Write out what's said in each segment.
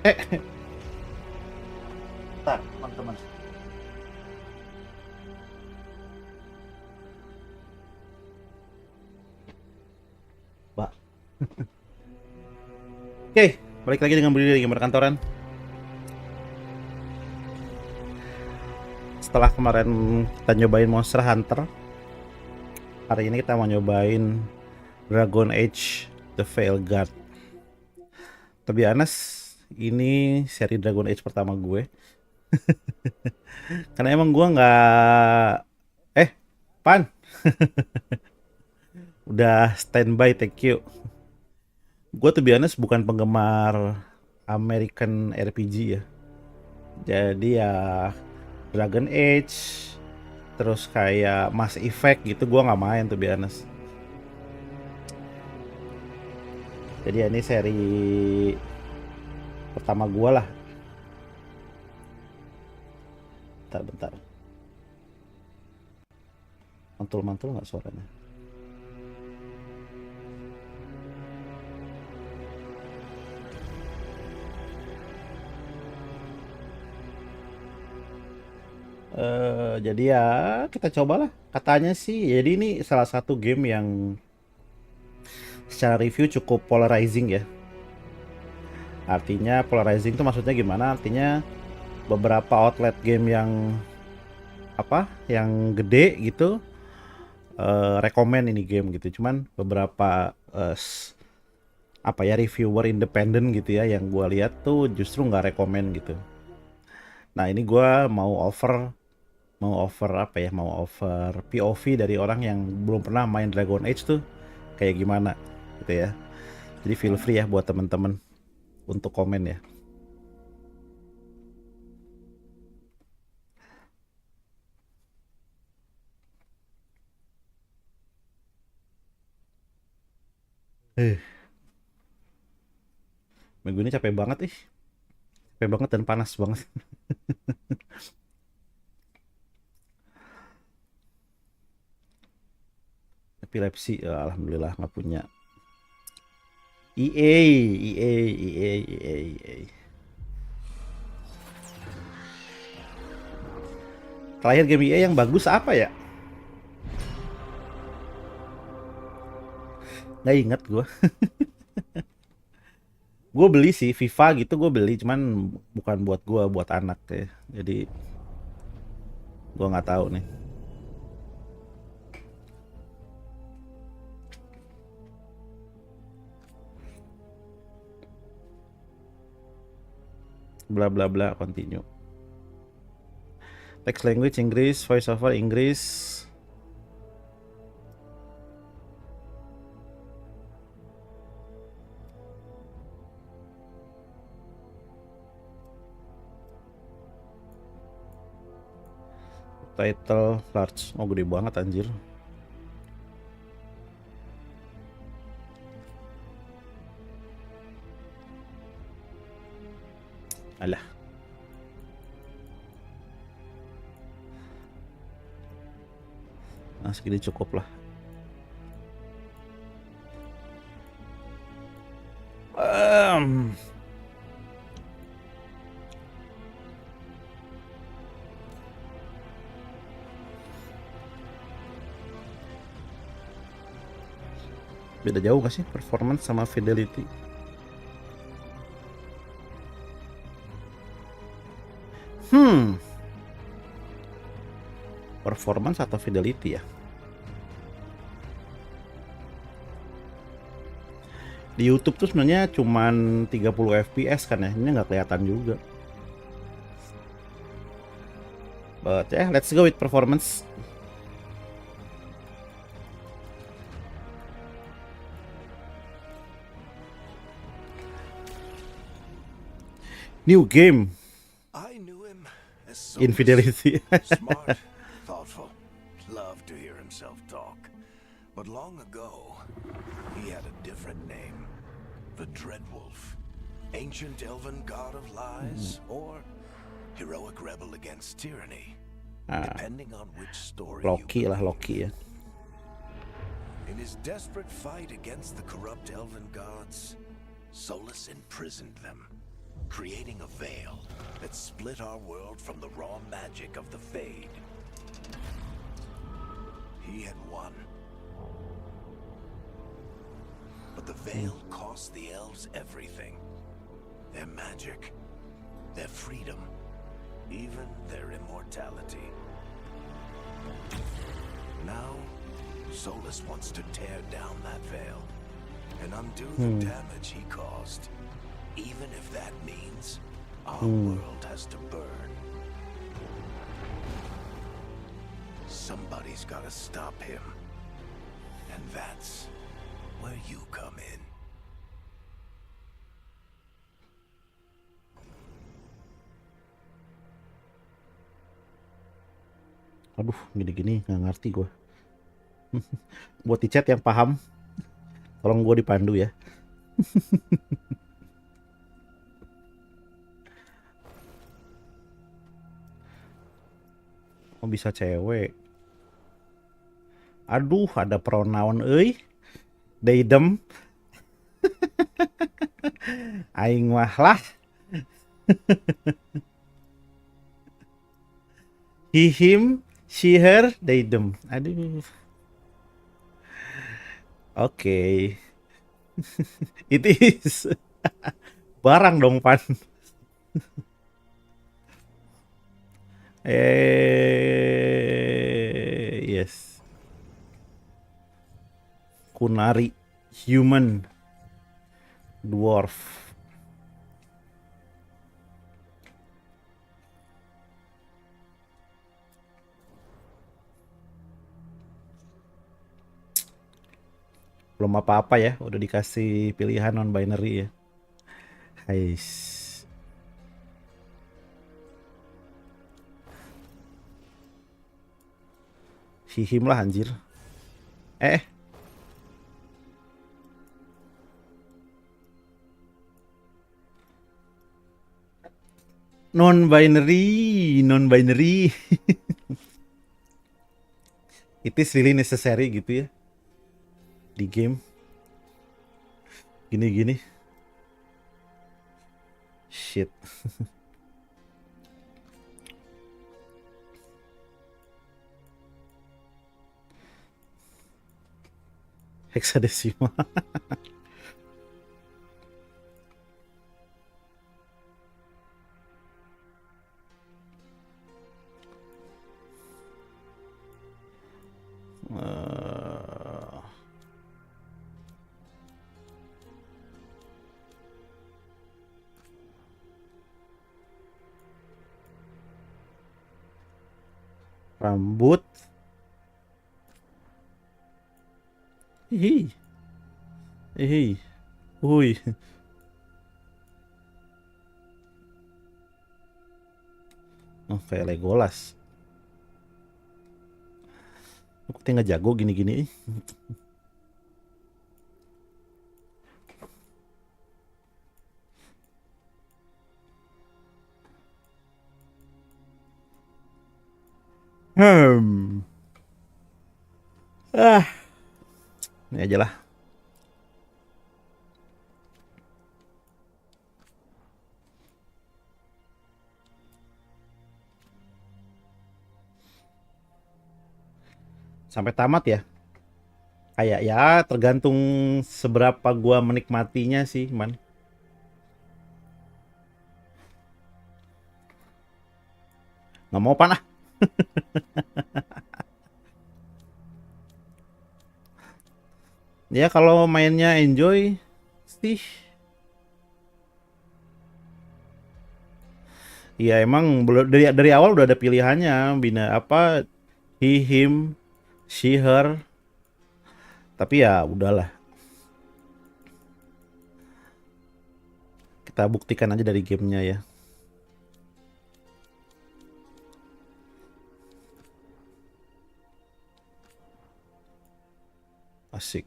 Bentar, teman-teman. Mbak. Oke, balik lagi dengan berdiri di Gamerkantoran. Setelah kemarin kita nyobain Monster Hunter, hari ini kita mau nyobain Dragon Age The Veilguard. To be honest, ini seri Dragon Age pertama gue. Karena emang gue nggak... Pan! Udah standby, thank you. Gue to be honest bukan penggemar American RPG ya. Jadi ya Dragon Age, terus kayak Mass Effect gitu gue nggak main to be honest. Jadi ya ini seri pertama gue lah. Bentar. Mantul-mantul nggak suaranya? Jadi ya kita cobalah. Katanya sih, jadi ini salah satu game yang secara review cukup polarizing ya. Artinya polarizing itu maksudnya gimana? Artinya beberapa outlet game yang yang gede gitu rekomen ini game gitu. Cuman beberapa reviewer independen gitu ya yang gua lihat tuh justru nggak rekomen gitu. Nah ini gua mau offer POV dari orang yang belum pernah main Dragon Age tuh kayak gimana gitu ya. Jadi feel free ya buat temen-temen untuk komen ya. Eh, Minggu ini capek banget capek banget dan panas banget. Epilepsi, alhamdulillah nggak punya. EA. Terakhir game EA yang bagus apa ya? Nggak inget gue. Gue beli sih FIFA gitu, gue beli cuman bukan buat gue, buat anak ya. Jadi gue nggak tahu nih. Bla bla bla, continue. Text language Inggris, voice over Inggris. Title large. Oh gede banget anjir. Alah. Nah segini cukup lah. Beda jauh gak sih performance sama fidelity? Performance atau fidelity ya? Di YouTube tuh sebenarnya cuman 30 fps kan ya, ini nggak kelihatan juga. But yeah, let's go with performance. New game. I knew him as Infidelity. smart, thoughtful, loved to hear himself talk. But long ago, he had a different name. The Dreadwolf. Ancient elven god of lies, or heroic rebel against tyranny. Depending on which story Loki you lah, Loki ya. In his desperate fight against the corrupt elven gods, Solus imprisoned them. creating a veil that split our world from the raw magic of the Fade. He had won. But the veil cost the elves everything. Their magic, their freedom, even their immortality. Now, Solus wants to tear down that veil and undo the damage he caused, even if that means our world has to burn. Somebody's gotta stop him, and that's where you come in. Aduh, gini-gini nggak ngerti gue. Buat di chat yang paham, tolong gue dipandu ya. Oh, bisa cewek. Aduh, ada pronoun euy. They them. Aing mah lah. He him, she her, they them. Aduh. Oke. It is. Barang dong, Pan. Yes. Kunari, human, dwarf. Belum apa-apa ya, udah dikasih pilihan non-binary ya. Hais. Si him lah anjir. Non-binary, non-binary. It is really necessary gitu ya di game. Gini-gini. Shit. Hexadecimal. Rambut. Hihi. Hihi. Hui. Oh, kayak Legolas. Aku tinggal jago gini-gini. Ini aja lah. Sampai tamat ya. Kayak ya tergantung seberapa gua menikmatinya sih, man. Nggak mau panah. Ya kalau mainnya enjoy sih. Ya emang dari awal udah ada pilihannya, bina apa he him, she her. Tapi ya udahlah. Kita buktikan aja dari gamenya ya. Asik.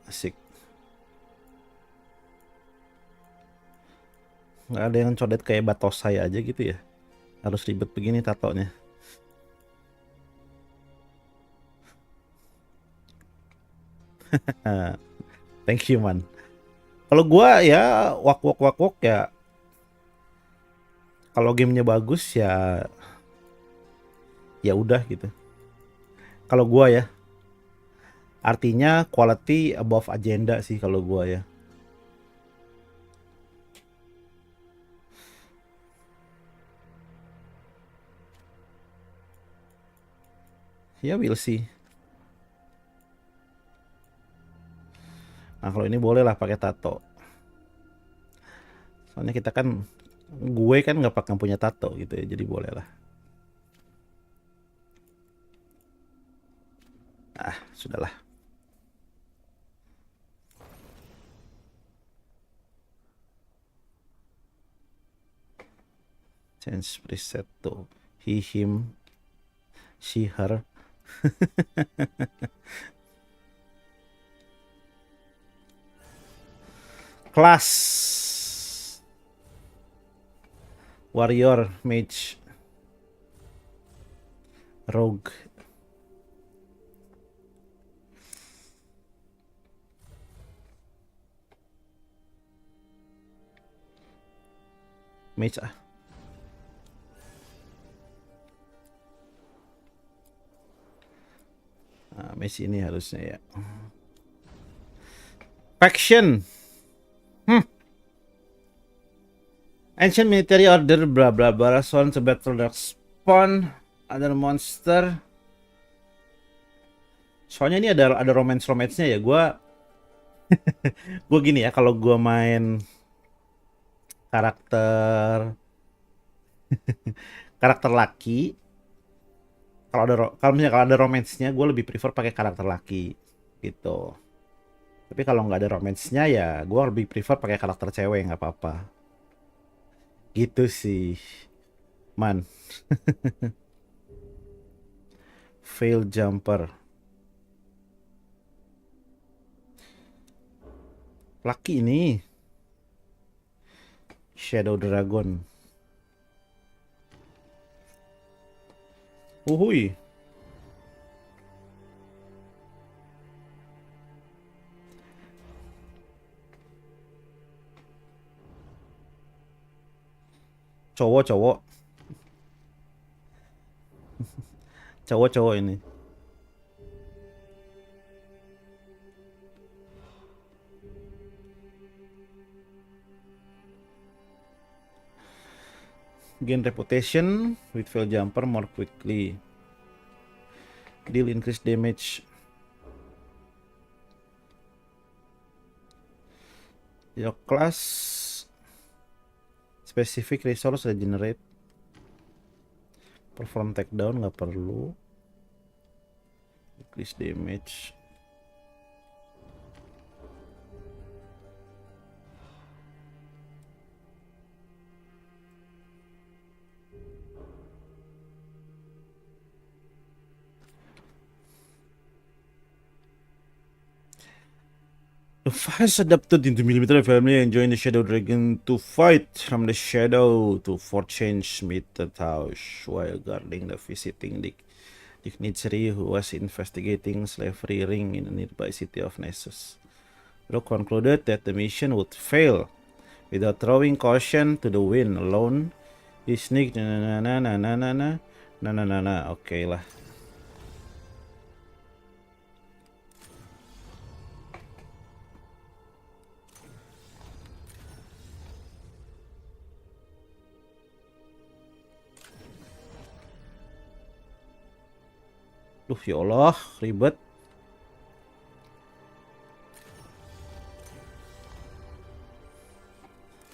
Asik. Nggak ada yang codet kayak Batosai aja gitu ya. Harus ribet begini tatonya. Thank you, man. Kalau gua ya wak wak ya, kalau gamenya bagus ya ya udah gitu. Kalau gua ya, artinya quality above agenda sih kalau gua ya. Ya we'll see. Nah kalau ini boleh lah pakai tato. Soalnya kita kan, gue kan nggak pakai punya tato gitu ya, jadi boleh lah. Ah sudahlah. Change preset to he, him, she, her. Class warrior, mage, rogue. Mage ah. Nah, mage ini harusnya ya. Faction. Ancient military order bla bla bla, sworn to battle dark spawn, other monster. Soalnya ini ada romance-nya ya. Gua gini ya, kalau gua main karakter karakter laki, kalau misalnya kalau ada romance-nya, gue lebih prefer pakai karakter laki gitu. Tapi kalau nggak ada romance-nya ya gue lebih prefer pakai karakter cewek, nggak apa-apa. Gitu sih, man. Fail jumper. Laki ini. Shadow Dragon. Uhui. Cowok-cowok. Cowok-cowok ini. Gain reputation with fail jumper more quickly. Deal increased damage. Your class specific resource regenerate. Perform takedown nggak perlu. Increase damage. The fires adapted into military family and join the Shadow Dragon to fight from the shadow to for change meted house while guarding the visiting dignitary who was investigating slavery ring in the nearby city of Nessus. Rook concluded that the mission would fail without throwing caution to the wind alone. He sneaked oke lah. Duh ya Allah, ribet.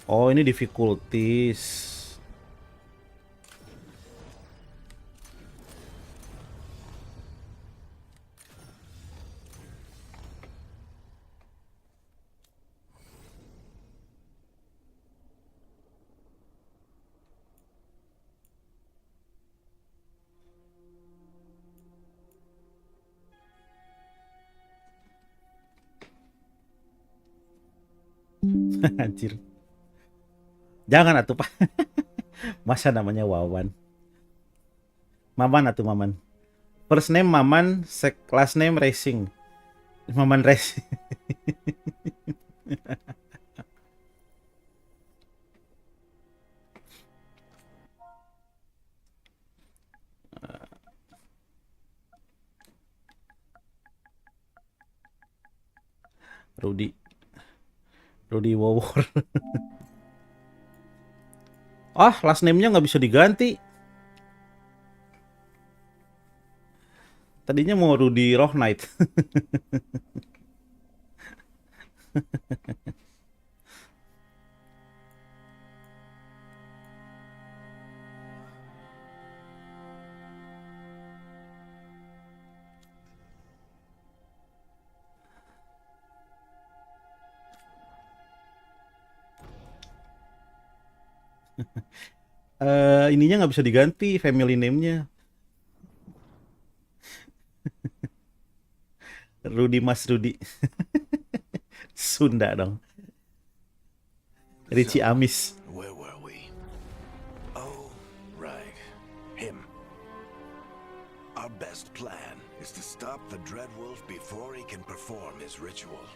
Oh, ini difficulties. Anjir. Jangan atuh, Pak. Masa namanya Wawan. Maman atuh Maman. First name Maman, last name Racing. Maman Racing. Rudy Wawor. Ah, last name-nya nggak bisa diganti. Tadinya mau Rudy Roh Knight. Ininya nggak bisa diganti family name-nya. Rudy Mas Rudy. Sunda dong. Richie So, Amis. where were we? Oh, right. Him. Our best plan is to stop the Dreadwolf before he can perform his ritual.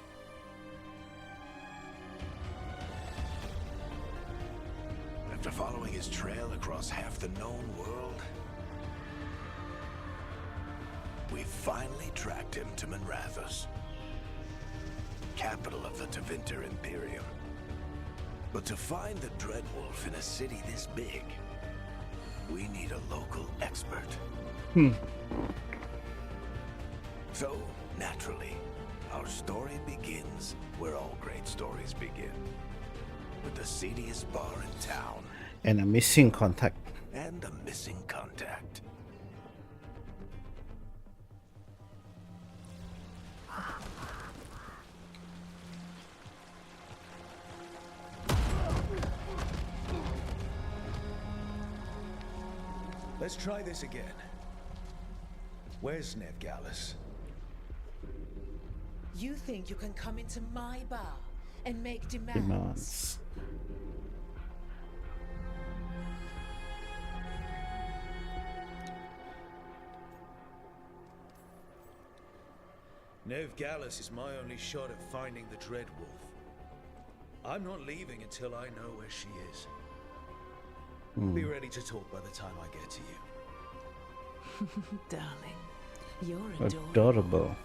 After following his trail across half the known world, we finally tracked him to Minrathous, capital of the Tevinter Imperium. But to find the Dreadwolf in a city this big, we need a local expert. So, naturally, our story begins where all great stories begin. With the seediest bar in town. And a missing contact. And a missing contact. Let's try this again. Where's Ned Gallus? You think you can come into my bar and make demands? Demands. Nev Gallus is my only shot at finding the Dreadwolf. I'm not leaving until I know where she is. Be ready to talk by the time I get to you. Darling, you're Adorable.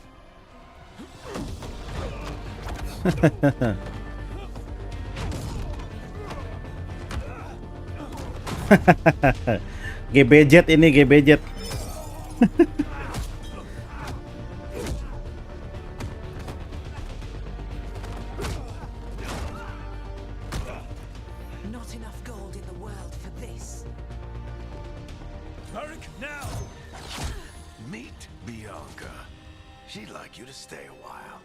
GBJ ini GBJ. Not enough gold in the world for this. Tarek, now! Meet Bianca. She'd like you to stay a while.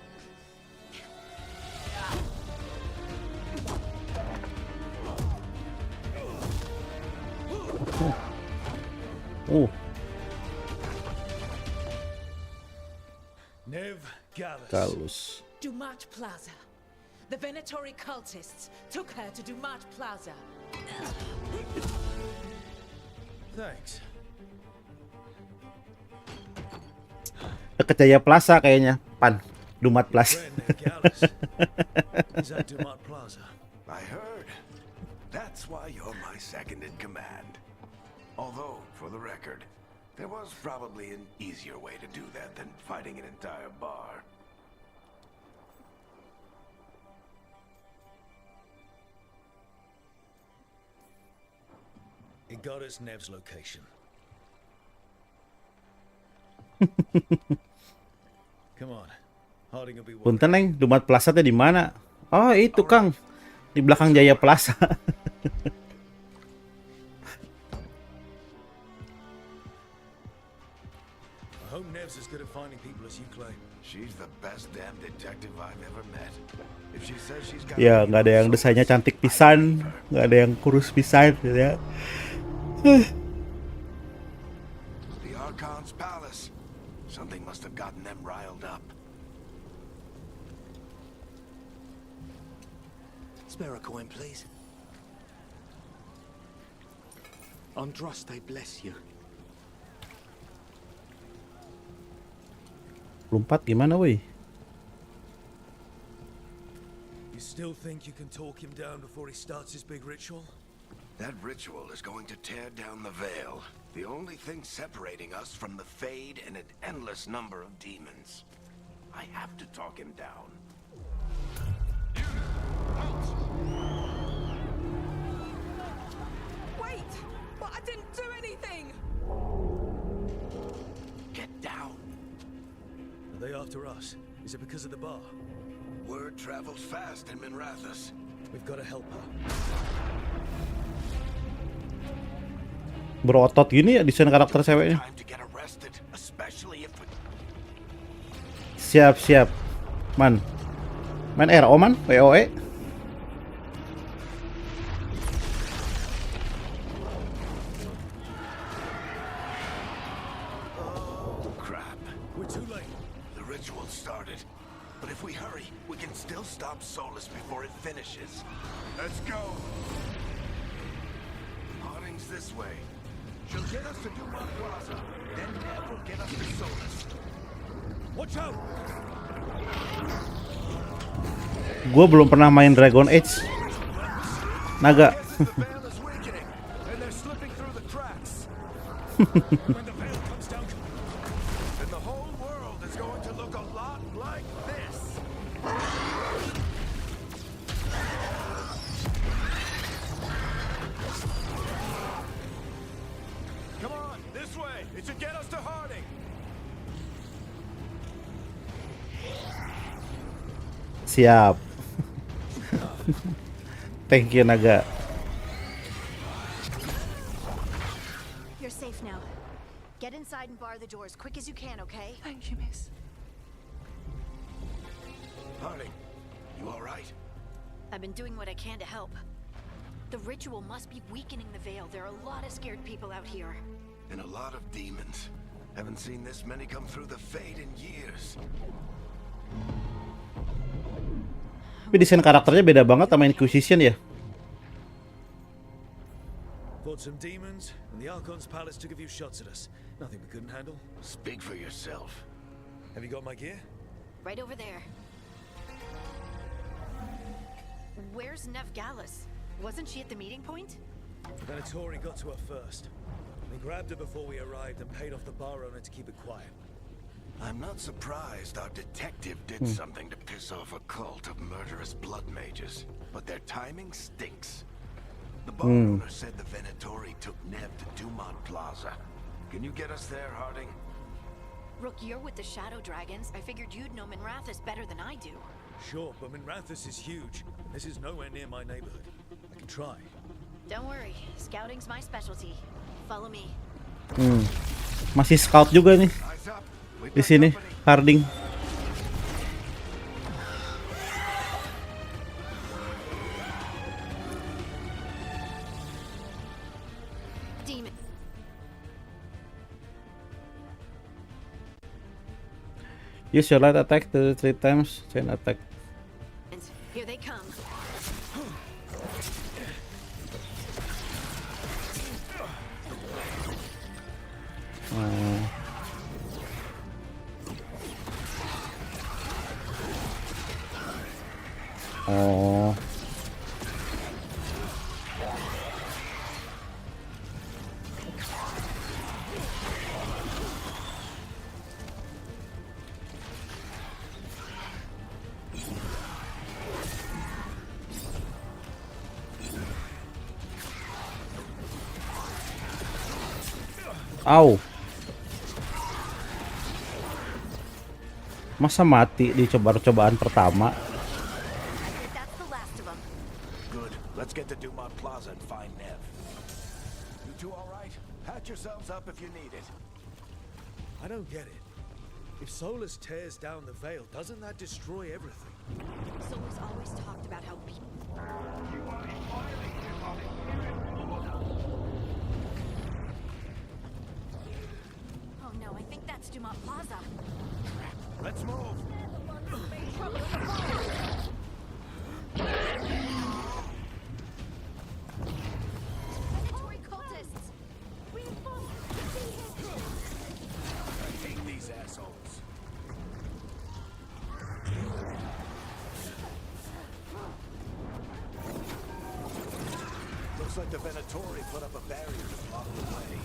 Oh, Nev Gallus. Gallus. Dumat Plaza. The Venatori cultists took her to Dumat Plaza. Thanks. Dekat Jaya Plaza kayaknya. Pan. Dumat Plaza. Where Nev Gallus? He's at Dumat Plaza. I heard. That's why you're my second in command. Although, for the record, there was probably an easier way to do that than fighting an entire bar. It got us Nev's location. Come on. Harding will be worried. Punten Neng, Dumat Plaza teh di mana? Oh, itu Kang. Di belakang Jaya Plaza. I hope Nev's as good at finding people as you claim. She's the best damn detective I've ever met. If she says she's got Ya, nggak ada yang desainnya cantik pisan, nggak ada yang kurus pisan, gitu ya. the Archon's palace. Something must have gotten them riled up. Spare a coin, please. Andraste bless you. Lompat gimana, woi? You still think you can talk him down before he starts his big ritual? That ritual is going to tear down the veil. The only thing separating us from the Fade and an endless number of demons. I have to talk him down. after us? Is it because of the bar? Word travels fast in Minrathous. We've got to help her. Berotot gini ya desain karakter ceweknya. Time to get arrested, especially if we... Siap. Man. Main RO man, WoE. Crap. We're too late. The ritual started. But if we hurry, we can still stop Solus before it finishes. Let's go. Harding's this way. She'll get us to Dumont Plaza. Then Nev will get us to Solus. Watch out! Gue belum pernah main Dragon Age. Naga. The veil is weakening, and they're slipping through the cracks. When the veil comes down, And the whole world is going to look a lot like this. Come on, this way. It should get us to Harding. Siap. Thank you Naga. You're safe now. Get inside and bar the door as quick as you can, okay? Thank you, miss. Harding, you all right? I've been doing what I can to help. The ritual must be weakening the veil. There are a lot of scared people out here. And a lot of demons. Haven't seen this many come through the Fade in years. Tapi desain karakternya beda banget sama Inquisition ya. fought some demons, and the Archon's palace took a few shots at us. Nothing we couldn't handle. Speak for yourself. Have you got my gear? Right over there. Where's Nev Gallus? Wasn't she at the meeting point? Venatori got to her first. We grabbed her before we arrived and paid off the bar owner to keep it quiet. I'm not surprised our detective did something to piss off a cult of murderous blood mages, but their timing stinks. The bar owner said the Venatori took Nev to Dumont Plaza. Can you get us there, Harding? Rook, you're with the Shadow Dragons. I figured you'd know Minrathous better than I do. Sure, but Minrathous is huge. This is nowhere near my neighborhood. I can try. Don't worry, scouting's my specialty. Follow me. Masih scout juga nih Eyes up. We've di got sini, company. Harding. Demon. Use your light attack to 3 times chain attack. Here they come. Oh. Au. Masa mati di cobaan pertama? I think that's the last of them. Good. Let's get to Dumont Plaza and find Nev. You two all right? Patch yourselves up if you need it. I don't get it. If Solus tears down the veil, doesn't that destroy everything? Solus always talked about how people... Oh no, I think that's Dumont Plaza. Let's move. Predatory cultists! I hate these assholes. Looks like the Venatori put up a barrier to block the way.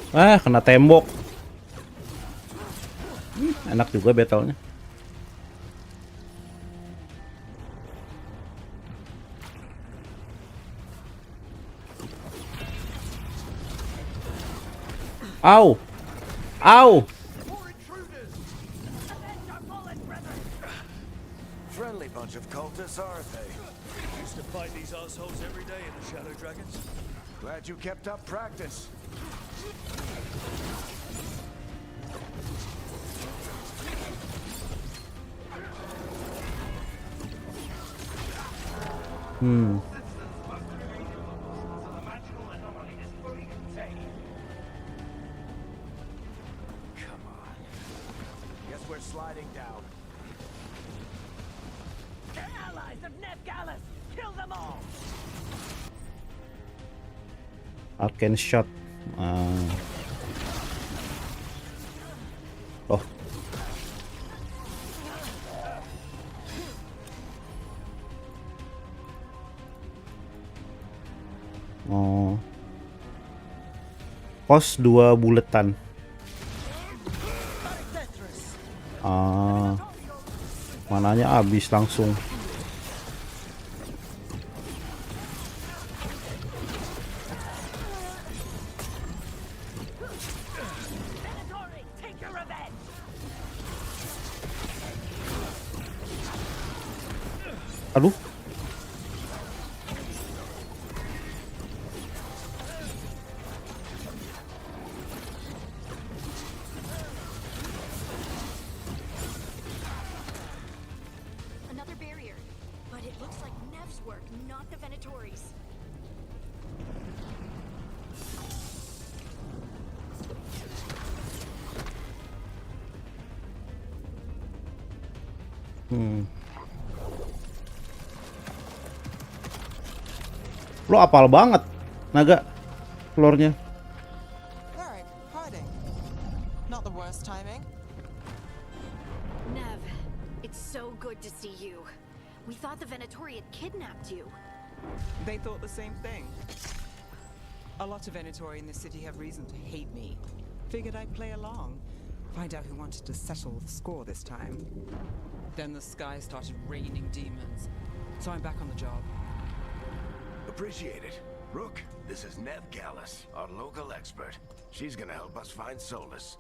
Ah, kena tembok. Enak juga battle-nya. Au! Au! Friendly bunch of cultists, aren't they? Used to fight these assholes every day in the Shadow Dragons. Glad you kept up practice. Come on. Guess we're sliding down. They're allies of Ned Gallus! Kill them all! Arcane shot. Oh. Oh. Pos 2 buletan. Mananya habis langsung. Venatori, take your revenge! Aduh. Another barrier. But it looks like Nev's work, not the Venatori's. Lo apal banget, Naga, floornya. Varric, hiding. Not the worst timing. Nev, it's so good to see you. We thought the Venatori had kidnapped you. They thought the same thing. A lot of Venatori in this city have reason to hate me. Figured I'd play along. Find out who wanted to settle the score this time. Then the sky started raining demons. So I'm back on the job. Appreciate it. Rook, this is Nev Gallus, our local expert. She's gonna help us find solace.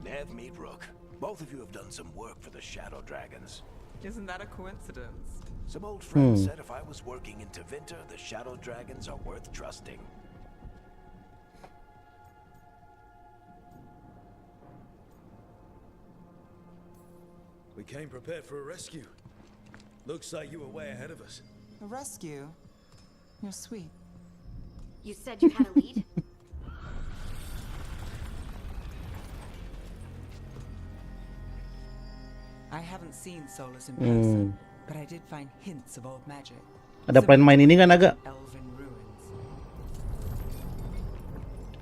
Nev, meet Rook. Both of you have done some work for the Shadow Dragons. Isn't that a coincidence? Some old friends said if I was working in Tevinter, the Shadow Dragons are worth trusting. We came prepared for a rescue. Looks like you were way ahead of us. A rescue? You're sweet. You said you had a lead? I haven't seen Solus in person, but I did find hints of old magic. Ada plan main ini nggak, Naga? Elven ruins.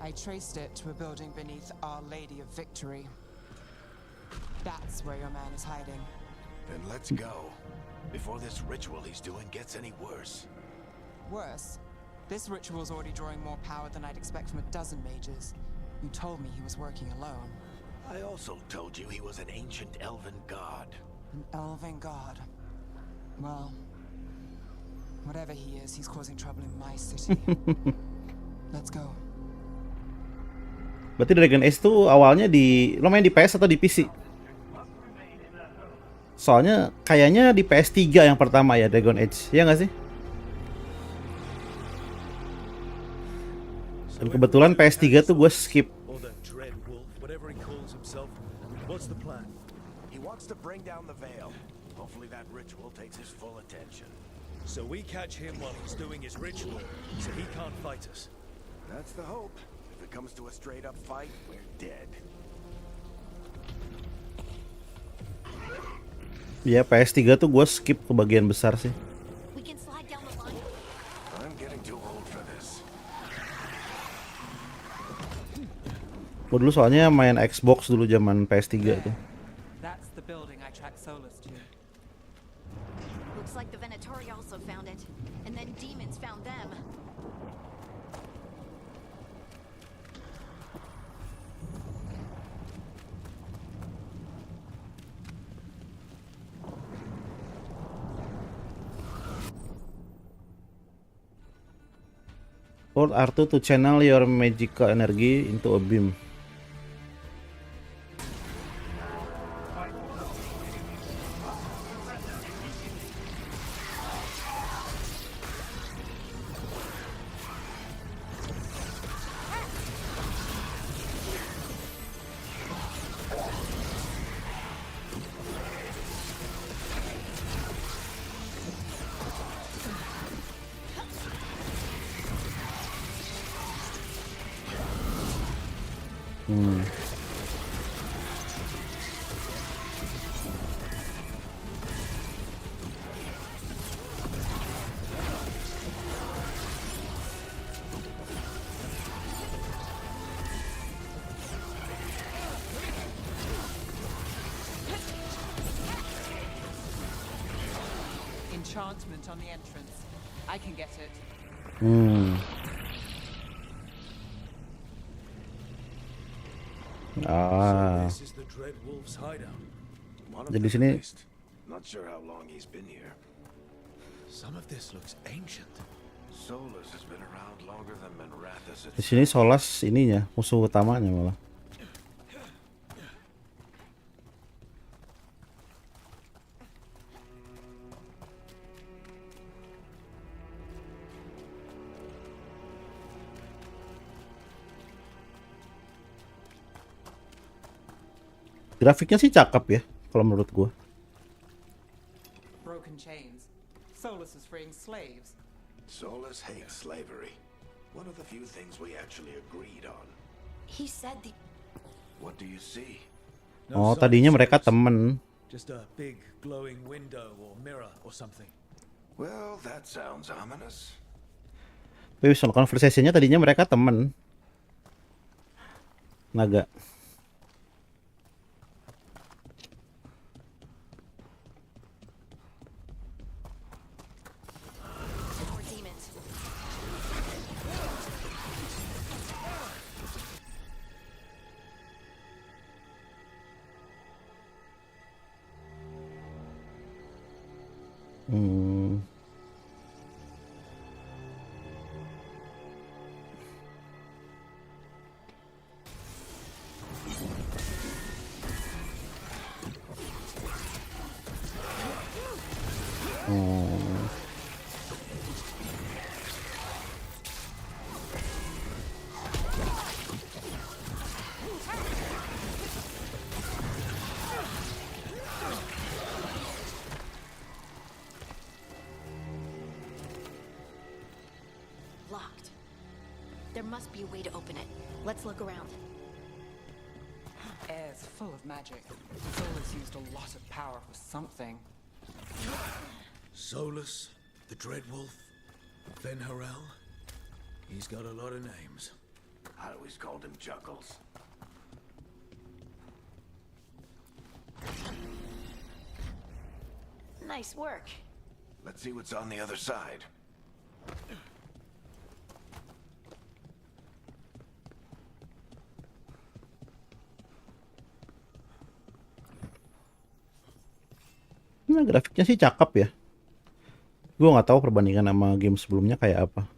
I traced it to a building beneath Our Lady of Victory. That's where your man is hiding. Then let's go. Before this ritual he's doing gets any worse. Worse, this ritual's already drawing more power than I'd expect from a dozen mages. You told me he was working alone. I also told you he was an ancient elven god. An elven god. Well, whatever he is, he's causing trouble in my city. Let's go. Berarti Dragon Age tuh awalnya lo main di PS atau di PC? Soalnya kayaknya di PS3 yang pertama ya Dragon Age, ya nggak sih? Dan kebetulan PS3 tuh gue skip. Or that dread wolf, whatever he calls himself. What's the plan? He wants to bring down the veil. Hopefully that ritual takes his full attention. So we catch him while he's doing his ritual, so he can't fight us. That's the hope. If it comes to a straight-up fight, we're dead. Ya PS3 tuh gue skip kebagian besar sih. We can slide down the line. I'm getting too old for this. Gue dulu soalnya main Xbox dulu zaman PS3 tuh. That's the building I tracked Solus to. Looks like the Venatori also found it. And then demons found them. Hold R2 to channel your magical energy into a beam. Enchantment on the entrance. I can get it. Ah, This is the Dread Wolf's hideout. One of jadi them sini at least. Not sure how long he's been here. Some of this looks ancient. Solus has been around longer than Manrathus di sini Solas ininya musuh utamanya malah. Grafiknya sih cakep ya kalau menurut gua. Broken chains. Solus is freeing slaves. Solus hates slavery. One of the few things we actually agreed on. He said the... What do you see? Oh, tadinya mereka temen. Just a big glowing window or mirror or something. Well, that sounds ominous. Visual conversation-nya tadinya mereka temen. Naga. More demons. Locked. There must be a way to open it. Let's look around. Air's full of magic. Solus used a lot of power for something. Solus, the Dread Wolf, Venharel. He's got a lot of names. I always called him Juggles. Nice work. Let's see what's on the other side. Nah, grafiknya sih cakep ya. Gue nggak tahu perbandingan sama game sebelumnya kayak apa.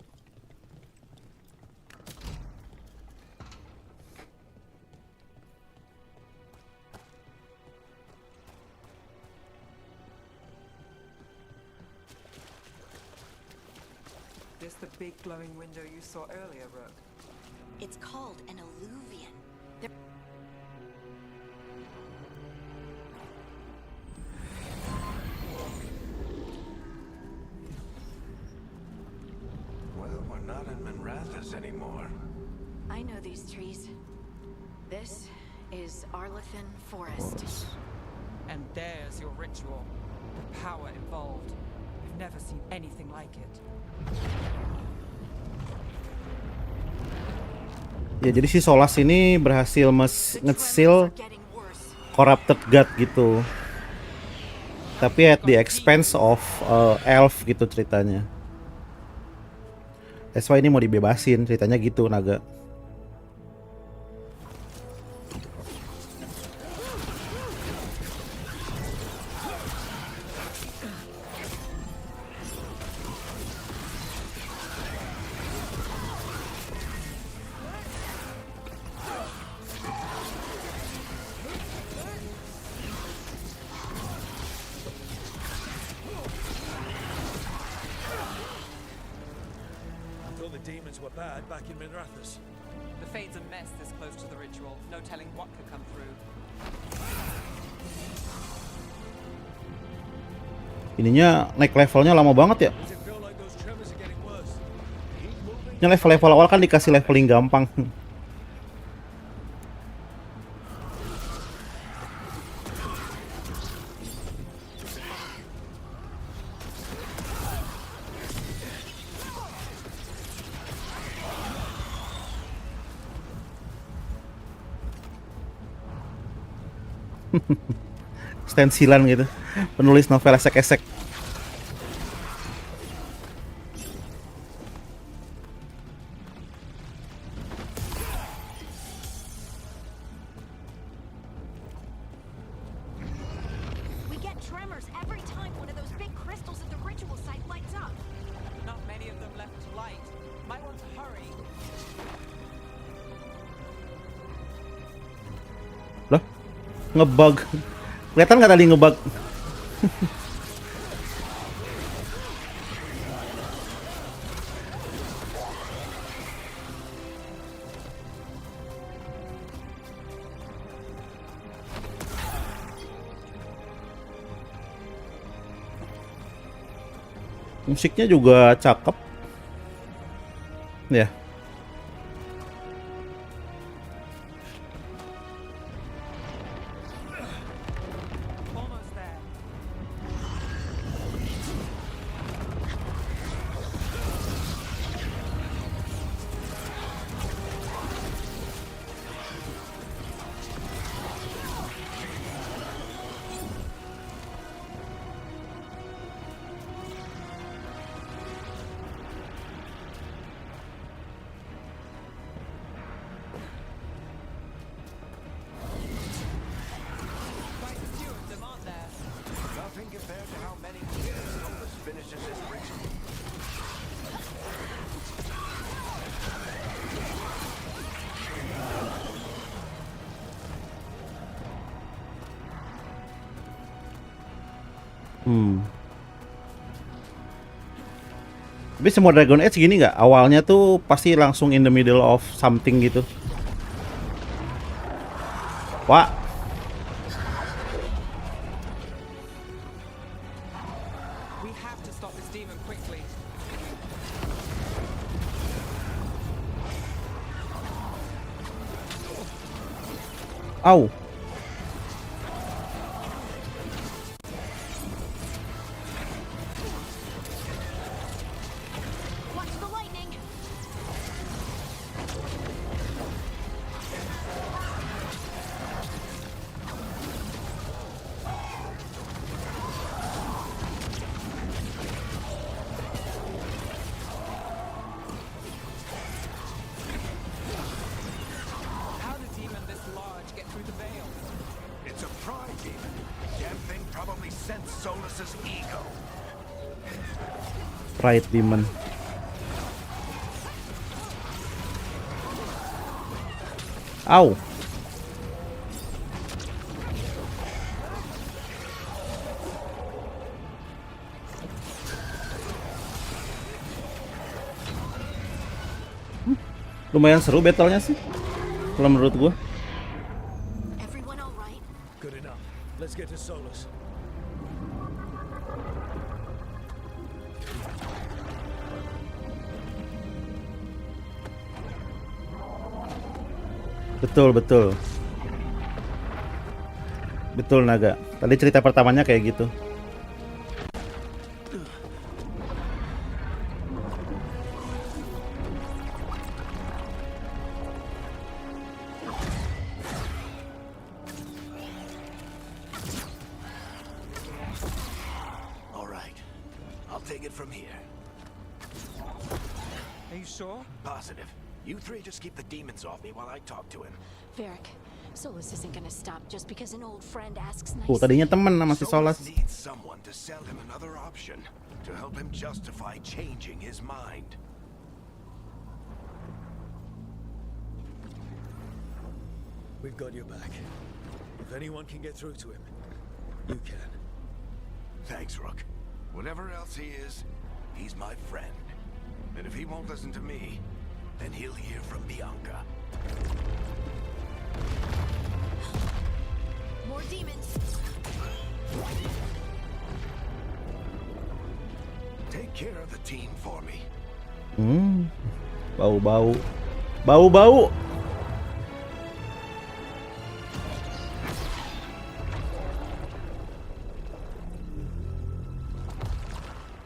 This the big glowing window you saw earlier, Rook? It's called an alluvian. There... Well, we're not in Manrathus anymore. I know these trees. This is Arlethan Forest. And there's your ritual. The power involved. We've never seen anything like it. Ya jadi si Solas ini berhasil nge-seal corrupted god gitu. Tapi at the expense of elf gitu ceritanya. That's why ini mau dibebasin ceritanya gitu naga. Demons were bad back in Manrathus. The Fade's a mess this close to the ritual. No telling what could come through. Ininya naik levelnya lama banget ya. Does it feel like those tremors are getting worse? Keep moving. Ini level-level awal kan dikasih leveling gampang. Stensilan gitu. Penulis novel esek-esek. We get tremors every time one of those big crystals at the ritual site lights up. Not many of them left to light. Might want to hurry. Loh, ngebug. Kelihatan nggak tadi ngebug? Musiknya juga cakep. Ya. Almost there. Quite a few of them, aren't there? Nothing compared to how many years Solus finishes this ritual. Tapi semua Dragon Age gini nggak? Awalnya tuh pasti langsung in the middle of something gitu. Wah. We have to stop this demon quickly. Au. Watch the lightning. How did demon this large get through the veil? It's a pride demon. Damn thing probably sensed Solus's ego. Pride Demon. Au. Lumayan seru battle-nya sih. Kalau menurut gua. Everyone all right? Good enough. Let's get to Solus. Betul, betul. Betul, Naga. Tadi cerita pertamanya kayak gitu. All right. I'll take it from here. Are you sure? Positive. You three just keep the demons off me while I talk to him. Varric, Solus isn't gonna stop just because an old friend asks Tadinya nicely. temen sama si Solas. needs someone to sell him another option to help him justify changing his mind. We've got your back. If anyone can get through to him, you can. Thanks, Rook. Whatever else he is, he's my friend. And if he won't listen to me, then he'll hear from Bianca. More demons. Take care of the team for me. Bau-bau. Bau-bau.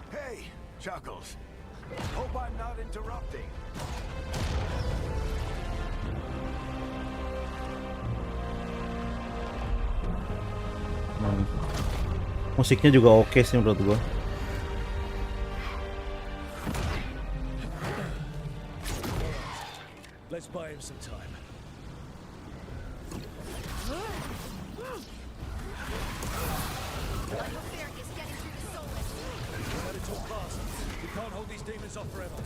Hey, Chuckles. Hope I'm not interrupting. Musiknya juga oke sih menurut gua. Let's buy him some time. Varric is getting through the soulless. Better talk fast. We can't hold these demons off forever.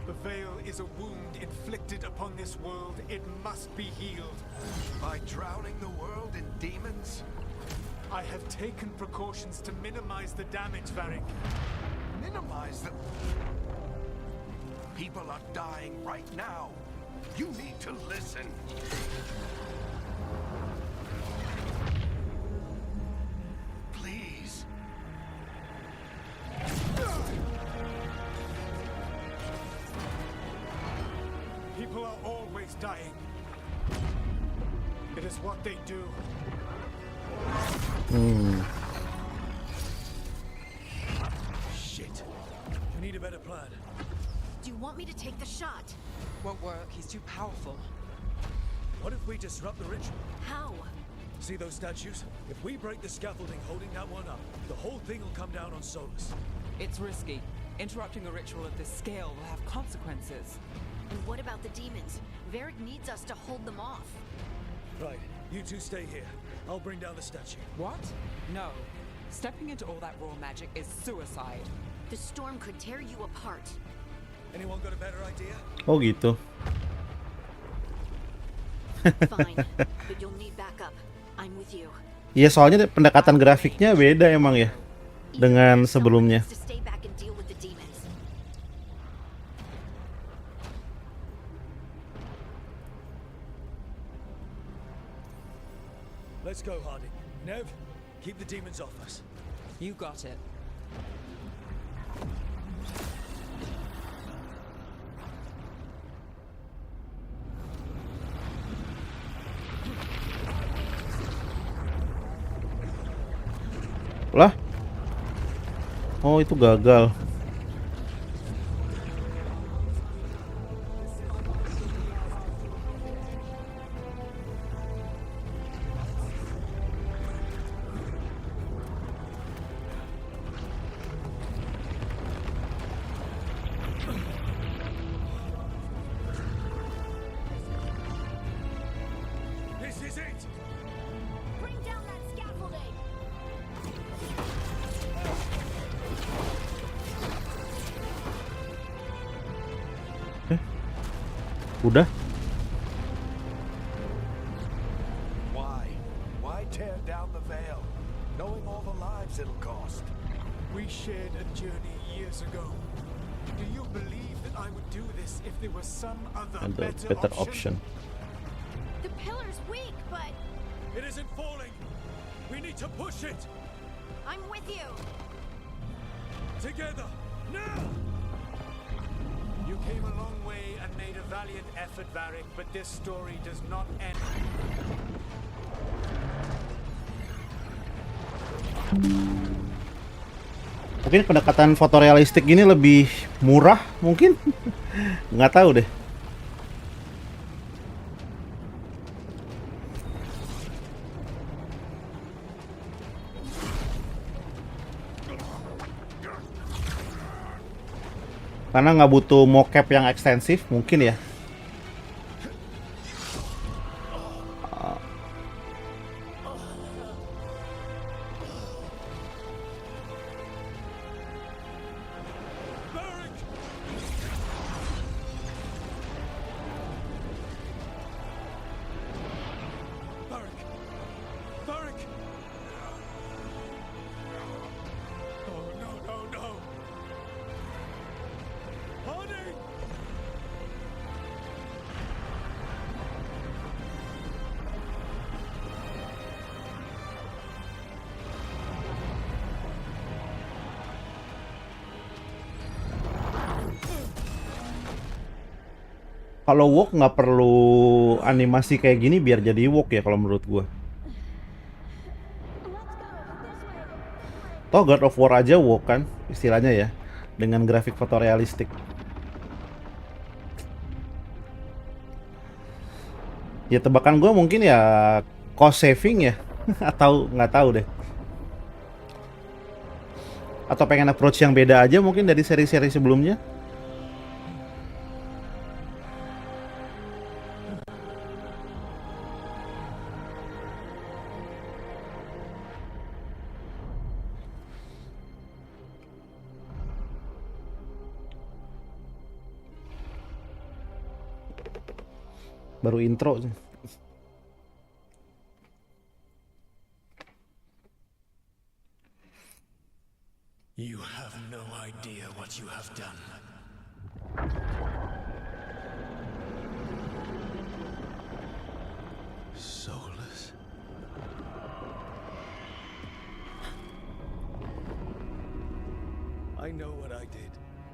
The veil is a wound inflicted upon this world. It must be healed. By drowning the world in demons? I have taken precautions to minimize the damage, Varric. Minimize them. People are dying right now. You need to listen. Please. People are always dying. It is what they do. Shit. We need a better plan. Do you want me to take the shot? Won't work. He's too powerful. What if we disrupt the ritual? How? See those statues? If we break the scaffolding holding that one up, the whole thing will come down on Solus. It's risky. Interrupting a ritual of this scale will have consequences. And what about the demons? Varric needs us to hold them off. Right, you two stay here. I'll bring down the statue. What? No. Stepping into all that raw magic is suicide. The storm could tear you apart. Anyone got a better idea? Oh gitu. Fine, but you'll need backup. I'm with you. Iya, soalnya pendekatan grafiknya beda emang ya dengan sebelumnya. To stay back and deal with the demons. Let's go, Harding. Nev, keep the demons off us. You got it. Lah. Oh, itu gagal. This is it! Bring down that scaffolding! Udah. Why? Why tear down the veil? Knowing all the lives it'll cost. We shared a journey years ago. Do you believe that I would do this if there was some other And the better better option? The pillar's weak, but It isn't falling! We need to push it! I'm with you. Together! Now! You came a long way and made a valiant effort, Varric, but this story does not end. Mungkin pendekatan fotorealistik gini lebih murah mungkin. Nggak tahu deh. Karena nggak butuh mocap yang ekstensif mungkin ya. Varric! Varric! Varric! Oh, no, no, no! Harding! Kalau walk nggak perlu animasi kayak gini biar jadi walk ya kalau menurut gua. Toh God of War aja walk kan istilahnya ya. dengan grafik fotorealistik. Ya tebakan gue mungkin ya cost saving ya atau nggak tahu deh. Atau pengen approach yang beda aja mungkin dari seri-seri sebelumnya. Baru intro sih. You have no idea what you have done. Soulless. I know what I did.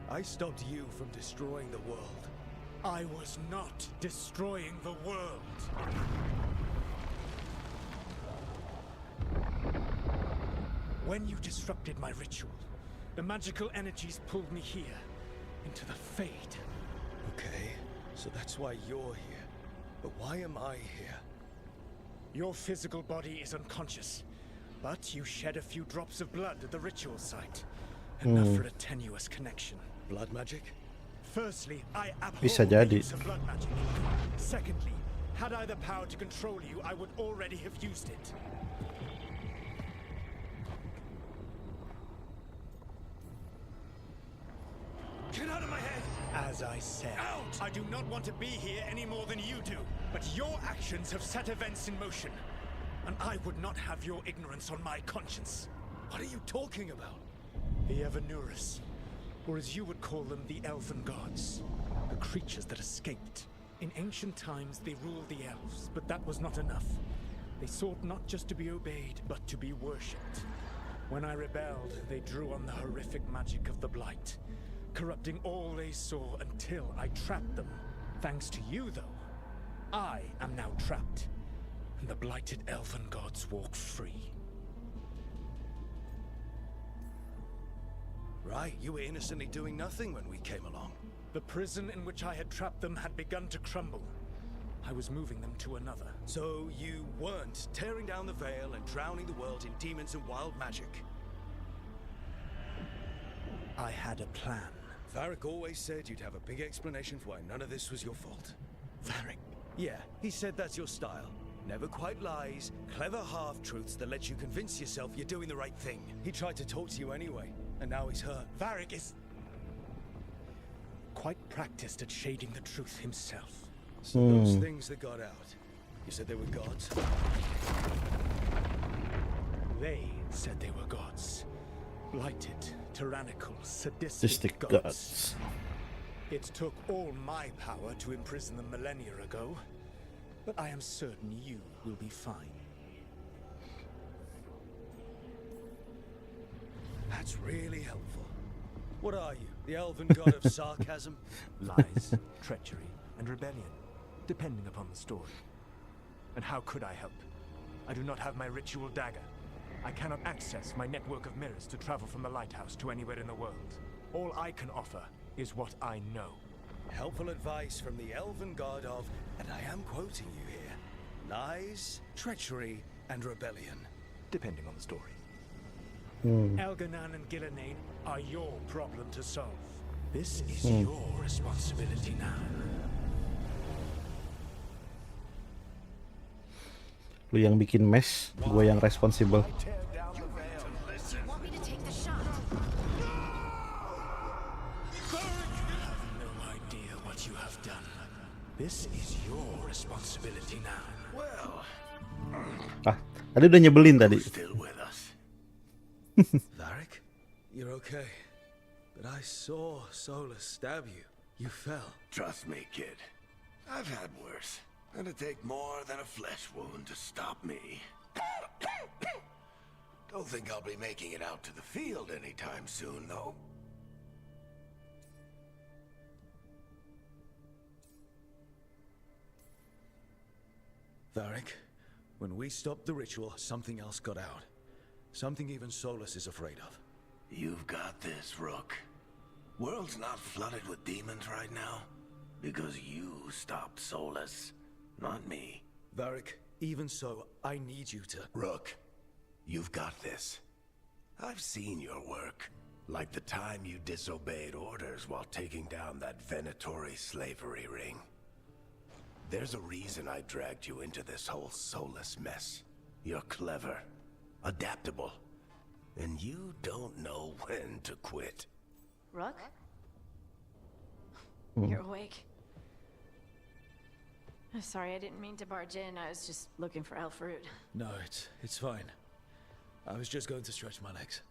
I stopped you from destroying the world. I was not destroying the world. When you disrupted my ritual, the magical energies pulled me here, into the Fade. Okay, so that's why you're here. But why am I here? Your physical body is unconscious, but you shed a few drops of blood at the ritual site. Enough for a tenuous connection. Blood magic? Firstly, I abhor Bisa the jadi. use of blood magic. Secondly, had I the power to control you, I would already have used it. Get out of my head! As I said, Out! I do not want to be here any more than you do. But your actions have set events in motion. And I would not have your ignorance on my conscience. What are you talking about? The Evanurus, or as you would call them, the Elven Gods. The creatures that escaped. In ancient times, they ruled the elves, but that was not enough. They sought not just to be obeyed, but to be worshipped. When I rebelled, they drew on the horrific magic of the Blight, corrupting all they saw until I trapped them. Thanks to you, though, I am now trapped, and the blighted Elven Gods walk free. Right, you were innocently doing nothing when we came along. The prison in which I had trapped them had begun to crumble. I was moving them to another. So you weren't tearing down the veil and drowning the world in demons and wild magic. I had a plan. Varric always said you'd have a big explanation for why none of this was your fault. Varric. Yeah, he said that's your style. Never quite lies, clever half-truths that let you convince yourself you're doing the right thing. He tried to talk to you anyway, and now he's hurt. Varric is quite practiced at shading the truth himself. So those things that got out, you said they were gods? They said they were gods. Blighted, tyrannical, sadistic Gods. gods. It took all my power to imprison them millennia ago, but I am certain you will be fine. That's really helpful. What are you, the elven god of sarcasm? Lies, treachery, and rebellion, depending upon the story. And how could I help? I do not have my ritual dagger. I cannot access my network of mirrors to travel from the lighthouse to anywhere in the world. All I can offer is what I know. Helpful advice from the elven god of, and I am quoting you here, lies, treachery, and rebellion. Depending on the story. Elganan and Gillenane are your problem to solve. This is your responsibility now. Lu yang bikin mess, gue yang responsible. Want me to take the shot? No idea what you have done. This is your responsibility now. Well, Ah, tadi udah nyebelin tadi. still with us. Varric, you're okay. But I saw Solus stab you. You fell. Trust me, kid. I've had worse. It'll take more than a flesh wound to stop me. Don't think I'll be making it out to the field anytime soon, though. Varric, when we stopped the ritual, something else got out. Something even Solus is afraid of. You've got this, Rook. World's not flooded with demons right now because you stopped Solus, not me. Varric, even so, I need you to... Rook, you've got this. I've seen your work. Like the time you disobeyed orders while taking down that Venatori slavery ring. There's a reason I dragged you into this whole Solus mess. You're clever, adaptable, and you don't know when to quit. Rook? You're awake. I'm sorry, I didn't mean to barge in. I was just looking for elf fruit. No, it's fine. I was just going to stretch my legs.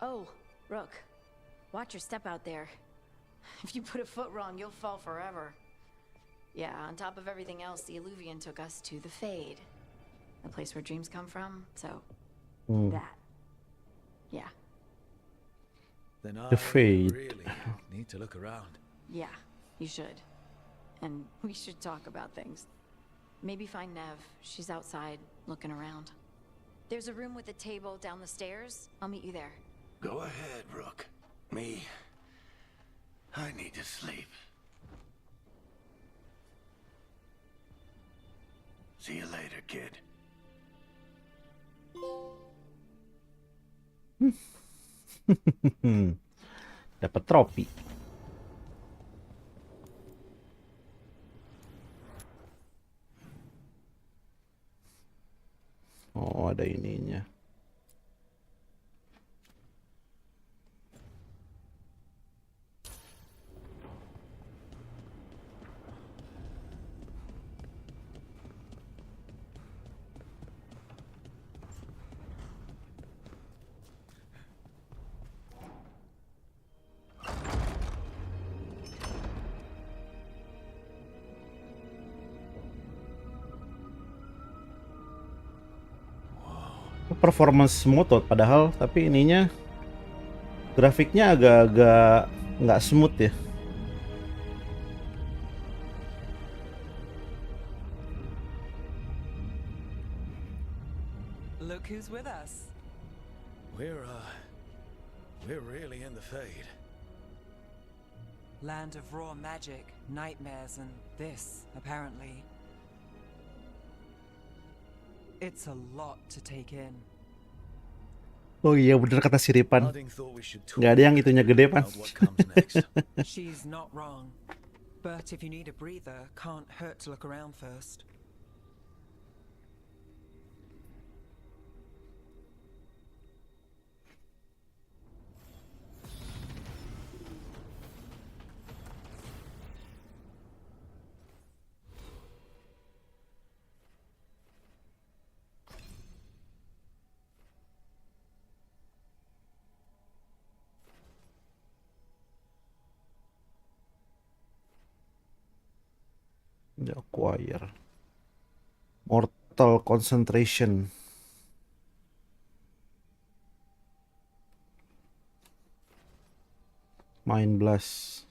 Oh, Rook. Watch your step out there. If you put a foot wrong, you'll fall forever. Yeah, on top of everything else, the Illuvian took us to the Fade. The place where dreams come from, so... that. Yeah. Then I The Fade. really need to look around. Yeah, you should. And we should talk about things. Maybe find Nev. She's outside, looking around. There's a room with a table down the stairs. I'll meet you there. Go ahead, Rook. I need to sleep. See you later, kid. Dapat trofi. Oh, ada ininya. Performance moto padahal, tapi ininya grafiknya agak-agak nggak smooth ya. Look who's with us. We're really in the Fade. Land of raw magic, nightmares, and this, apparently. It's a lot to take in. Oh iya bener kata si Ripan. Harding thought we should talk Nggak ada yang itunya gede pan. about what comes next. She's not wrong. But if you need a breather, can't hurt to look around first. The Acquire. Mortal Concentration. Mind Blast.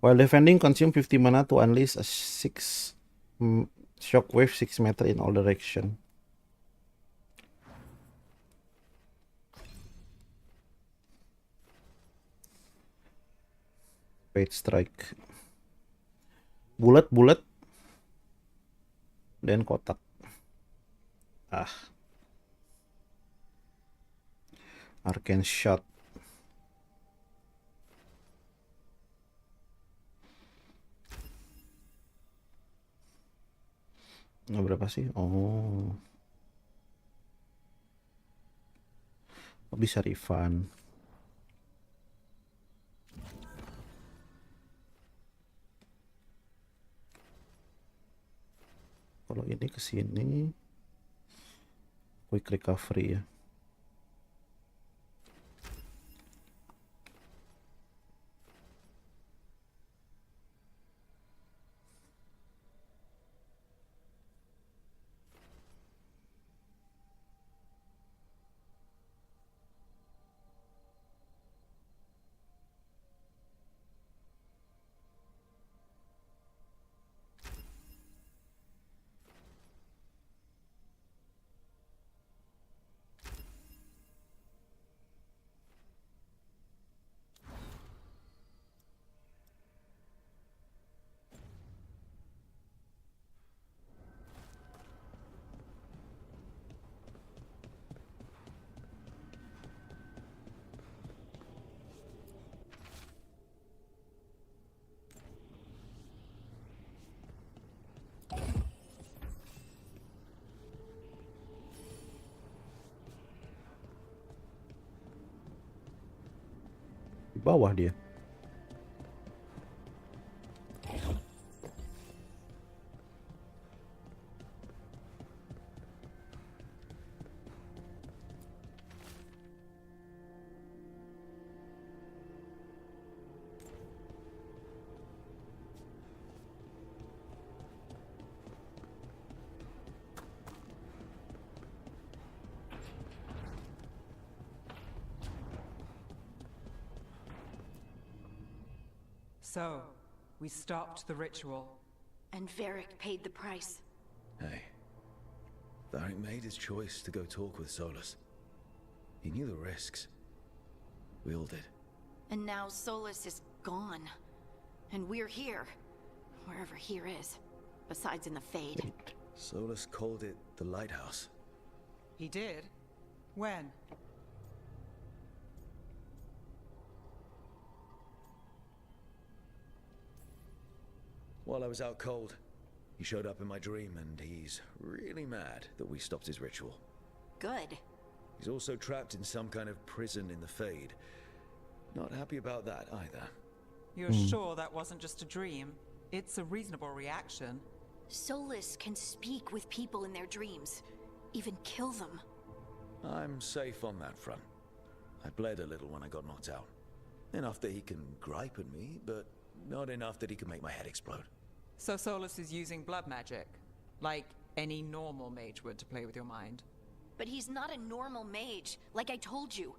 While defending, consume 50 mana to unleash a 6 shockwave 6 meter in all direction. Fate Strike. Bulat-bulat dan kotak. Arcane Shot. Nah, berapa sih? Oh. Bisa refund. Kalau ini ke sini quick recovery ya. Di bawah dia. So, we stopped the ritual. And Varric paid the price. Hey, Varric made his choice to go talk with Solus. He knew the risks. We all did. And now Solus is gone. And we're here. Wherever here is. Besides in the Fade. Solus called it the Lighthouse. He did? When? While I was out cold, he showed up in my dream, and he's really mad that we stopped his ritual. Good. He's also trapped in some kind of prison in the Fade. Not happy about that either. You're sure that wasn't just a dream? It's a reasonable reaction. Solus can speak with people in their dreams. Even kill them. I'm safe on that front. I bled a little when I got knocked out. Enough that he can gripe at me, but not enough that he can make my head explode. So Solus is using blood magic, like any normal mage would to play with your mind. But he's not a normal mage, like I told you.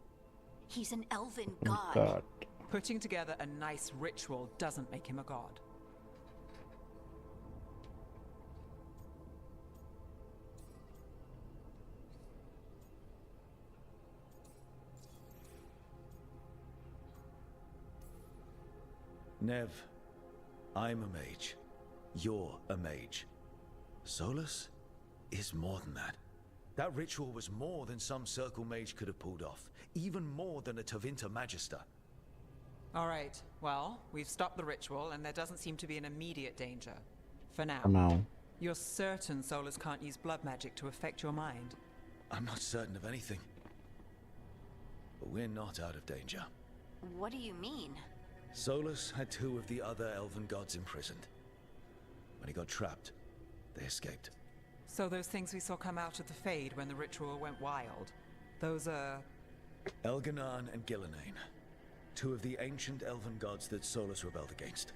He's an elven god. God. Putting together a nice ritual doesn't make him a god. Nev, I'm a mage. You're a mage. Solus is more than that. That ritual was more than some circle mage could have pulled off. Even more than a Tevinter Magister. Alright, well, we've stopped the ritual and there doesn't seem to be an immediate danger. For now. For now. You're certain Solus can't use blood magic to affect your mind? I'm not certain of anything. But we're not out of danger. What do you mean? Solus had two of the other elven gods imprisoned. When he got trapped, they escaped. So those things we saw come out of the Fade when the ritual went wild, those are... Elganan and Gillenane. Two of the ancient elven gods that Solus rebelled against.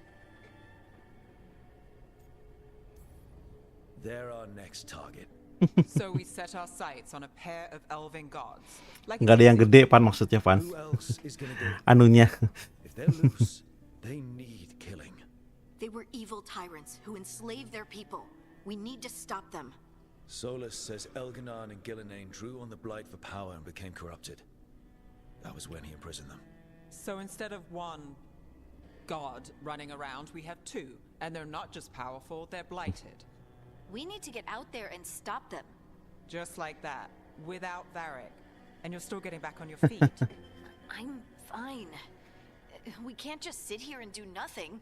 They're our next target. So we set our sights on a pair of elven gods. Like Nggak ada yang gede, Pan, maksudnya, Pan. Who else is gonna do it? Anunya. If they're loose, they need killing. They were evil tyrants who enslaved their people. We need to stop them. Solus says Elganan and Gillenane drew on the Blight for power and became corrupted. That was when he imprisoned them. So instead of one god running around, we have two. And they're not just powerful, they're blighted. We need to get out there and stop them. Just like that, without Varric. And you're still getting back on your feet. I'm fine. We can't just sit here and do nothing.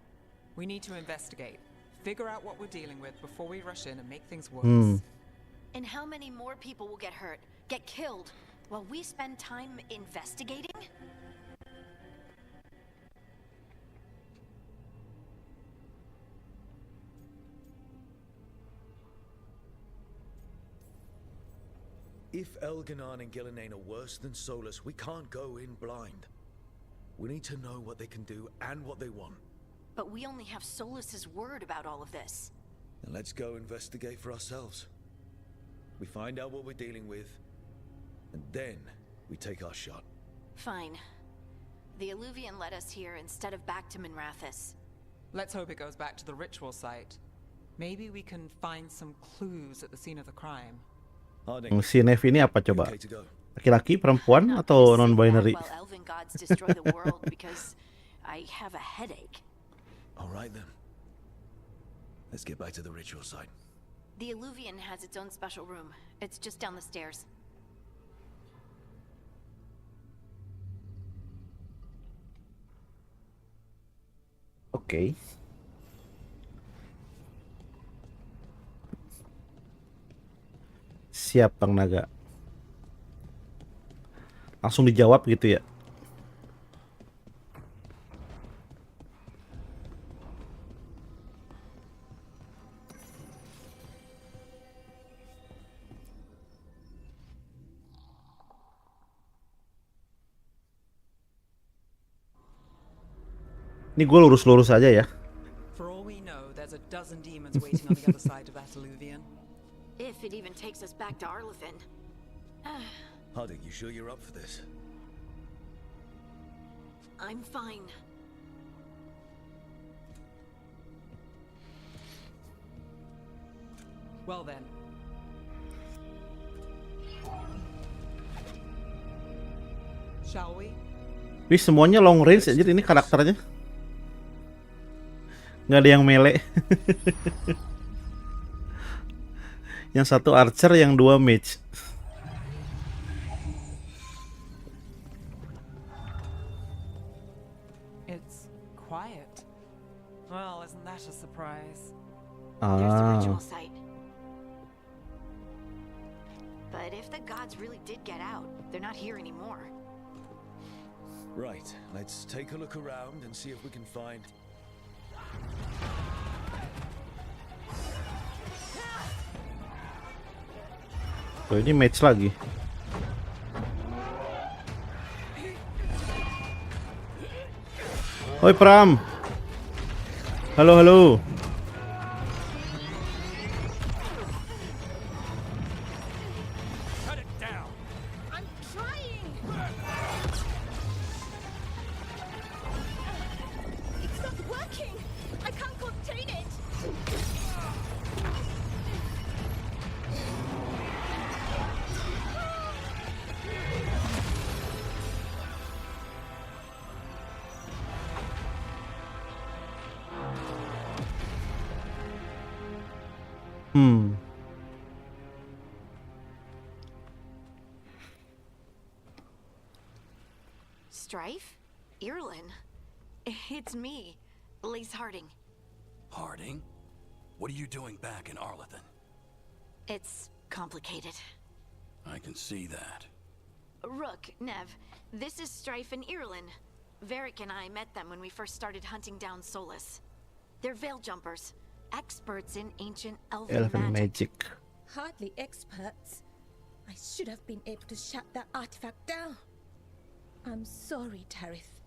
We need to investigate. Figure out what we're dealing with before we rush in and make things worse. And how many more people will get hurt, get killed, while we spend time investigating? If Elganan and Gillenane are worse than Solus, we can't go in blind. We need to know what they can do and what they want. But we only have Solus's word about all of this. Then let's go investigate for ourselves. We find out what we're dealing with, and then we take our shot. Fine. The Illuvian led us here instead of back to Minrathous. Let's hope it goes back to the ritual site. Maybe we can find some clues at the scene of the crime. Harding, Si Nev ini apa coba? okay to go. Laki-laki, perempuan, atau non-binary? Well, elven gods destroy the world because I have a headache. All right then. Let's get back to the ritual site. The Illuvian has its own special room. It's just down the stairs. Oke. Siap, Bang Naga. Langsung dijawab gitu ya. Ini gue lurus-lurus aja ya. For all we know, there's a dozen demons waiting on the other side of that alluvion. If it even takes us back to Arlethan. Harding, you sure you're up for this? I'm fine. Well then. Shall we? Wih, semuanya long range aja ini karakternya. Nggak ada yang melee. Yang satu archer, yang dua mage. It's quiet. Well, isn't that a surprise? There's the Ah, ritual site. But if the gods really did get out, they're not here anymore. Right, let's take a look around and see if we can find... oh, ini mage lagi. Oi Pram. Halo, halo. Cut it down. I'm trying! It's not working! I can't contain it! Strife? Irlin? It's me, Lace Harding. Harding? What are you doing back in Arlethan? It's complicated. I can see that. Rook, Nev, this is Strife and Irlin. Varric and I met them when we first started hunting down Solus. They're veil jumpers, experts in ancient elven magic. Magic. Hardly experts. I should have been able to shut that artifact down. I'm sorry, Tarith.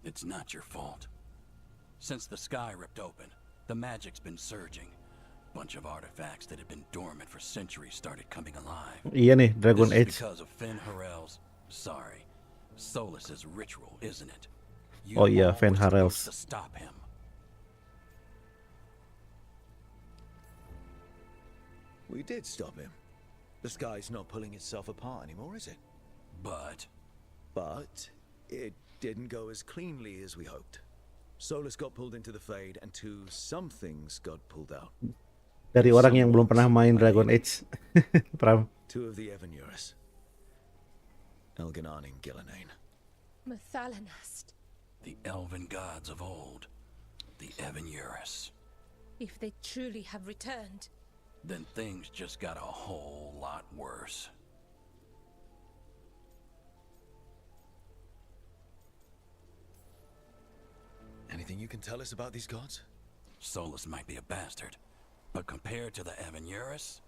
It's not your fault. Since the sky ripped open, the magic's been surging. Bunch of artifacts that had been dormant for centuries started coming alive. Iya nih, Dragon This is Age. because of Fenn Harel's, sorry, Solus's ritual, isn't it? Oh yeah, all Fenn were supposed Harel's. to stop him. We did stop him. The sky's not pulling itself apart anymore, is it? But But it didn't go as cleanly as we hoped. Solus got pulled into the Fade, and some things got pulled out. Dari orang yang belum pernah main Dragon Age. Pram. Two of the Evanurus. Elganan and Gillenane. Mathalanast. the elven gods of old, the Evanurus, If they truly have returned. then things just got a whole lot worse. Anything you can tell us about these gods? Solus might be a bastard, but compared to the Evanurus,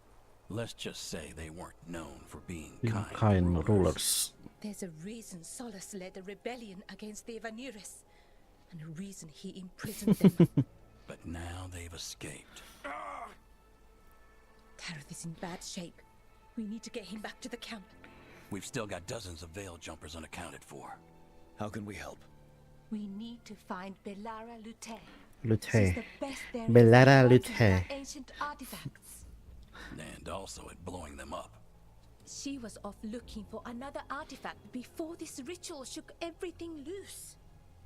let's just say they weren't known for being kind rulers. There's a reason Solus led a rebellion against the Evanurus, and a reason he imprisoned them. But now they've escaped. Tareth is in bad shape. We need to get him back to the camp. We've still got dozens of veil jumpers unaccounted for. How can we help? We need to find Bellara Lute. Lute. She's the best there is Bellara at Lute. hunting down ancient artifacts. And also at blowing them up. She was off looking for another artifact before this ritual shook everything loose.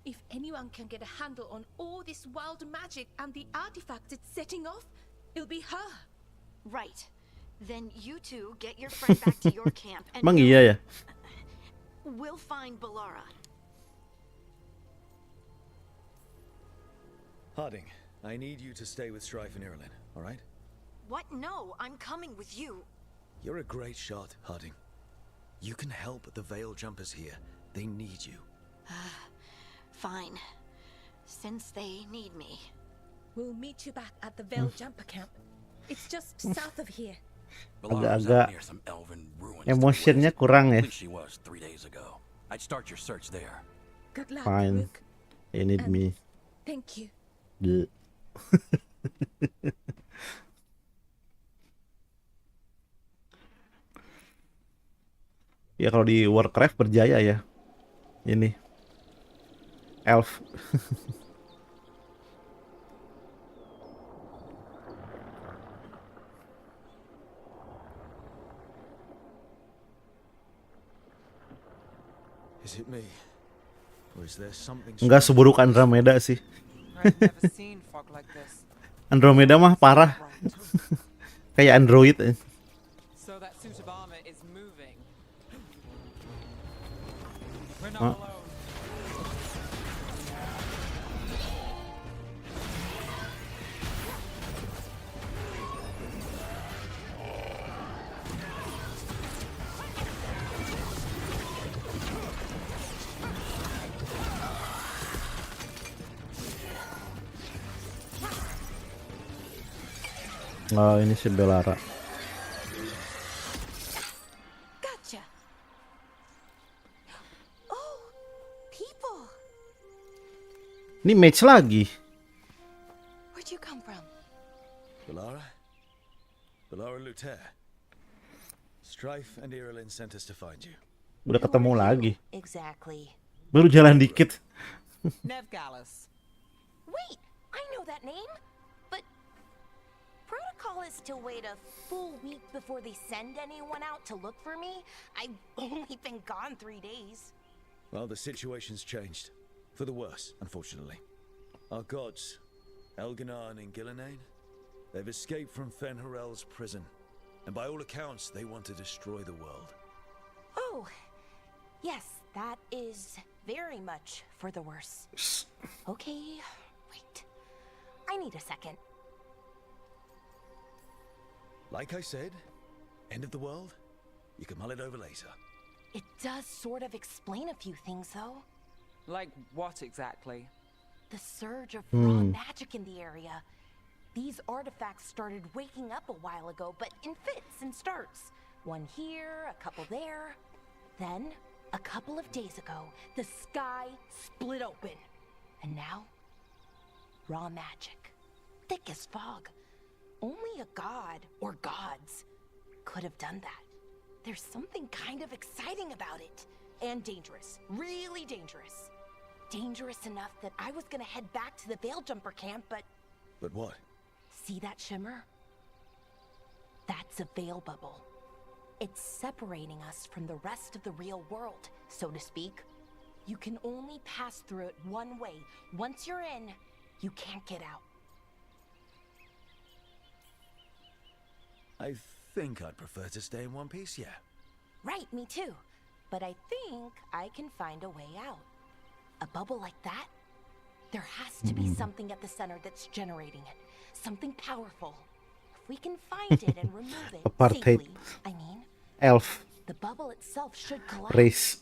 If anyone can get a handle on all this wild magic and the artifacts it's setting off, it'll be her. Right. Then you two get your friend back to your camp and Emang iya ya? we'll find Bellara. Harding, I need you to stay with Strife and Irlin, all right? What? No, I'm coming with you. You're a great shot, Harding. You can help the Veil Jumpers here. They need you. Fine. Since they need me. We'll meet you back at the Veil Jumper camp. It's just south of here. Belara's Agak-agak out near some elven ruins. to the Emotionnya west. kurang ya. At least she was 3 days ago. I'd start your search there. Good luck, Fine. Rook. You need me. Thank you. Bleh. Ya kalau di Warcraft berjaya ya. Ini elf. Is it me? Or is there something Enggak strange seburuk about this Andromeda sih. I've never seen fog like this. Andromeda mah parah. Right. Kayak android. So that suit of armor is moving. We're Huh? not alone. Oh, ini si Belara. Gotcha. Oh, people. Ini match lagi. Where'd you come from? Belara? Belara Luther. Strife and Irilin sent us to find you. Udah ketemu lagi. Exactly. Baru jalan dikit. Nev Gallus. Wait, I know that name. But protocol is to wait a full week before they send anyone out to look for me. I've only been gone 3 days. Well, the situation's changed. For the worse, unfortunately. Our gods, Elganar and Gillenane, they've escaped from Fen'Harel's prison. And by all accounts, they want to destroy the world. Oh, yes, that is very much for the worse. Okay, wait. I need a second. Like I said, end of the world? You can mull it over later. It does sort of explain a few things, though. Like what exactly? The surge of raw magic in the area. These artifacts started waking up a while ago, but in fits and starts. One here, a couple there. Then, a couple of days ago, the sky split open. And now, raw magic. Thick as fog. Only a god, or gods, could have done that. There's something kind of exciting about it. And dangerous. Really dangerous. Dangerous enough that I was gonna head back to the Veil Jumper camp, but... But what? See that shimmer? That's a veil bubble. It's separating us from the rest of the real world, so to speak. You can only pass through it one way. Once you're in, you can't get out. I think I'd prefer to stay in one piece, yeah. Right, me too. But I think I can find a way out. A bubble like that? There has to be something at the center that's generating it. Something powerful. If we can find it and remove it Apartheid. safely, I mean, Elf. the bubble itself should collapse. Race.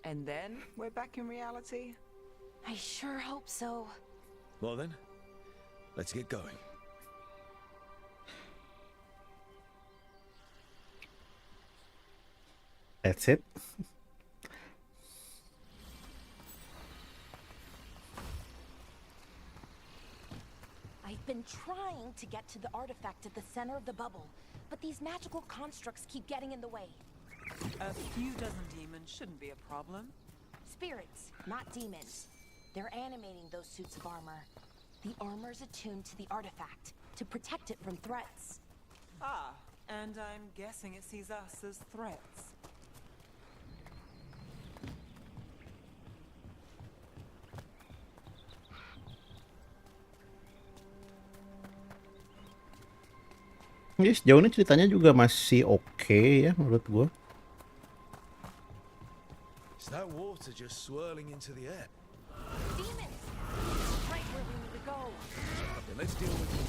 And then we're back in reality? I sure hope so. Well then, let's get going. That's it. I've been trying to get to the artifact at the center of the bubble, but these magical constructs keep getting in the way. A few dozen demons shouldn't be a problem. Spirits, not demons. They're animating those suits of armor. The armor's attuned to the artifact to protect it from threats. Ah, and I'm guessing it sees us as threats. Jadi sejauh ini ceritanya juga masih oke ya menurut gua. Is that water just swirling into the air? Demons! Right where we need to go. Then let's deal with it.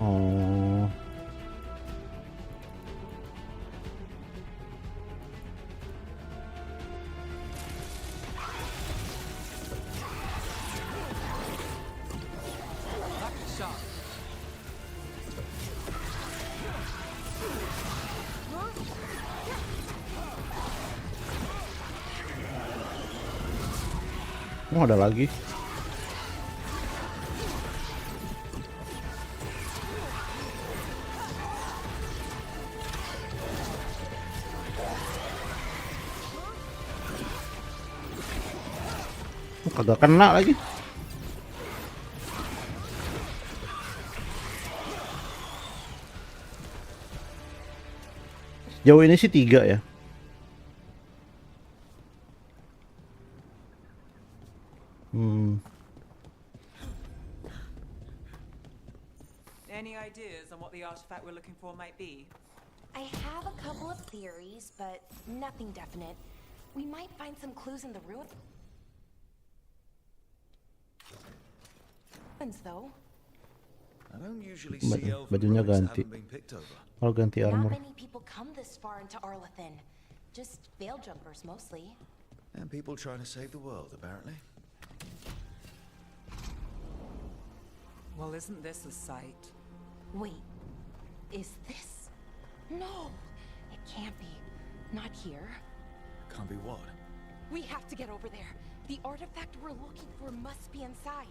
Oh. Oh, ada lagi. Oh, kagak kena lagi. Jauh ini sih 3 ya. Any ideas on what the artifact we're looking for might be? I have a couple of theories, but nothing definite. We might find some clues in the ruins, though. I don't usually see elven Bajunya relics that ganti. haven't been picked over. Oh, ganti Not armor. many people come this far into Arlathan. Just veil jumpers, mostly. And people trying to save the world, apparently. Well, isn't this a sight? Wait, is this? No, it can't be. Not here. Can't be what? We have to get over there. The artifact we're looking for must be inside.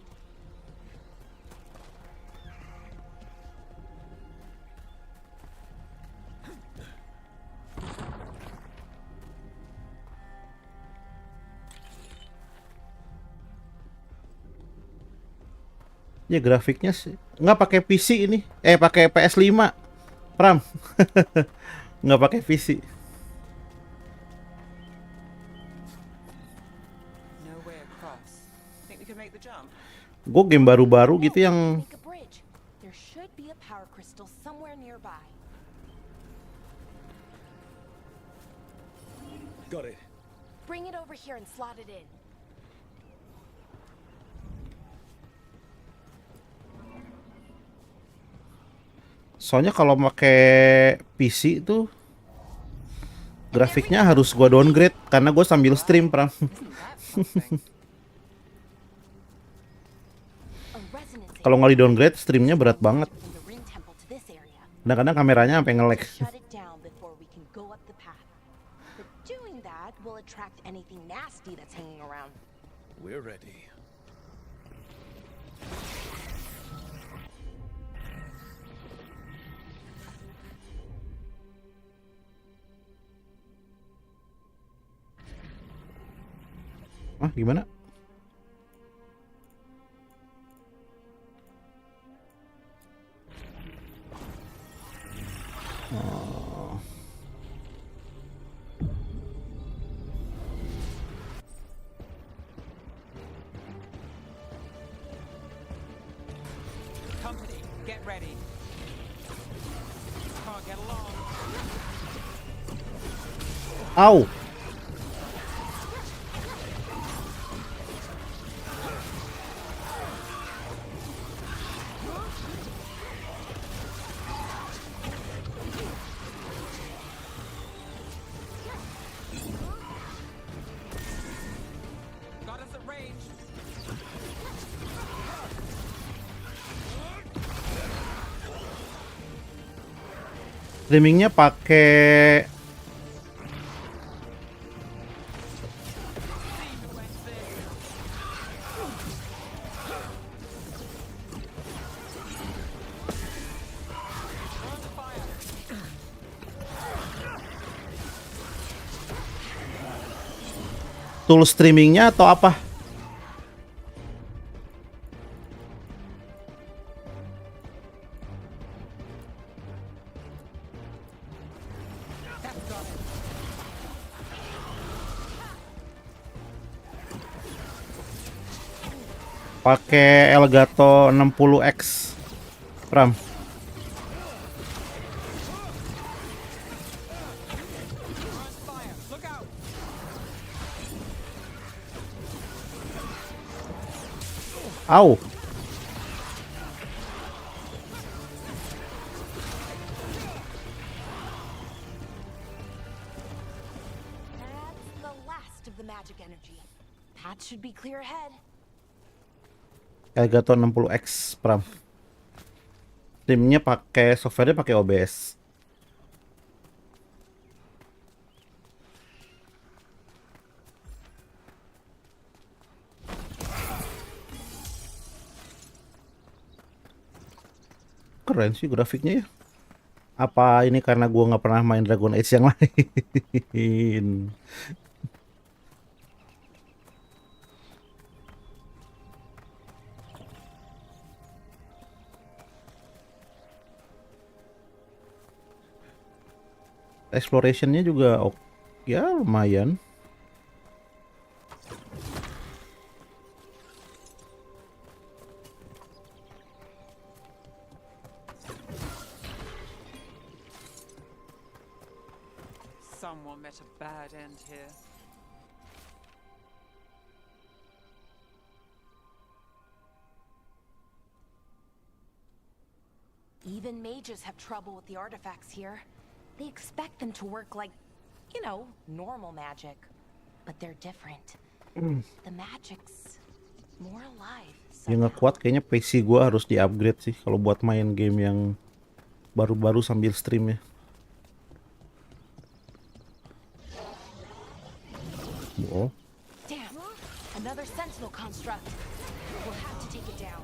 Ya grafiknya sih nggak pakai PC ini. Pakai PS5. Pram. Nggak pakai PC. No way across. Think we could make the jump? Gue game baru-baru gitu yang Make a bridge. There should be a power crystal somewhere nearby. Got it. Bring it over here and slot it in. soalnya kalau pakai PC itu grafiknya harus gua downgrade karena gue sambil stream, Pram. Kalau nggak di downgrade streamnya berat banget. Kadang-kadang kameranya sampai nge-lag. We're ready. Ah, gimana? Oh. Company, get ready. Can't get along. Au. Got us at range. Streamingnya pakai tool streamingnya atau apa? Pakai Elgato 60X, Pram. Look out. Au. That's the last of the magic energy. Path should be clear ahead. Elgato 60X, Pram. Streamingnya pakai softwarenya pakai OBS. keren sih grafiknya ya. Apa ini karena gua nggak pernah main Dragon Age yang lain? Explorationnya juga ya lumayan. Someone met a bad end here. Even mages have trouble with the artifacts here. They expect them to work like, you know, normal magic. But they're different. The magic's more alive. Yang ngekuat kayaknya PC gua harus di-upgrade sih kalau buat main game yang baru-baru sambil stream ya. Oh. Damn, another sentinel construct. We'll have to take it down.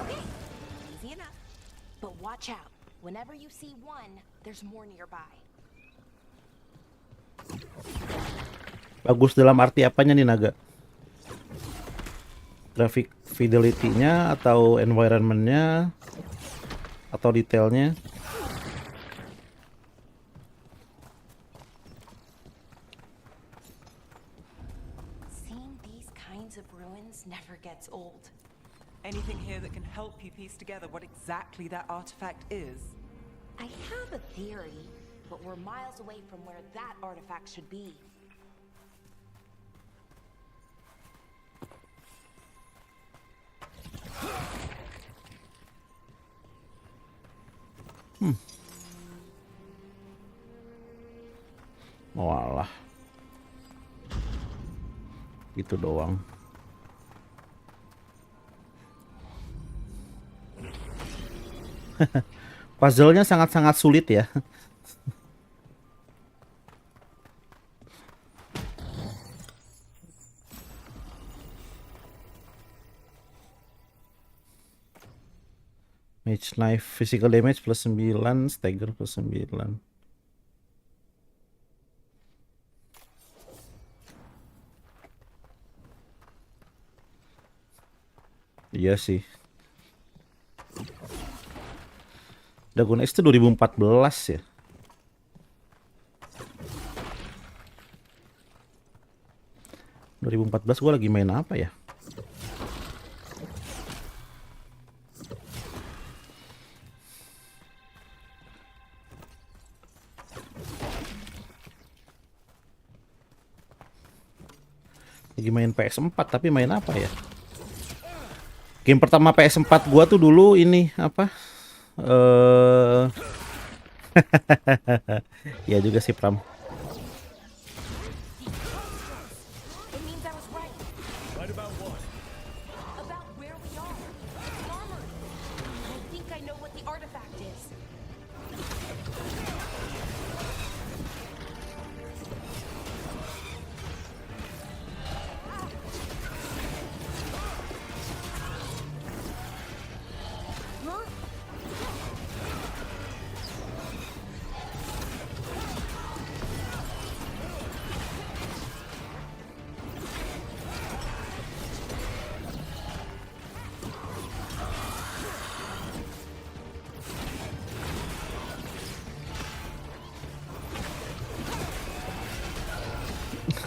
Okay, easy enough. But watch out. Whenever you see one, there's more nearby. Bagus dalam arti apanya nih Naga? Grafik fidelity-nya atau environment-nya atau detailnya? Seeing these kinds of ruins never gets old. Anything here that can help you piece together what exactly that artifact is? I have a theory, but we're miles away from where that artifact should be. Walah. Itu doang. Puzzle-nya sangat-sangat sulit ya. Mage Knife physical damage plus 9, stagger plus 9. Iya sih. Dragon Age itu 2014 ya. Gue lagi main apa ya? Lagi main PS4 tapi main apa ya? Game pertama PS4 gua tuh dulu ini apa? Ya juga sih Pram. It means I was right. Right about what? About where we are. The armory. I think I know what the artifact is.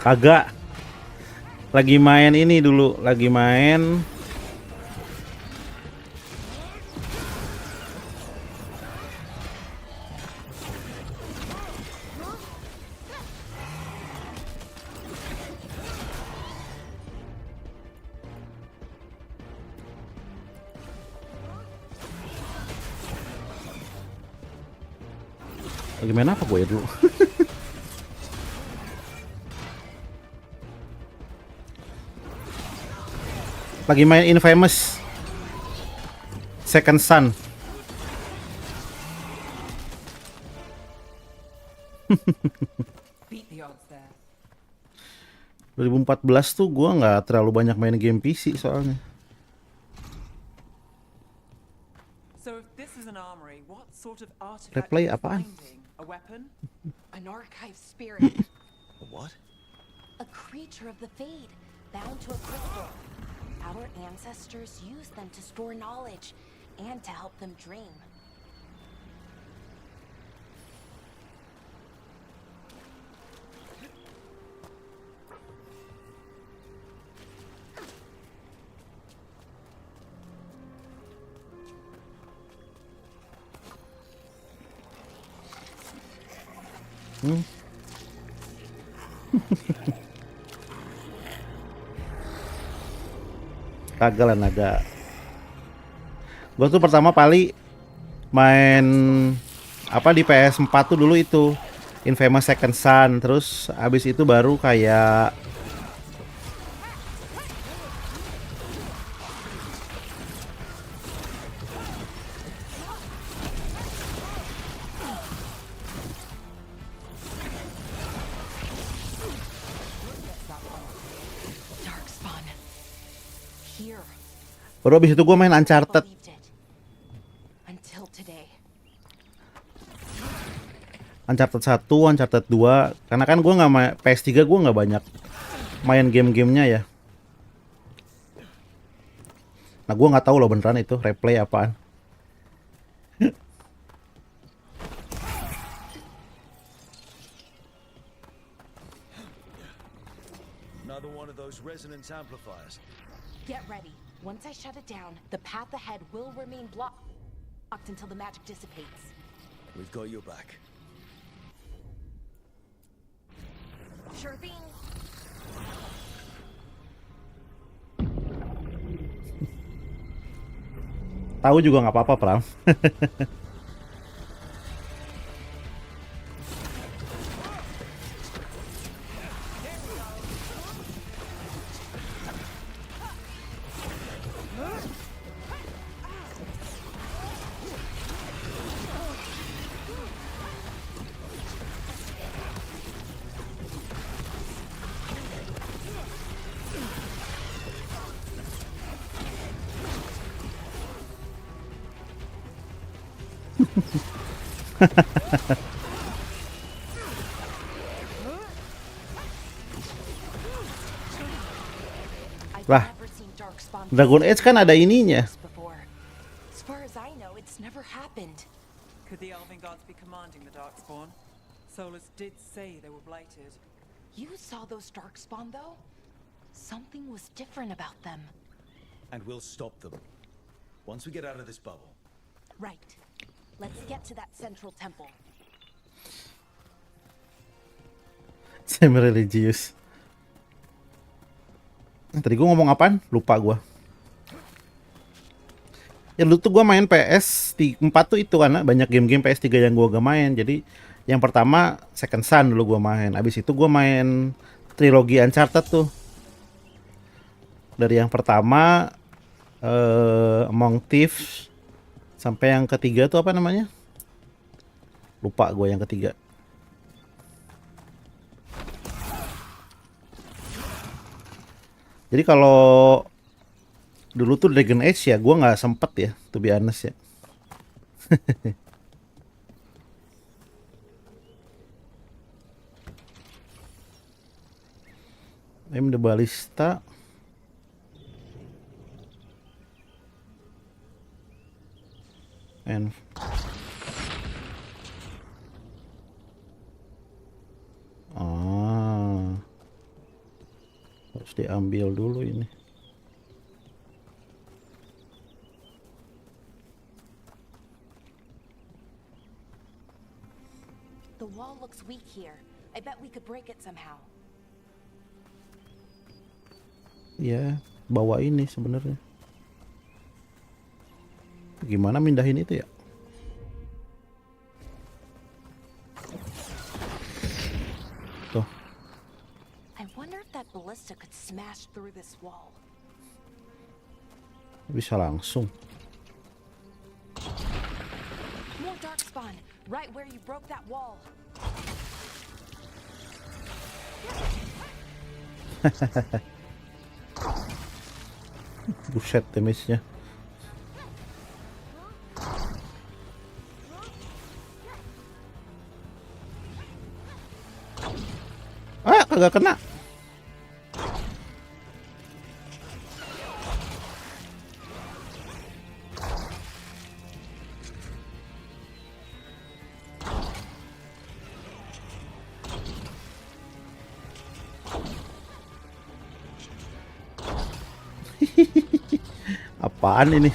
Kagak. Lagi main ini dulu, lagi main apa gue ya dulu? Lagi main Infamous Second Son. Beat the odds there. 2014 tuh gua nggak terlalu banyak main game PC soalnya. So if this is an armory, what sort of artifact Replay are you apaan? finding? A weapon? An archive spirit. A what? A creature of the Fade, bound to a crystal. Our ancestors used them to store knowledge and to help them dream. Kagak lah naga. Gue tuh pertama kali main apa di PS4 tuh dulu itu Infamous Second Son, terus abis itu baru kayak Darkspawn. Here. baru abis itu gue main Uncharted. Believed it. Until today. Uncharted 1, Uncharted 2. Karena kan gue nggak main PS3, gue nggak banyak main game-gamenya ya. Nah gue nggak tahu loh beneran itu replay apaan. Another one of those resonance amplifiers. Get ready. Once I shut it down, the path ahead will remain blocked until the magic dissipates. We've got your back. Sure thing. Tahu juga nggak apa-apa, Pram. Lah, Dragon Age kan ada ininya. As far as I know, it's never happened. Could the Elven Gods be commanding the Darkspawn? Solus did say they were blighted. You saw those Darkspawn, though? Something was different about them. And we'll stop them. Once we get out of this bubble. Right. Let's get to that central temple. Semi-religious. Tadi gue ngomong apaan? Lupa gue. Ya dulu tuh gue main PS4 tuh itu karena banyak game-game PS3 yang gue gak main. Jadi yang pertama Second Son dulu gue main. Abis itu gue main trilogi Uncharted tuh. Dari yang pertama Among Thieves sampai yang ketiga tuh apa namanya? Lupa gue yang ketiga. Jadi kalau dulu tuh Dragon Age ya gue nggak sempet ya, to be honest ya. The Ballista. And harus diambil dulu ini. The wall looks weak here. I bet we could break it somehow. Ya, bawa ini sebenarnya. Gimana mindahin itu ya? Tuh. I wonder if that ballista could smash through this wall. Bisa langsung. More Darkspawn, right where you broke that wall. Buset damage-nya. Ah, kagak kena. Apaan ini?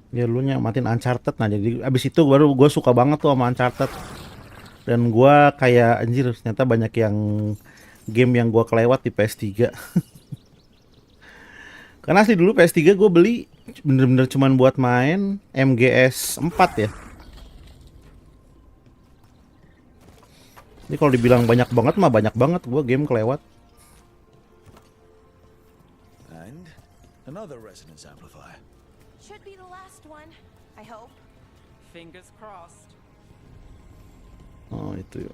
Ya lu nyamatin Uncharted, nah jadi abis itu baru gue suka banget tuh sama Uncharted. Dan gue kayak anjir ternyata banyak yang game yang gue kelewat di PS3. Karena asli dulu PS3 gue beli bener-bener cuman buat main MGS 4 ya. Ini kalau dibilang banyak banget mah banyak banget gue game kelewat. And another resonance amplifier. Should be the last one, I hope. Fingers crossed. Oh itu ya.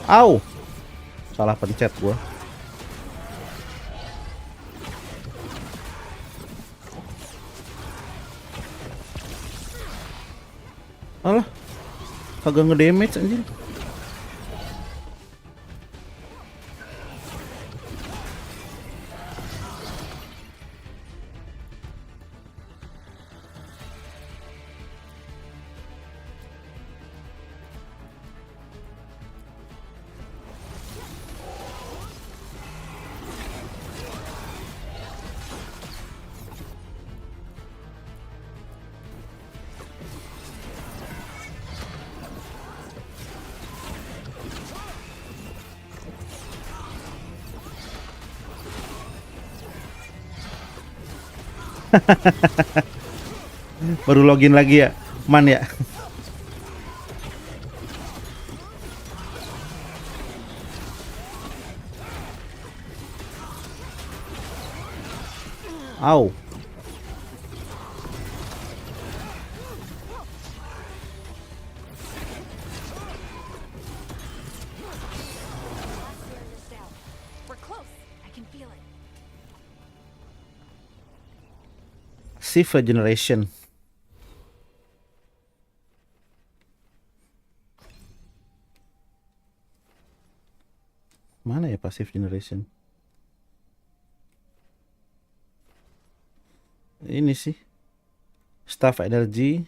Au, salah pencet gua. Alah, kagak ngedamage anjir. Baru login lagi ya, man ya. Au. We're close. I can feel it. Shift regeneration. Mana ya passive generation? Ini sih. Staff energy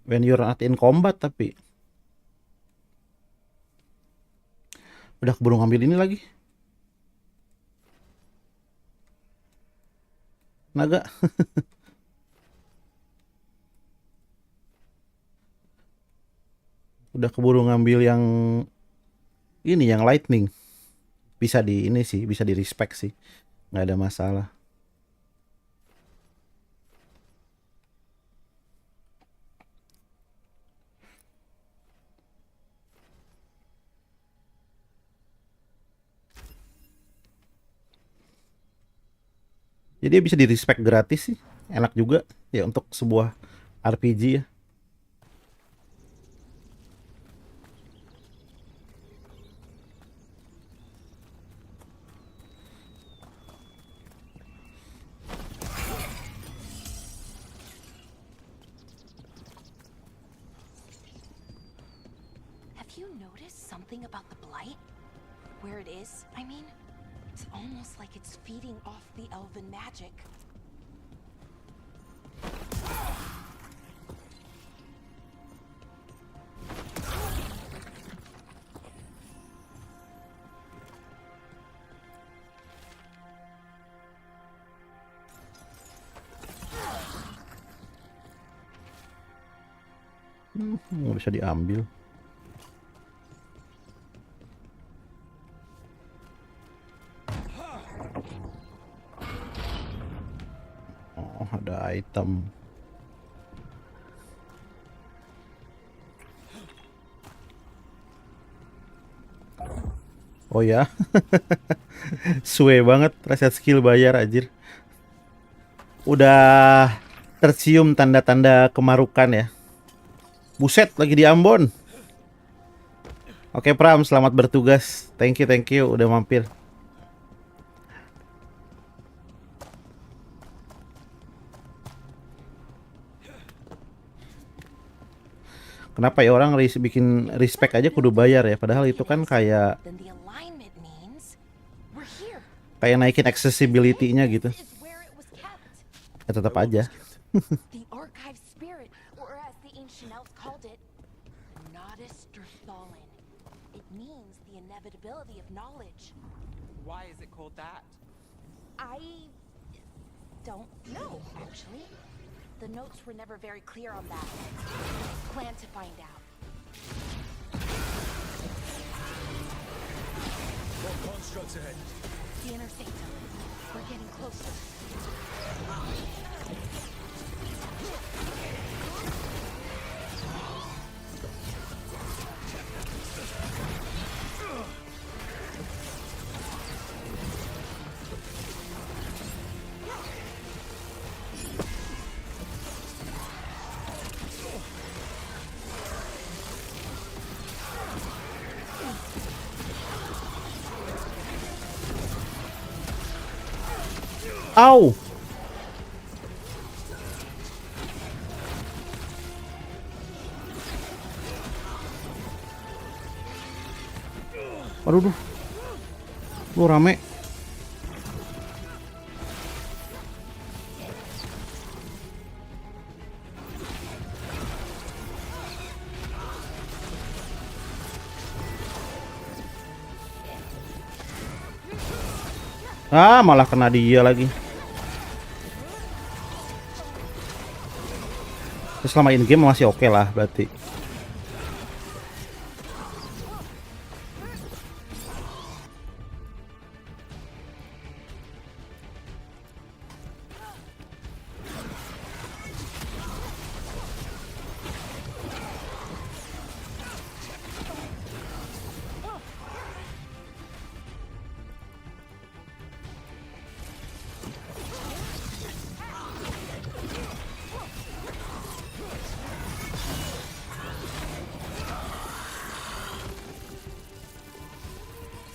when you're not in combat, tapi udah keburu ngambil ini lagi. Naga. Udah keburu ngambil yang ini, yang lightning. Bisa di ini sih, bisa di respect sih. Nggak ada masalah. Jadi dia bisa di respect gratis sih. Enak juga ya untuk sebuah RPG ya. Have you noticed something about the blight? Where it is, I mean? It's almost like it's feeding off the elven magic. Nggak bisa diambil. Oh, ada item. Oh ya. Suwe banget reset skill bayar anjir. Udah tercium tanda-tanda kemarukan ya. Buset, lagi di Ambon. Oke Pram, selamat bertugas. Thank you udah mampir. Kenapa ya orang bikin respect aja kudu bayar ya? Padahal itu kan kayak Then the alignment means we're here. naikin accessibility-nya gitu. This is where it was kept. Ya tetap aja. The archive spirit, or as the ancient elves called it, Nodist or Thalin. It means the inevitability of knowledge. Why is it called that? I don't know, actually. The notes were never very clear on that. Plan to find out. What constructs ahead? The inner sanctum. We're getting closer. Au. Aduh, lu rame. Ah, malah kena dia lagi. Selama in game masih oke lah berarti.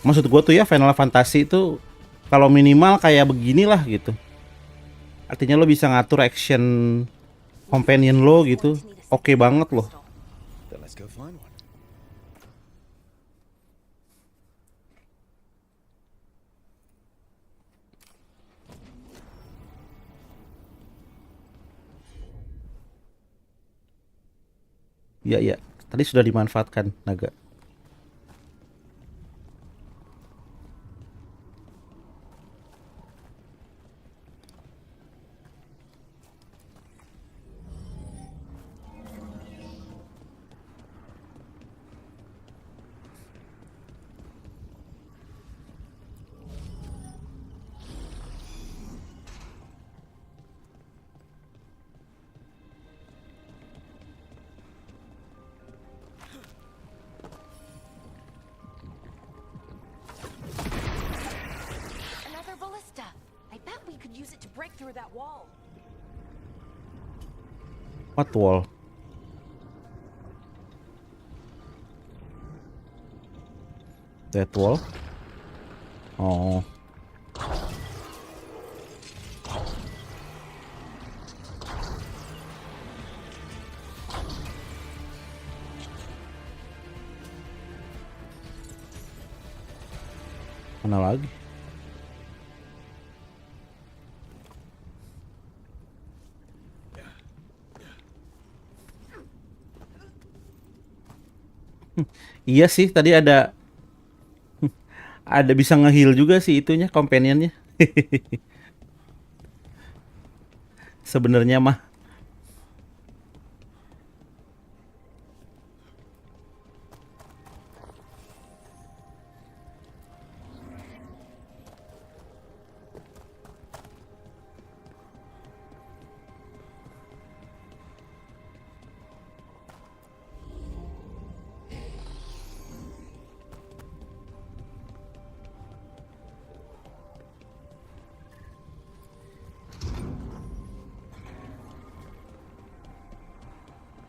Maksud gue tuh ya Final Fantasy itu kalau minimal kayak beginilah gitu. Artinya lo bisa ngatur action companion lo gitu. Oke banget loh. Then let's go find one. Iya iya, tadi sudah dimanfaatkan naga. Another ballista. I bet we could use it to break through that wall. What wall? That wall? Oh. Mana lagi? Iya sih, tadi ada bisa nge-heal juga sih itunya companionnya. Sebenarnya mah.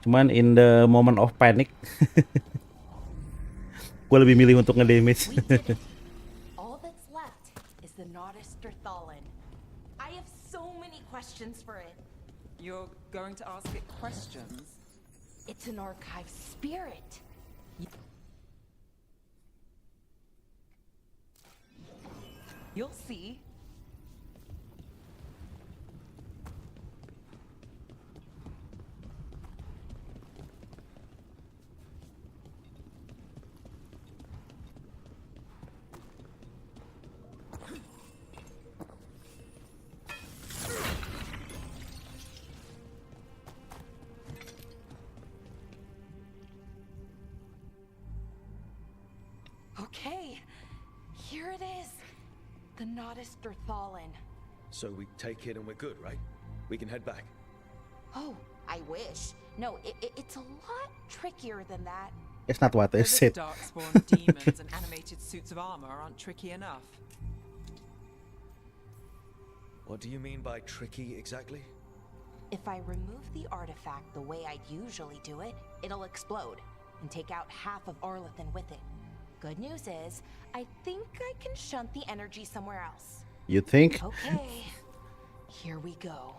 Cuman in the moment of panic, gue lebih milih untuk ngedamage. All that's left is the Nodderstrathalin. I have so many questions for it. You're going to ask it questions? It's an archive spirit. You'll see. Okay, here it is. The Nodderstrathalin. So we take it and we're good, right? We can head back. Oh, I wish. No, it's a lot trickier than that. It's not what I Those said. darkspawn demons and animated suits of armor aren't tricky enough. What do you mean by tricky exactly? If I remove the artifact the way I usually do it, it'll explode and take out half of Arlathan with it. Good news is, I think I can shunt the energy somewhere else. You think? Okay, here we go.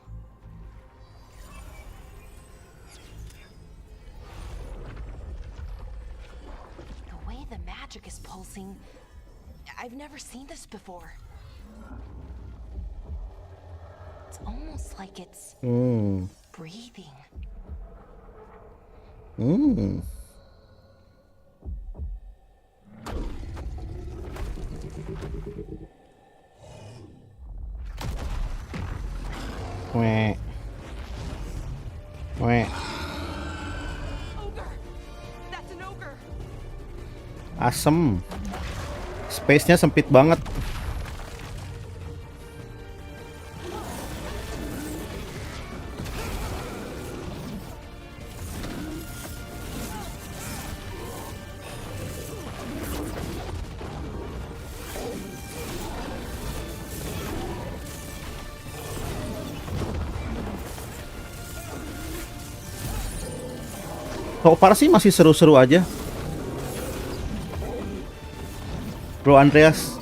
The way the magic is pulsing, I've never seen this before. It's almost like it's breathing. Weh. Weh. Ogre! That's an ogre! Asem. Space-nya sempit banget. So far sih masih seru-seru aja, Bro Andreas.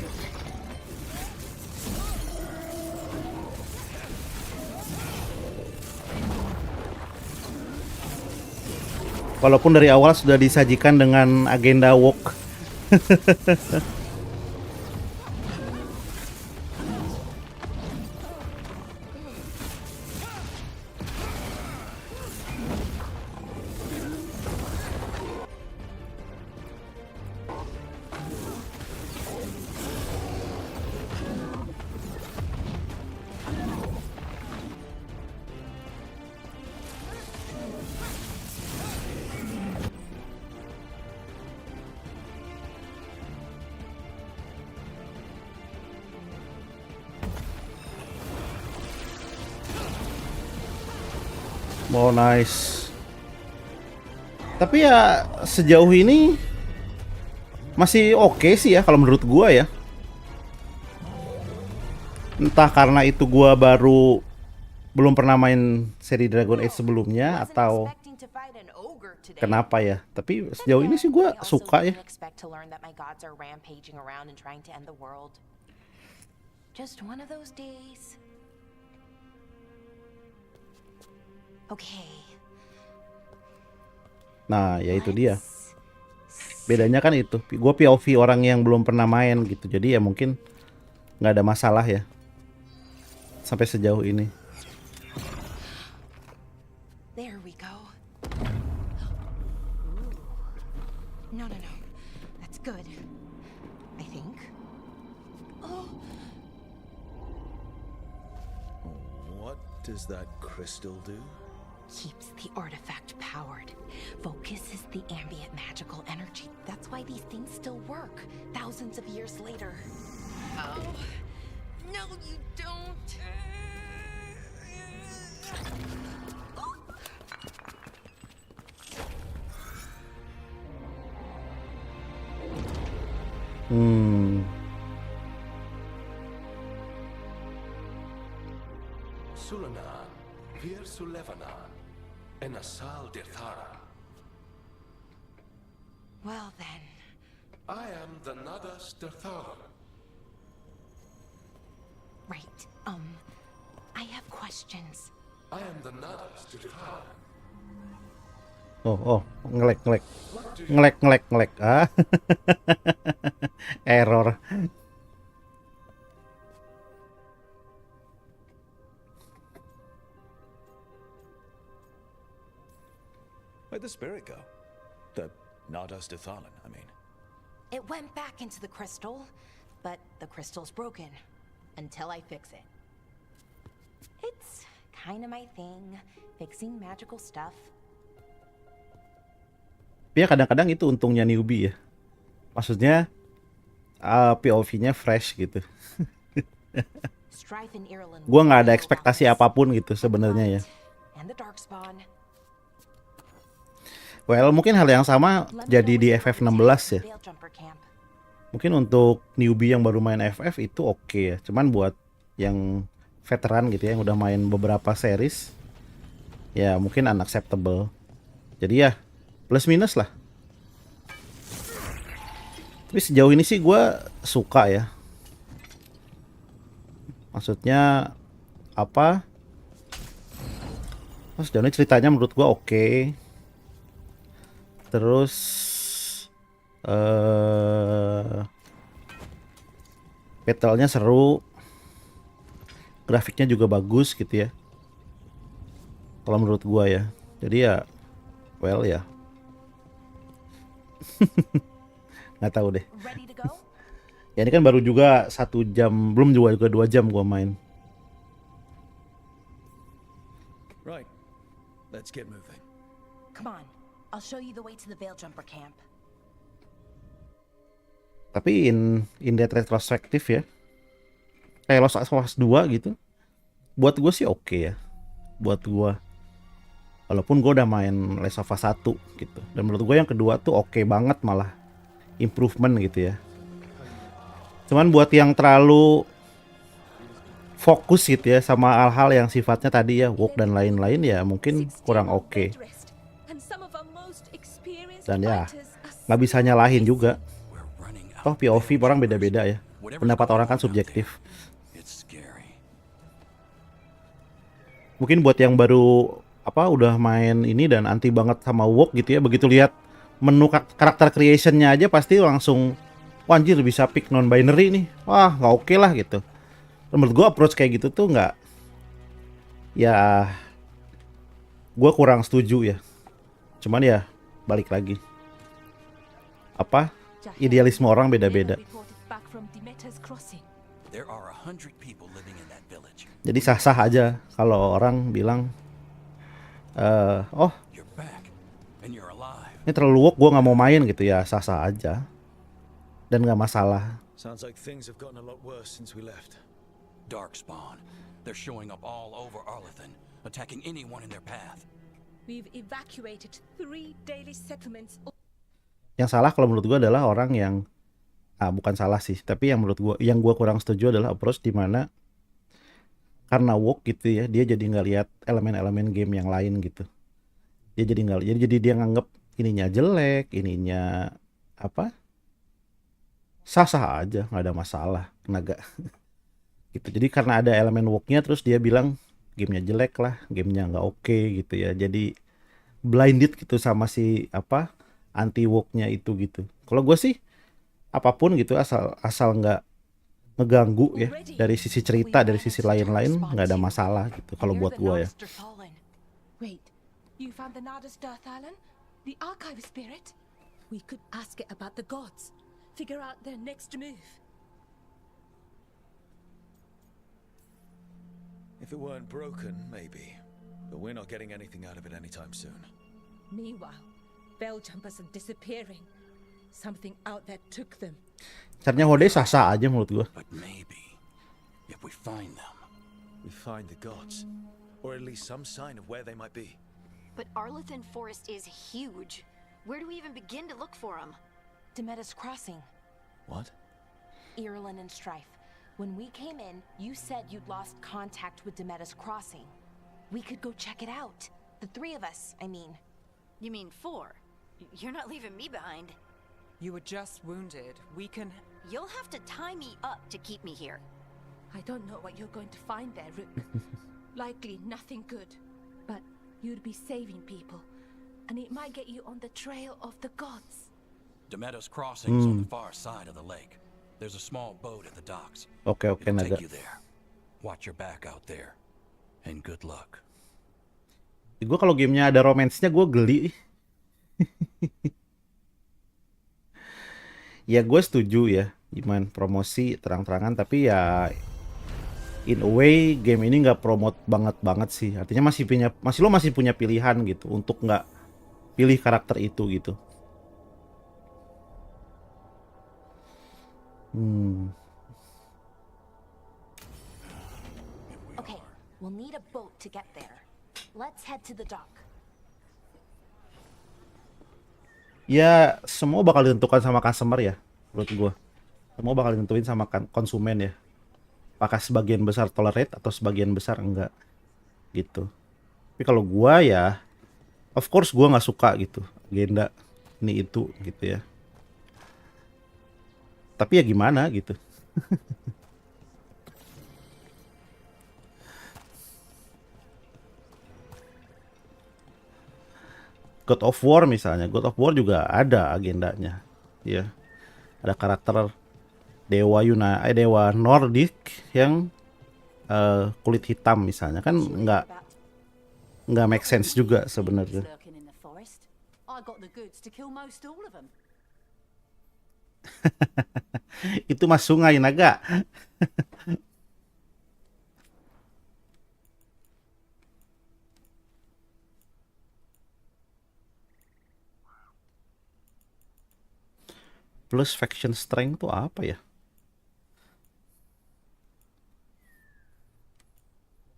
Walaupun dari awal sudah disajikan dengan agenda walk. Oh nice. Tapi ya sejauh ini masih oke sih ya kalau menurut gua ya. Entah karena itu gua baru belum pernah main seri Dragon Age sebelumnya atau kenapa ya. Tapi sejauh ini sih gua suka ya. Just one of those days. Okay. Nah, ya itu dia. Bedanya kan itu. Gue POV orang yang belum pernah main gitu. Jadi ya mungkin nggak ada masalah ya. Sampai sejauh ini. There we go. No. That's good. I think. Oh. What does that crystal do? Keeps the artifact powered. Focuses the ambient magical energy. That's why these things still work, thousands of years later. Oh, no you don't. Sulanan, Vir Sulevanan. and Asal Dethara. Well then. I am the Nadas Dethara. Right. I have questions. I am the Nadas Dethara. Oh, ngelek. Ah, error. Where'd the spirit go? The Nardos Dethalan, I mean. It went back into the crystal, but the crystal's broken. Until I fix it. It's kinda my thing, fixing magical stuff. Ya kadang-kadang itu untungnya newbie ya. Maksudnya POV-nya fresh gitu. Gua nggak ada ekspektasi apapun gitu sebenarnya ya. Well, mungkin hal yang sama jadi di FF16 ya. Mungkin untuk newbie yang baru main FF itu oke ya. Cuman buat yang veteran gitu ya, yang udah main beberapa series, ya mungkin unacceptable. Jadi ya plus minus lah. Tapi sejauh ini sih gue suka ya. Maksudnya apa? Sejauh ini ceritanya menurut gue oke. Terus battle-nya seru. Grafiknya juga bagus gitu ya. Kalau menurut gue ya. Jadi ya well ya. Nggak tahu deh. Ya ini kan baru juga 1 jam, belum juga 2 jam gua main. Right. Let's get moving. Come on. I'll show you the way to the Veiljumper camp. Tapi in that retrospektif ya. Kayak Lost Ark 2 gitu. Buat gue sih oke ya. Buat gua. Walaupun gue udah main Last of Us 1 gitu. Dan menurut gue yang kedua tuh oke banget malah. Improvement gitu ya. Cuman buat yang terlalu fokus gitu ya sama hal-hal yang sifatnya tadi ya walk dan lain-lain ya mungkin kurang oke. Dan ya nggak bisa nyalahin juga. Toh POV orang beda-beda ya. Pendapat orang kan subjektif. Mungkin buat yang baru udah main ini dan anti banget sama walk gitu ya, begitu lihat menu karakter creationnya aja pasti langsung wah anjir bisa pick non binary nih, wah nggak oke lah gitu. Menurut gue approach kayak gitu tuh nggak, ya gue kurang setuju ya. Cuman ya balik lagi idealisme orang beda-beda. Jadi sah-sah aja kalau orang bilang oh ini terlalu woke, gue nggak mau main gitu ya, sah-sah aja dan nggak masalah. Sounds like things have gotten a lot worse since we left. Darkspawn. They're showing up all over Arlathan, attacking anyone in their path. We've evacuated 3 daily settlements. Yang salah kalau menurut gue adalah orang yang bukan salah sih, tapi yang menurut gue yang gue kurang setuju adalah approach di mana karena woke gitu ya, dia jadi nggak lihat elemen-elemen game yang lain gitu. Dia jadi dia nganggep ininya jelek, ininya sah-sah aja, nggak ada masalah, naga gitu. Jadi karena ada elemen woke-nya terus dia bilang gamenya jelek lah, gamenya nggak oke gitu ya. Jadi blinded gitu sama si anti woke-nya itu gitu. Kalau gue sih apapun gitu asal nggak ngeganggu ya dari sisi cerita, dari sisi lain-lain nggak ada masalah gitu kalau buat gue ya. Wait, you found the Nadas Darthalan? The archive spirit? We could ask it about the gods. Figure out their next move. If it weren't broken, maybe. But we're not getting anything out of it anytime soon. Meanwhile, Veiljumpers are disappearing. Something out there took them. Caranya Hode sah-sah aja menurut gue. But maybe if we find them, we find the gods, or at least some sign of where they might be. But Arlathan Forest is huge. Where do we even begin to look for them? Demetis Crossing. What? Irulan and Strife. When we came in, you said you'd lost contact with Demetis Crossing. We could go check it out. The three of us, I mean. You mean 4? You're not leaving me behind. You were just wounded. We can... You'll have to tie me up to keep me here. I don't know what you're going to find there, Rook. Likely nothing good. But you'd be saving people. And it might get you on the trail of the gods. Demeter's Crossing's on the far side of the lake. There's a small boat at the docks. Oke, It'll Naga. take you there. Watch your back out there. And good luck. Gue kalau gamenya ada romance-nya gue geli. Ya gue setuju ya, Iman, promosi terang-terangan, tapi ya in a way game ini nggak promote banget sih. Artinya lo masih punya pilihan gitu untuk nggak pilih karakter itu gitu. Okay, we'll need a boat to get there. Let's head to the dock. Ya semua bakal ditentukan sama customer ya, menurut gue. Semua bakal ditentuin sama konsumen ya. Apakah sebagian besar tolerate atau sebagian besar enggak gitu. Tapi kalau gue ya, of course gue nggak suka gitu agenda ini itu gitu ya. Tapi ya gimana gitu. God of War misalnya, God of War juga ada agendanya, ya. Ada karakter dewa dewa Nordik yang kulit hitam misalnya, kan nggak make sense juga sebenarnya. Itu mas sungai naga. Plus faction strength tuh apa ya?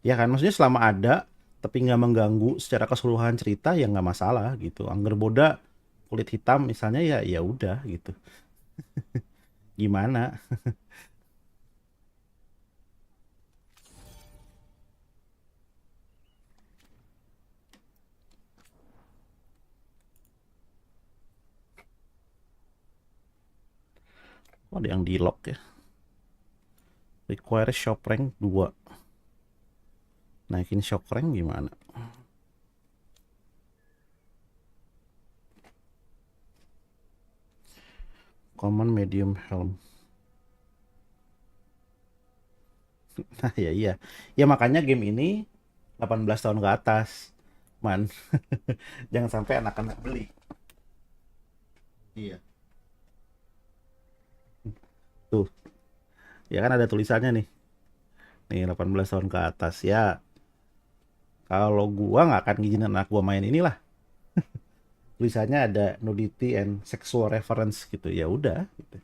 Ya kan, maksudnya selama ada tapi nggak mengganggu secara keseluruhan cerita ya nggak masalah gitu. Angger Boda kulit hitam misalnya ya udah gitu. Gimana? Oh, ada yang di lock ya. Require shop rank 2. Naikin shop rank gimana? Common medium helm. Nah ya iya. Ya makanya game ini 18 tahun ke atas. Man. Jangan sampai anak-anak beli. Iya. Tuh. Ya kan ada tulisannya nih. Nih 18 tahun ke atas ya. Kalau gua nggak akan ngizinin anak gua main inilah. Tulisannya ada nudity and sexual reference gitu. Ya udah gitu.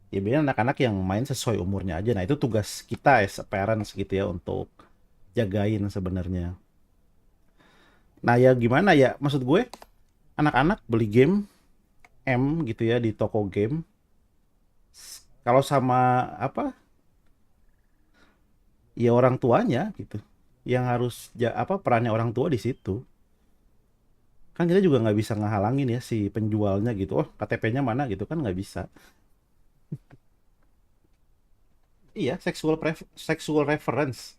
Ya biar anak-anak yang main sesuai umurnya aja. Nah, itu tugas kita as a parents gitu ya untuk jagain sebenarnya. Nah, ya gimana ya? Maksud gue anak-anak beli game M gitu ya di toko game. Kalau sama apa? Ya orang tuanya gitu. Yang harus perannya orang tua di situ. Kan kita juga nggak bisa ngehalangin ya si penjualnya gitu. Oh, KTP-nya mana gitu kan nggak bisa. Iya, sexual reference.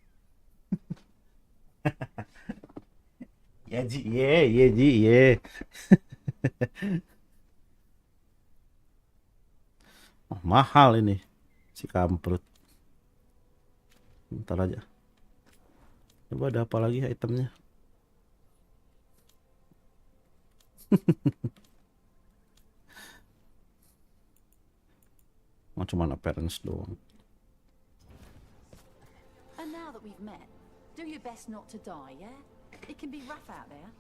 Ya Ji, ye Ji, ye. Oh, mahal ini si kamprut. Bentar aja. Coba ada apa lagi itemnya? Oh, cuma appearance doang. And now that we've met, do your best not to die, yeah? It can be rough out there.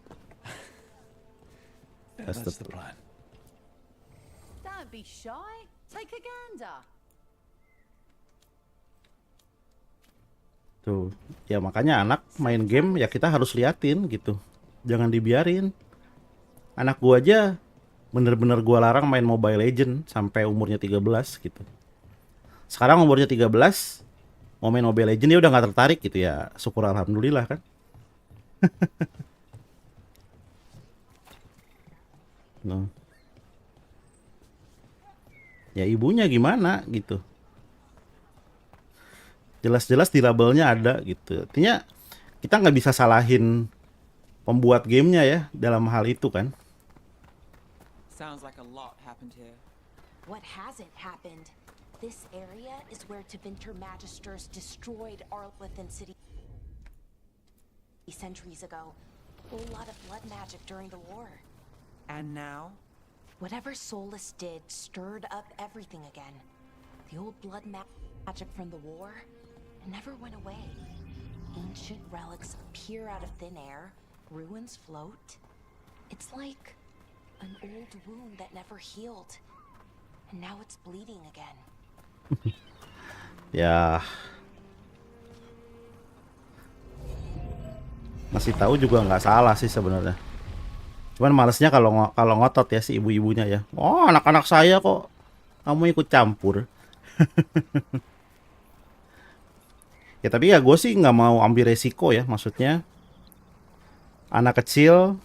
That's the plan. Don't be shy. Take a gander. Tuh, ya makanya anak main game ya kita harus liatin gitu. Jangan dibiarin. Anak gua aja bener-bener gua larang main Mobile Legend sampai umurnya 13 gitu. Sekarang umurnya 13, mau main Mobile Legends dia udah nggak tertarik gitu ya, syukur alhamdulillah kan. No. Ya ibunya gimana gitu. Jelas-jelas di labelnya ada gitu. Artinya kita nggak bisa salahin pembuat gamenya ya dalam hal itu kan. Sounds like a lot happened here. What hasn't happened? This area is where Tevinter Magisters destroyed Arlithan City centuries ago. A lot of blood magic during the war. And now? Whatever Solus did stirred up everything again. The old blood magic from the war never went away. Ancient relics appear out of thin air, ruins float. It's like an old wound that never healed. And now it's bleeding again. Ya. Masih tahu juga nggak salah sih sebenarnya. Cuman malesnya kalau ngotot ya si ibu-ibunya ya. Oh, anak-anak saya kok kamu ikut campur. Ya tapi ya gue sih nggak mau ambil resiko ya, maksudnya anak kecil,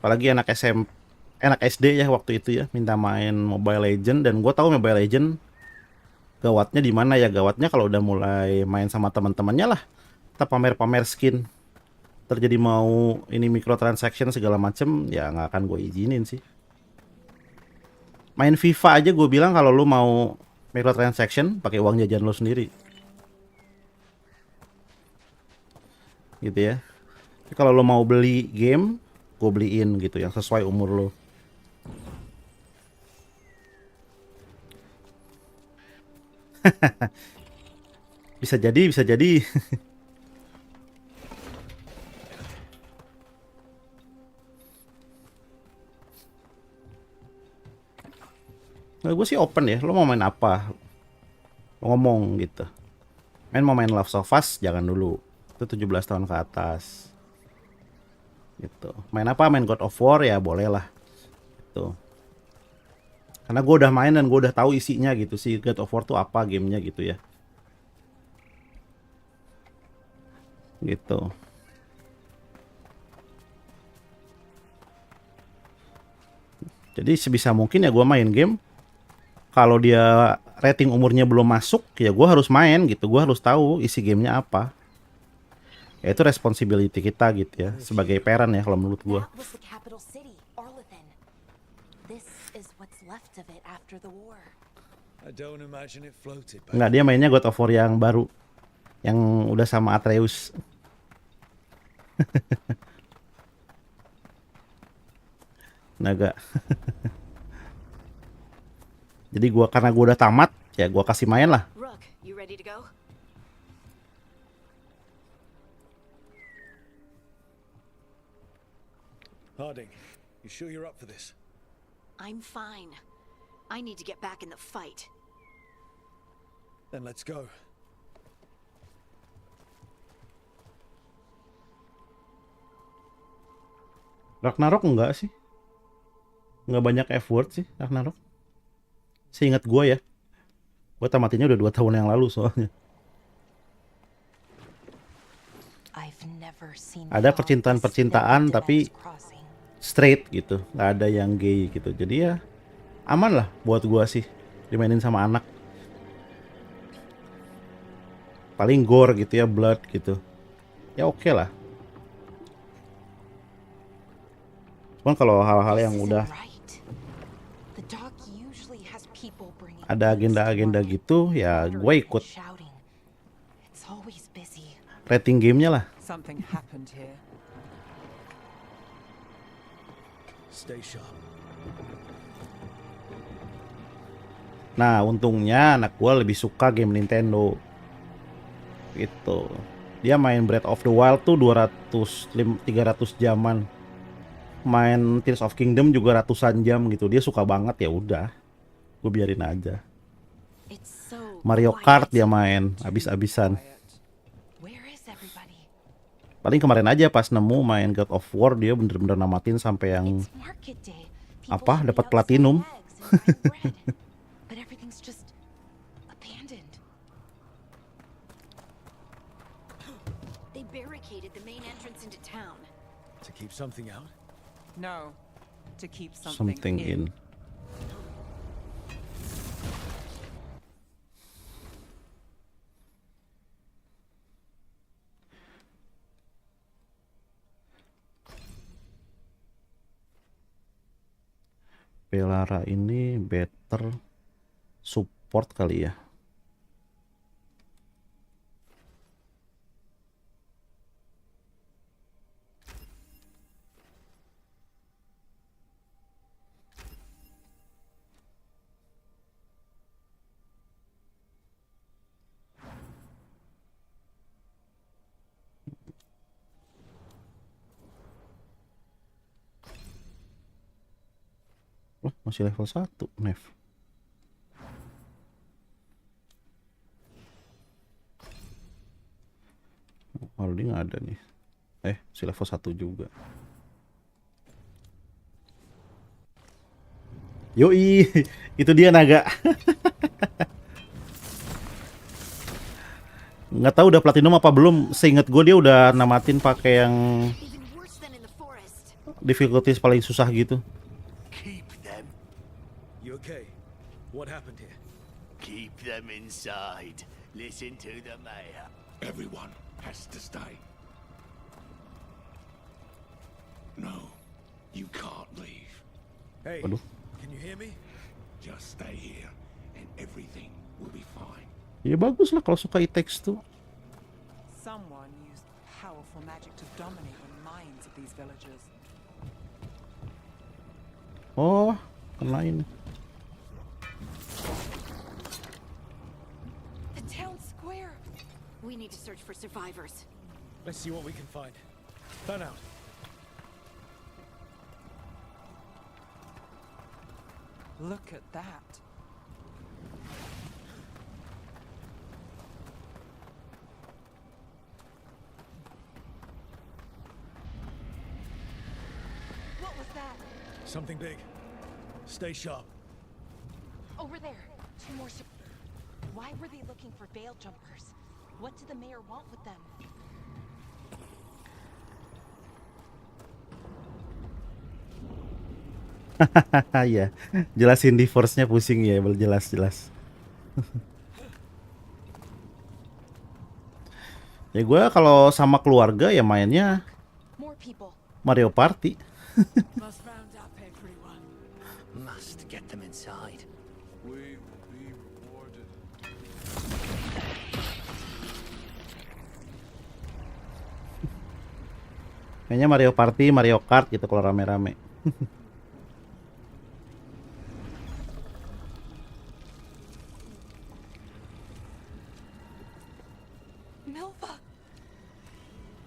apalagi anak SD ya waktu itu ya, minta main Mobile Legend, dan gue tahu Mobile Legend gawatnya di mana ya. Gawatnya kalau udah mulai main sama teman-temannya lah, kita pamer-pamer skin, terjadi mau ini microtransaction segala macem, ya nggak akan gue izinin sih. Main FIFA aja gue bilang kalau lu mau microtransaction pakai uang jajan lo sendiri, gitu ya. Tapi kalau lo mau beli game, gue beliin gitu yang sesuai umur lo. Bisa jadi, bisa jadi. Nah, gue sih open ya. Lo mau main apa? Lo ngomong gitu. Mau main Last of Us, jangan dulu. Itu 17 tahun ke atas. Gitu. Main apa? Main God of War ya boleh lah. Gitu. Karena gue udah main dan gue udah tahu isinya gitu sih. God of War tuh apa gamenya gitu ya. Gitu. Jadi sebisa mungkin ya gue main game. Kalau dia rating umurnya belum masuk, ya gue harus main gitu. Gue harus tahu isi gamenya apa. Ya itu responsibility kita gitu ya, sebagai parent ya kalau menurut gue. Enggak, dia mainnya God of War yang baru, yang udah sama Atreus. Naga. Jadi karena gua udah tamat, ya gua kasih main lah. Rook, you ready to go? Harding, you sure you're up for this? I'm fine. I need to get back in the fight. Then let's go. Ragnarok enggak sih? Enggak banyak F-word sih Ragnarok. Seingat gue ya. Gue tamatinnya udah 2 tahun yang lalu soalnya. Ada percintaan-percintaan tapi straight gitu. Nggak ada yang gay gitu. Jadi ya aman lah buat gue sih. Dimainin sama anak. Paling gore gitu ya, blood gitu. Ya oke lah. Cuman kalau hal-hal yang udah ada agenda-agenda gitu, ya gue ikut rating gamenya lah. Something happened here. Stay sharp. Nah, untungnya anak gue lebih suka game Nintendo. Gitu. Dia main Breath of the Wild tuh 300 jaman. Main Tears of Kingdom juga ratusan jam gitu. Dia suka banget, ya udah. Gue biarin aja. Mario Kart dia main abis-abisan. Paling kemarin aja pas nemu main God of War, dia bener-bener namatin sampai yang apa, dapat platinum. keep something out? No, to keep Something in. Pelara ini better support kali ya. Wah, masih level 1, Nev. Holding ada nih. Si level 1 juga. Yoi, itu dia naga. Nggak tahu udah platinum apa belum. Seingat gue dia udah namatin pakai yang difficulties paling susah gitu. You okay? What happened here? Keep them inside. Listen to the mayor. Everyone has to stay. No, you can't leave. Hey, Aduh. can you hear me? Just stay here and everything will be fine. Ya bagus lah kalau suka e-text tuh. Someone used powerful magic to dominate the minds of these villagers. Oh, kena ini. The town square. We need to search for survivors. Let's see what we can find. Fan out. Look at that. What was that? Something big. Stay sharp. Over there. Two more. Why were they looking for veil jumpers? What did the mayor want with them? Ya, jelasin di force-nya pusing ya, jelas. Ya gue kalau sama keluarga ya mainnya Mario Party. Must round up everyone. Must get them inside. We will be rewarded. Kayaknya Mario Party, Mario Kart gitu kalau rame-rame.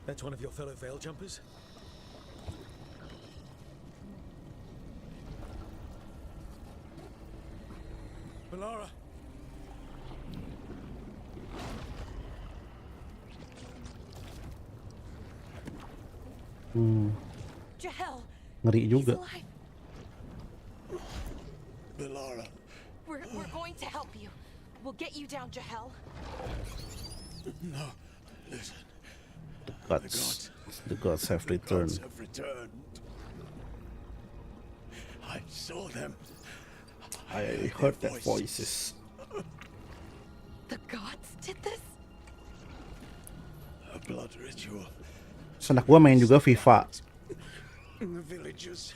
That's one of your fellow veil jumpers? Melara! Jahel! Ngeri juga. Melara. We're going to help you. We'll get you down, Jahel. No, listen. The gods have returned. I saw them. I heard their voices. The gods did this? A blood ritual. Senak gua main juga FIFA. The villagers,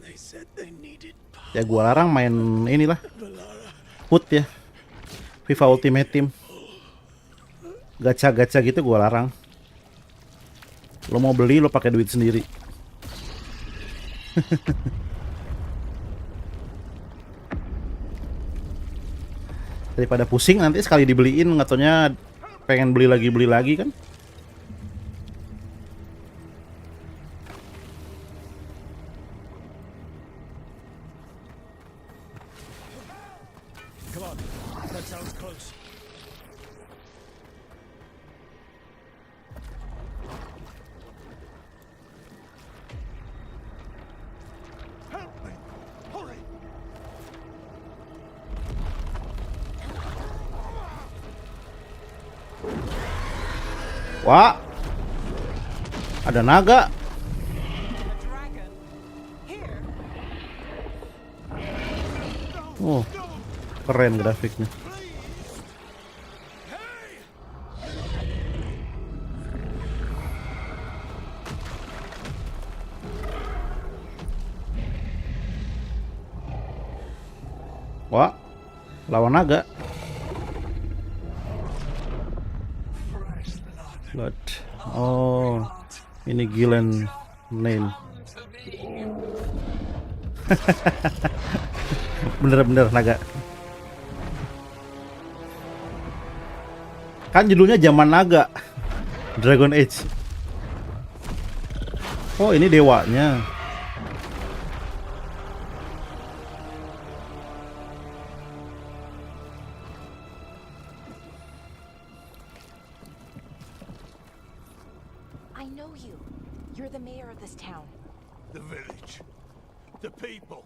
they said they needed Ya gua larang main inilah. Put ya. FIFA Ultimate Team. Gacha-gacha gitu gua larang. Lo mau beli lo pakai duit sendiri. Daripada pusing nanti sekali dibeliin ngataunya pengen beli lagi kan. Come on, that sounds close. Help me! Hurry! Wah, ada naga. Oh, keren grafiknya. Wah, lawan naga. Blood. Oh, ini Gillen Lane. Bener-bener naga. Kan judulnya Zaman Naga, Dragon Age. Oh, ini dewanya. I know you. You're the mayor of this town. The village. The people.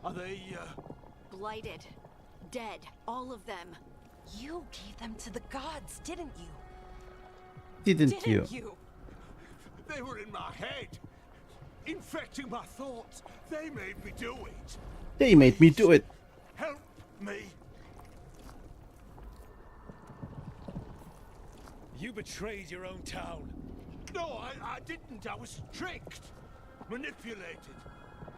Are they, Blighted. Dead. All of them. You gave them to the gods, didn't you? Didn't you? They were in my head. Infecting my thoughts. They made me do it. They made me do it. Help me. You betrayed your own town. No, I didn't. I was tricked. Manipulated.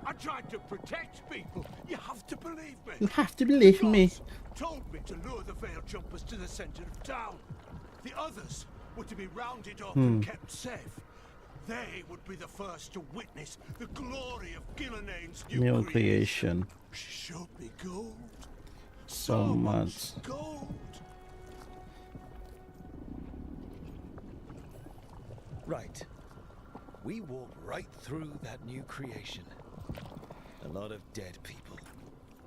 I tried to protect people. You have to believe me. You have to believe me. Told me to lure the Veil Jumpers to the center of town. The others were to be rounded up and kept safe. They would be the first to witness the glory of Gillenaine's New creation. She showed me gold. So much. Gold. Right. We walked right through that new creation. A lot of dead people.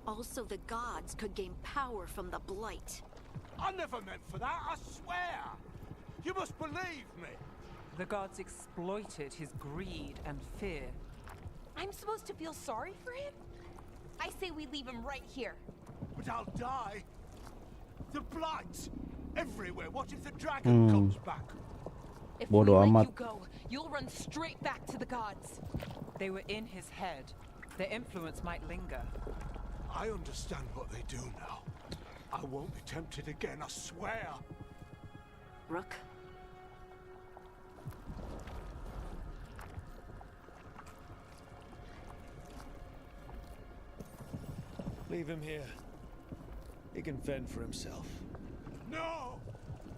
Also, the gods could gain power from the Blight. I never meant for that, I swear. You must believe me. The gods exploited his greed and fear. I'm supposed to feel sorry for him? I say we leave him right here. But I'll die. The Blight. Everywhere. What if the dragon comes back? If we Bodo let amat. you go, you'll run straight back to the gods. They were in his head. Their influence might linger. I understand what they do now. I won't be tempted again, I swear. Rook? Leave him here. He can fend for himself. No!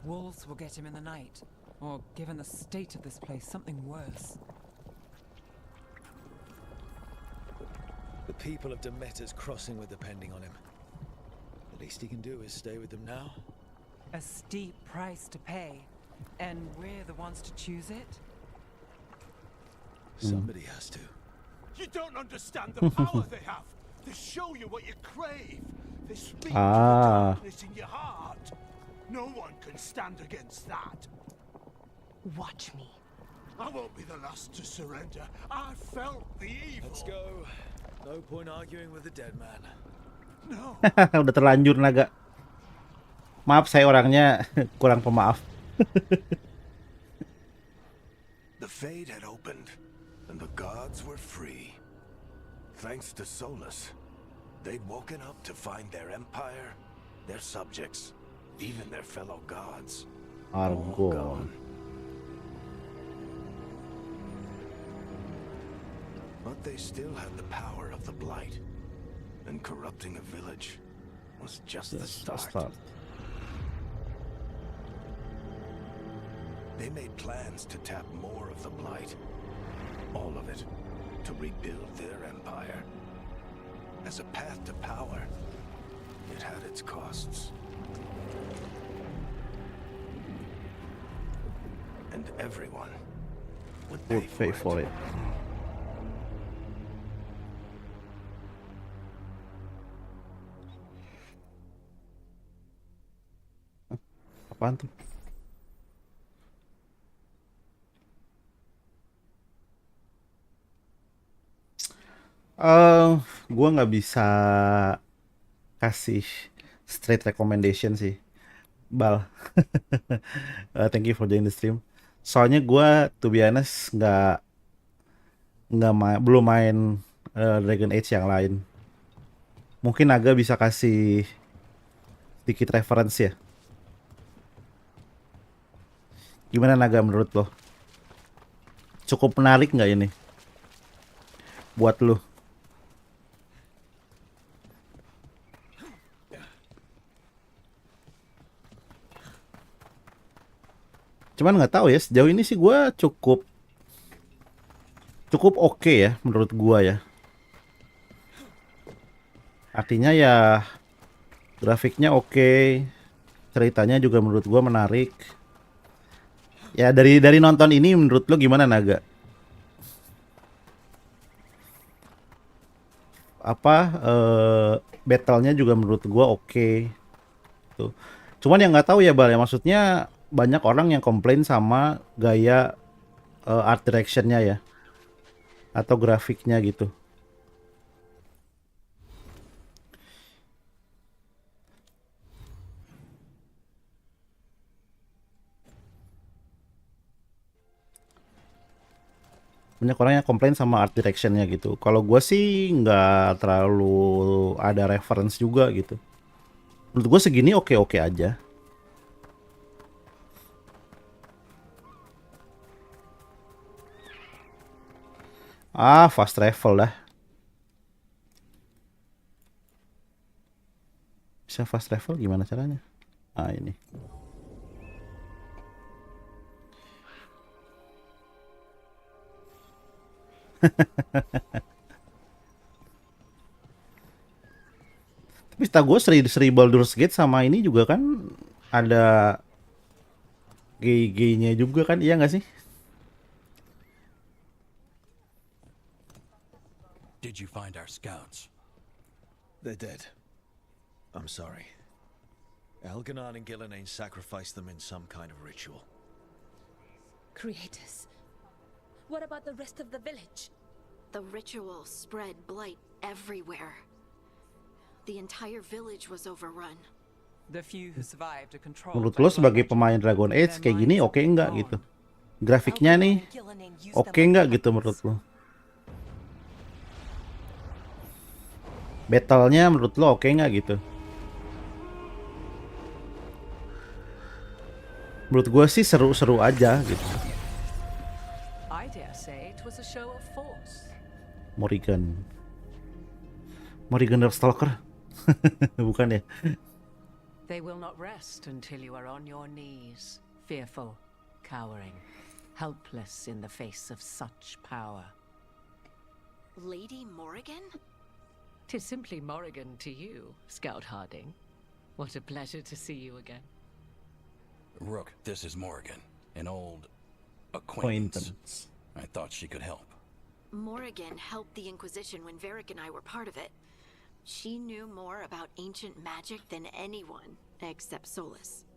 Wolves will get him in the night. Or, given the state of this place, something worse. The people of Demeter's Crossing were depending on him. The least he can do is stay with them now. A steep price to pay. And we're the ones to choose it? Somebody has to. You don't understand the power they have. They show you what you crave. They speak to the darkness in your heart. No one can stand against that. Watch me. I won't be the last to surrender. I felt the evil. Let's go. No point arguing with the dead man. No. Udah terlanjur naga. Maaf, saya orangnya kurang pemaaf. The Fade had opened, and the gods were free. Thanks to Solus, they'd woken up to find their empire, their subjects, even their fellow gods, all gone. But they still had the power of the Blight, and corrupting a village was just the start. They made plans to tap more of the Blight, all of it, to rebuild their empire. As a path to power, it had its costs. And everyone would pay for it. Apaan tuh? Gua nggak bisa kasih straight recommendation sih, Bal. Thank you for joining the stream. Soalnya gua, to be honest, belum main Dragon Age yang lain. Mungkin Naga bisa kasih sedikit referensi ya. Gimana Naga menurut lo? Cukup menarik nggak ini? Buat lo? Cuman nggak tahu ya, sejauh ini sih gue cukup oke ya menurut gue ya. Artinya ya grafiknya oke, ceritanya juga menurut gue menarik. Ya dari nonton ini menurut lo gimana Naga? Apa battle-nya juga menurut gue oke. Tuh. Cuman yang nggak tahu ya Bal ya, maksudnya banyak orang yang komplain sama gaya art direction-nya ya, atau grafiknya gitu. Banyak orang yang komplain sama art direction-nya gitu. Kalau gue sih nggak terlalu ada reference juga gitu. Menurut gue segini oke-oke aja. Ah, fast travel dah. Bisa fast travel gimana caranya? Ah, ini. Tapi setahu gue seri Baldur's Gate sama ini juga kan ada gay-gaynya juga kan, iya nggak sih? Did you find our scouts? They're dead. I'm sorry. Elganan and Gillenane sacrificed them in some kind of ritual. Creators. What about the rest of the village? The ritual spread blight everywhere. The entire village was overrun. The few who survived are controlled. Menurut lo sebagai pemain Dragon Age kayak gini oke nggak gitu? Grafiknya nih oke nggak gitu menurut lo? Battle-nya menurut lo oke nggak gitu? Menurut gue sih seru-seru aja gitu. I dare say it was a show of force. Morrigan Darkstalker. Bukan ya? They will not rest until you are on your knees, fearful, cowering, helpless in the face of such power. Lady Morrigan? 'Tis simply Morrigan to you, Scout Harding. What a pleasure to see you again. Rook, this is Morrigan, an old acquaintance. I thought she could help. Morrigan helped the Inquisition when Varric and I were part of it. She knew more about ancient magic than anyone, except Solus.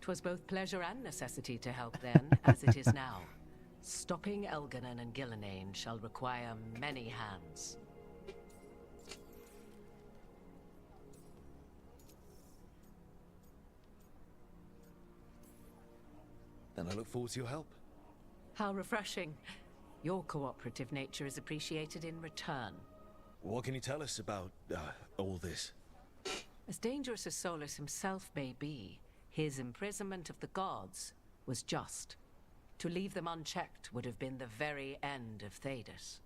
'Twas both pleasure and necessity to help then, as it is now. Stopping Elganan and Gillenane shall require many hands. Then I look forward to your help. How refreshing. Your cooperative nature is appreciated in return. What can you tell us about all this? As dangerous as Solus himself may be, his imprisonment of the gods was just. To leave them unchecked would have been the very end of Thedas.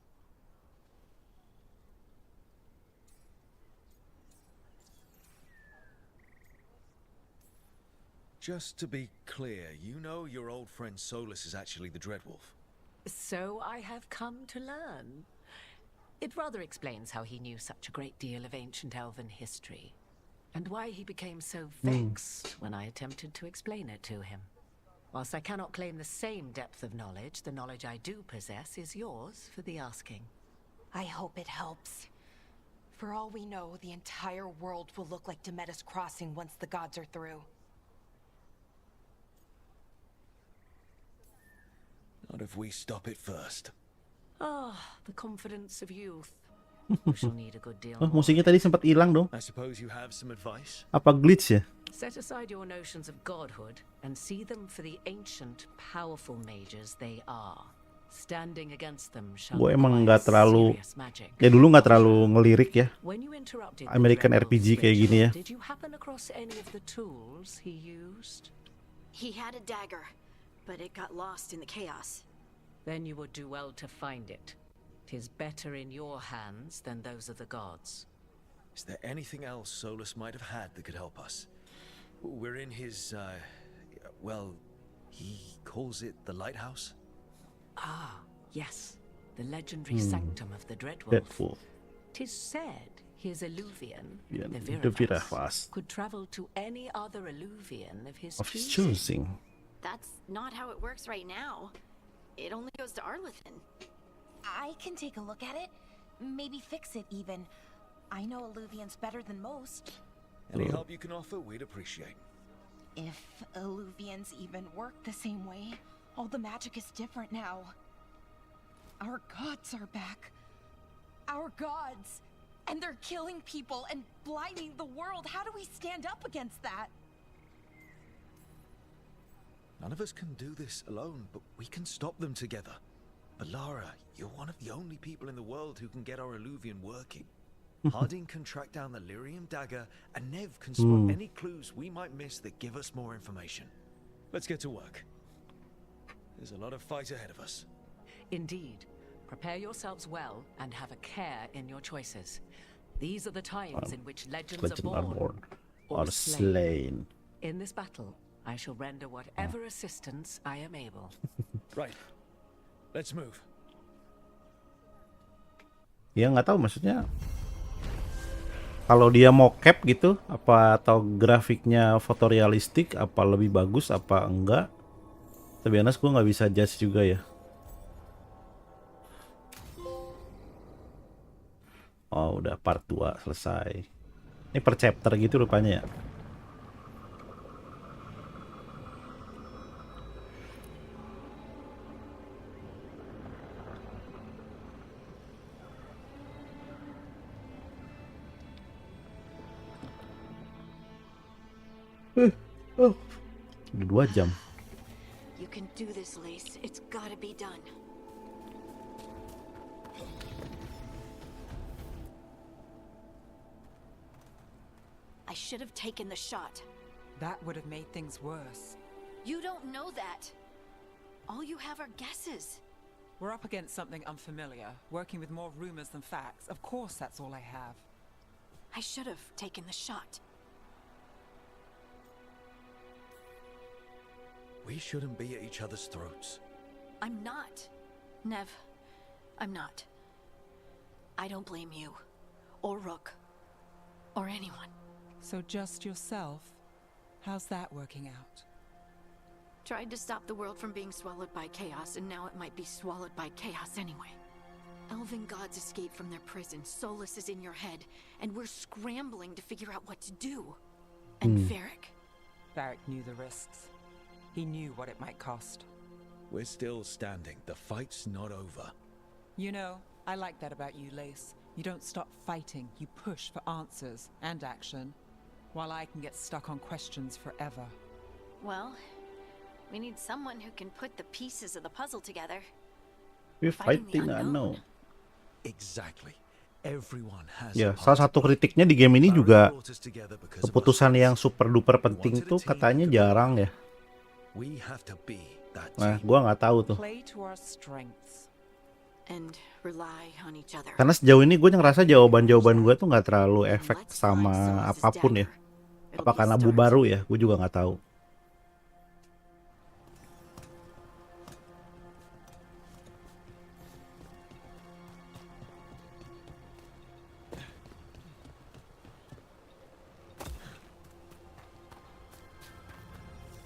Just to be clear, you know your old friend Solus is actually the Dreadwolf. So I have come to learn. It rather explains how he knew such a great deal of ancient elven history, and why he became so vexed when I attempted to explain it to him. Whilst I cannot claim the same depth of knowledge, the knowledge I do possess is yours for the asking. I hope it helps. For all we know, the entire world will look like Demetis Crossing once the gods are through. Not if we stop it first. Ah, the confidence of youth. We shall need a good deal Oh, more. musiknya tadi sempat hilang dong. I suppose you have some advice? Apa glitch ya? Set aside your notions of godhood and see them for the ancient, powerful mages they are. Standing against them shall Gue emang require nggak terlalu, serious magic. ya dulu nggak terlalu ngelirik ya When you interrupted the American Dreadwolf's RPG kayak gini ya. ritual, did you happen across any of the tools he used? He had a dagger, but it got lost in the chaos. Then you would do well to find it. 'Tis better in your hands than those of the gods. Is there anything else Solus might have had that could help us? We're in his, well, he calls it the lighthouse? Ah, yes. The legendary sanctum of the Dreadwolf. Deadpool. 'Tis said his Illuvian, Yeah, the the Viravas, Viravas. could travel to any other Illuvian of his Of his choosing. choosing. That's not how it works right now. It only goes to Arlethan. I can take a look at it. Maybe fix it even. I know Illuvians better than most. Any help you can offer, we'd appreciate. If Illuvians even work the same way, all the magic is different now. Our gods are back. Our gods! And they're killing people and blinding the world. How do we stand up against that? None of us can do this alone, but we can stop them together. Alara, you're one of the only people in the world who can get our Illuvian working. Harding can track down the Lyrium dagger, and Nev can spot any clues we might miss that give us more information. Let's get to work. There's a lot of fight ahead of us. Indeed. Prepare yourselves well and have a care in your choices. These are the times in which legends are born or slain. In this battle, I shall render whatever assistance I am able. Right. Let's move. Ya nggak tahu maksudnya. Kalau dia mocap gitu, apa atau grafiknya fotorealistik, apa lebih bagus, apa enggak? Tapi honest gue nggak bisa judge juga ya. Oh udah part 2 selesai. Ini per chapter gitu rupanya ya. Oh, udah 2 jam. You can do this, Lace. It's gotta be done. I should have taken the shot. That would have made things worse. You don't know that. All you have are guesses. We're up against something unfamiliar, working with more rumors than facts. Of course that's all I have. I should have taken the shot. We shouldn't be at each other's throats. I'm not. Nev, I'm not. I don't blame you, or Rook, or anyone. So just yourself? How's that working out? Tried to stop the world from being swallowed by chaos, and now it might be swallowed by chaos anyway. Elven gods escaped from their prison, Solus is in your head, and we're scrambling to figure out what to do. And Varric. Varric knew the risks. He knew what it might cost. We're still standing. The fight's not over. You know, I like that about you, Lace. You don't stop fighting. You push for answers and action, while I can get stuck on questions forever. Well, we need someone who can put the pieces of the puzzle together. We're fighting unknown. Exactly. Everyone has Ya, salah satu kritiknya di game ini juga keputusan yang super duper penting tuh katanya jarang ya. Nah, gua nggak tahu tuh. Karena sejauh ini gue ngerasa jawaban-jawaban gue tuh nggak terlalu efek sama apapun ya. Apa karena bu baru ya? Gue juga nggak tahu.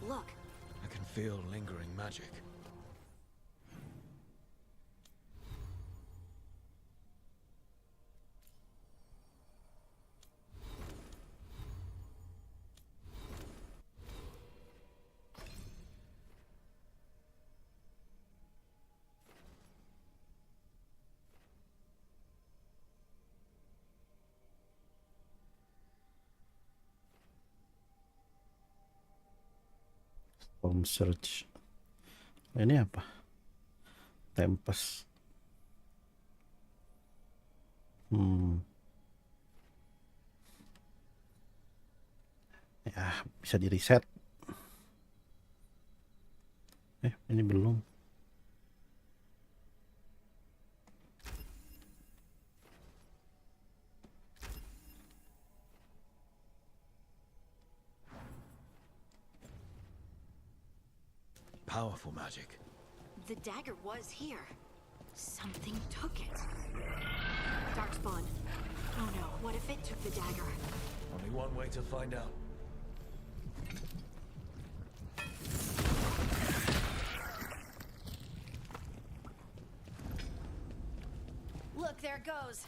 Look. I can feel lingering magic. Home search. Ini apa? Tempest. Ya, bisa di reset. Ini belum. Powerful magic. The dagger was here. Something took it. Darkspawn. Oh no, what if it took the dagger? Only one way to find out. Look, there it goes.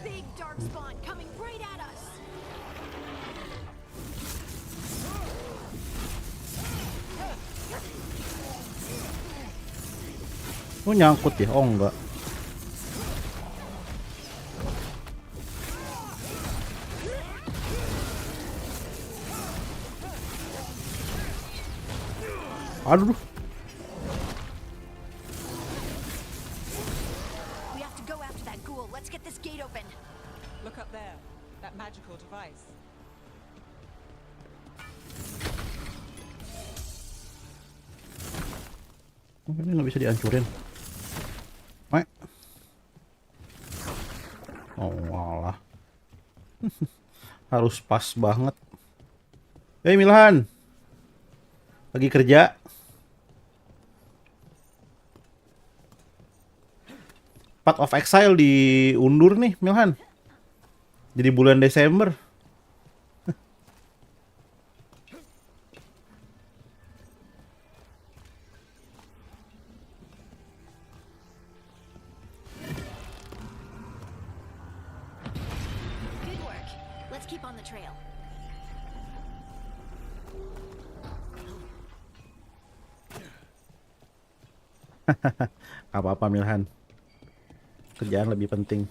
Big darkspawn coming right at us. Oh, nyangkut ya? Oh, enggak. Aduh. We have to go after that ghoul. Let's get this gate open. Look up there. That magical device. Oh, ini nggak bisa dihancurin. Oh, walah. Harus pas banget. Hei Milhan, lagi kerja? Path of Exile diundur nih Milhan. Jadi bulan Desember. Good work. Let's keep on the trail. Apa-apa Milhan. Kerjaan lebih penting.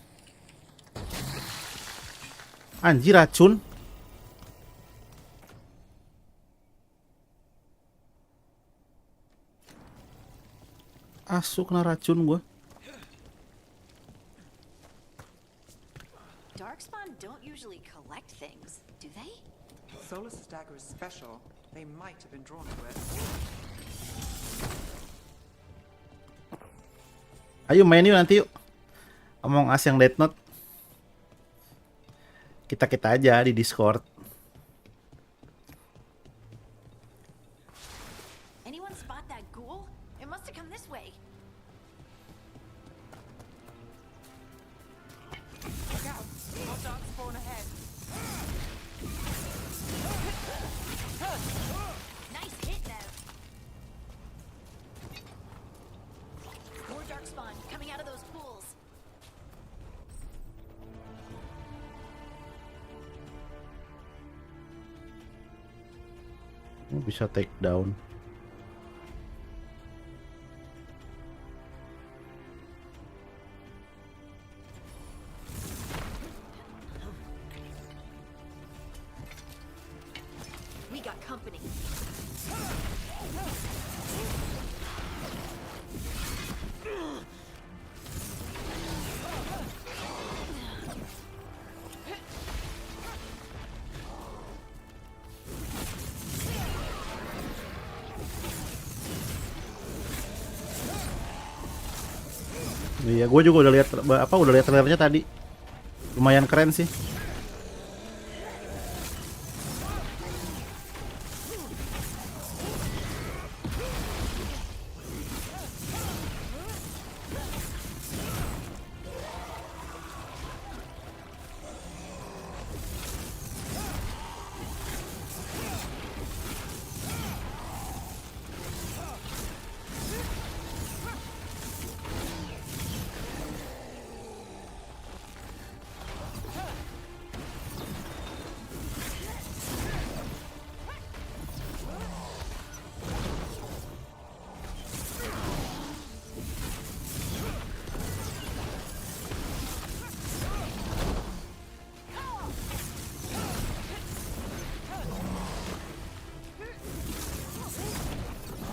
Anjir, racun. Asu kena racun gua. Darkspawn don't usually collect things, do they? Solus's dagger is special. They might have been drawn to it. Ayo main yuk nanti yuk. Among Us yang Death Note. Kita aja di Discord. Anyone spot that ghoul? It must have come this way. Look out! More darkspawn ahead. Nice hit, though. More darkspawn coming out of those pools. Bisa take down. We got company. Iya, gue juga udah lihat trailernya tadi. Lumayan keren sih.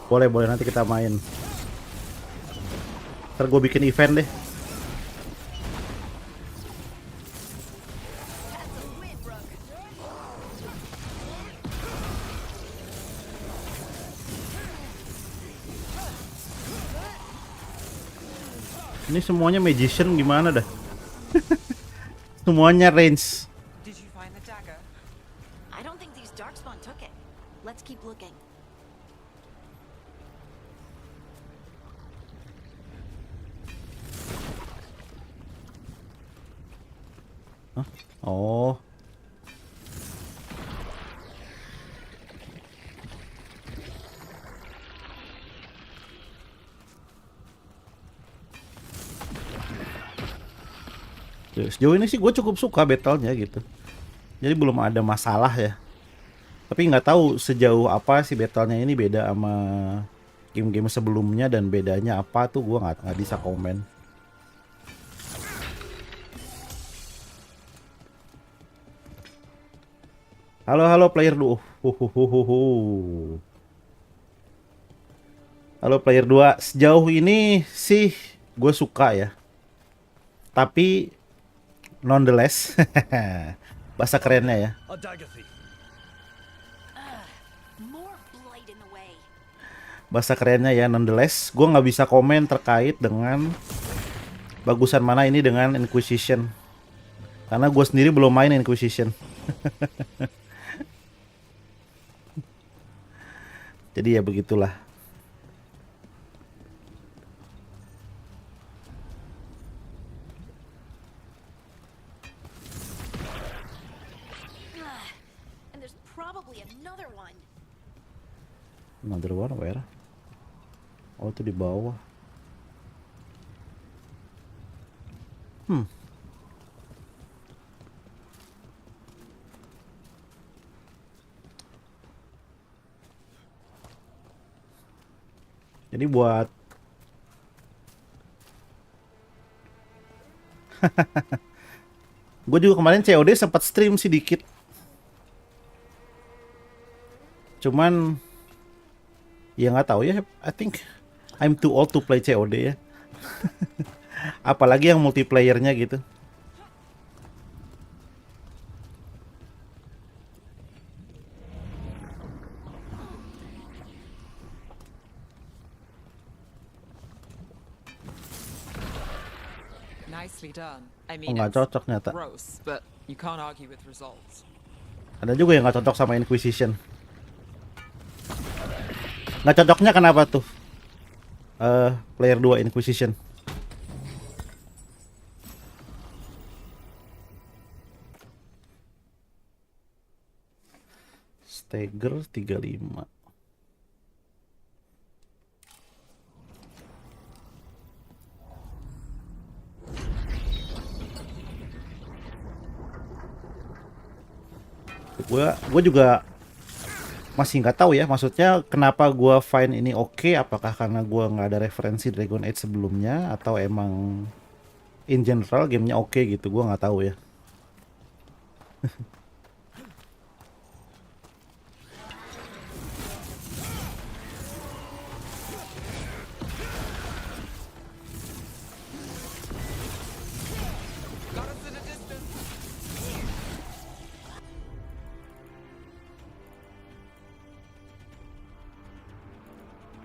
Boleh nanti kita main. Ntar gue bikin event deh. Ini semuanya magician gimana dah? Semuanya range. Did you find the dagger? I don't think these darkspawn took it. Let's keep looking. Hah? Oh. Sejauh ini sih gue cukup suka battle-nya gitu. Jadi belum ada masalah ya. Tapi nggak tahu sejauh apa sih battle-nya ini beda sama game-game sebelumnya, dan bedanya apa tuh gue nggak bisa komen. Halo player 2. Halo player 2. Sejauh ini sih gue suka ya. Tapi nonetheless, bahasa kerennya ya. Bahasa kerennya ya, nonetheless, gue nggak bisa komen terkait dengan bagusan mana ini dengan Inquisition. Karena gue sendiri belum main Inquisition. Jadi ya begitulah. Another one where? Oh, itu di bawah. Jadi buat gue juga kemarin COD sempat stream sedikit. Cuman ya nggak tahu ya, I think I'm too old to play COD ya. Apalagi yang multiplayernya gitu. Nicely done. I mean, Nggak cocok nyata. gross, but you can't argue with results. Ada juga yang nggak cocok sama Inquisition. Nggak cocoknya kenapa tuh? Player 2 Inquisition. Stagger 35. Gue juga masih nggak tahu ya, maksudnya kenapa gue find ini oke, apakah karena gue nggak ada referensi Dragon Age sebelumnya atau emang in general gamenya oke gitu, gue nggak tahu ya.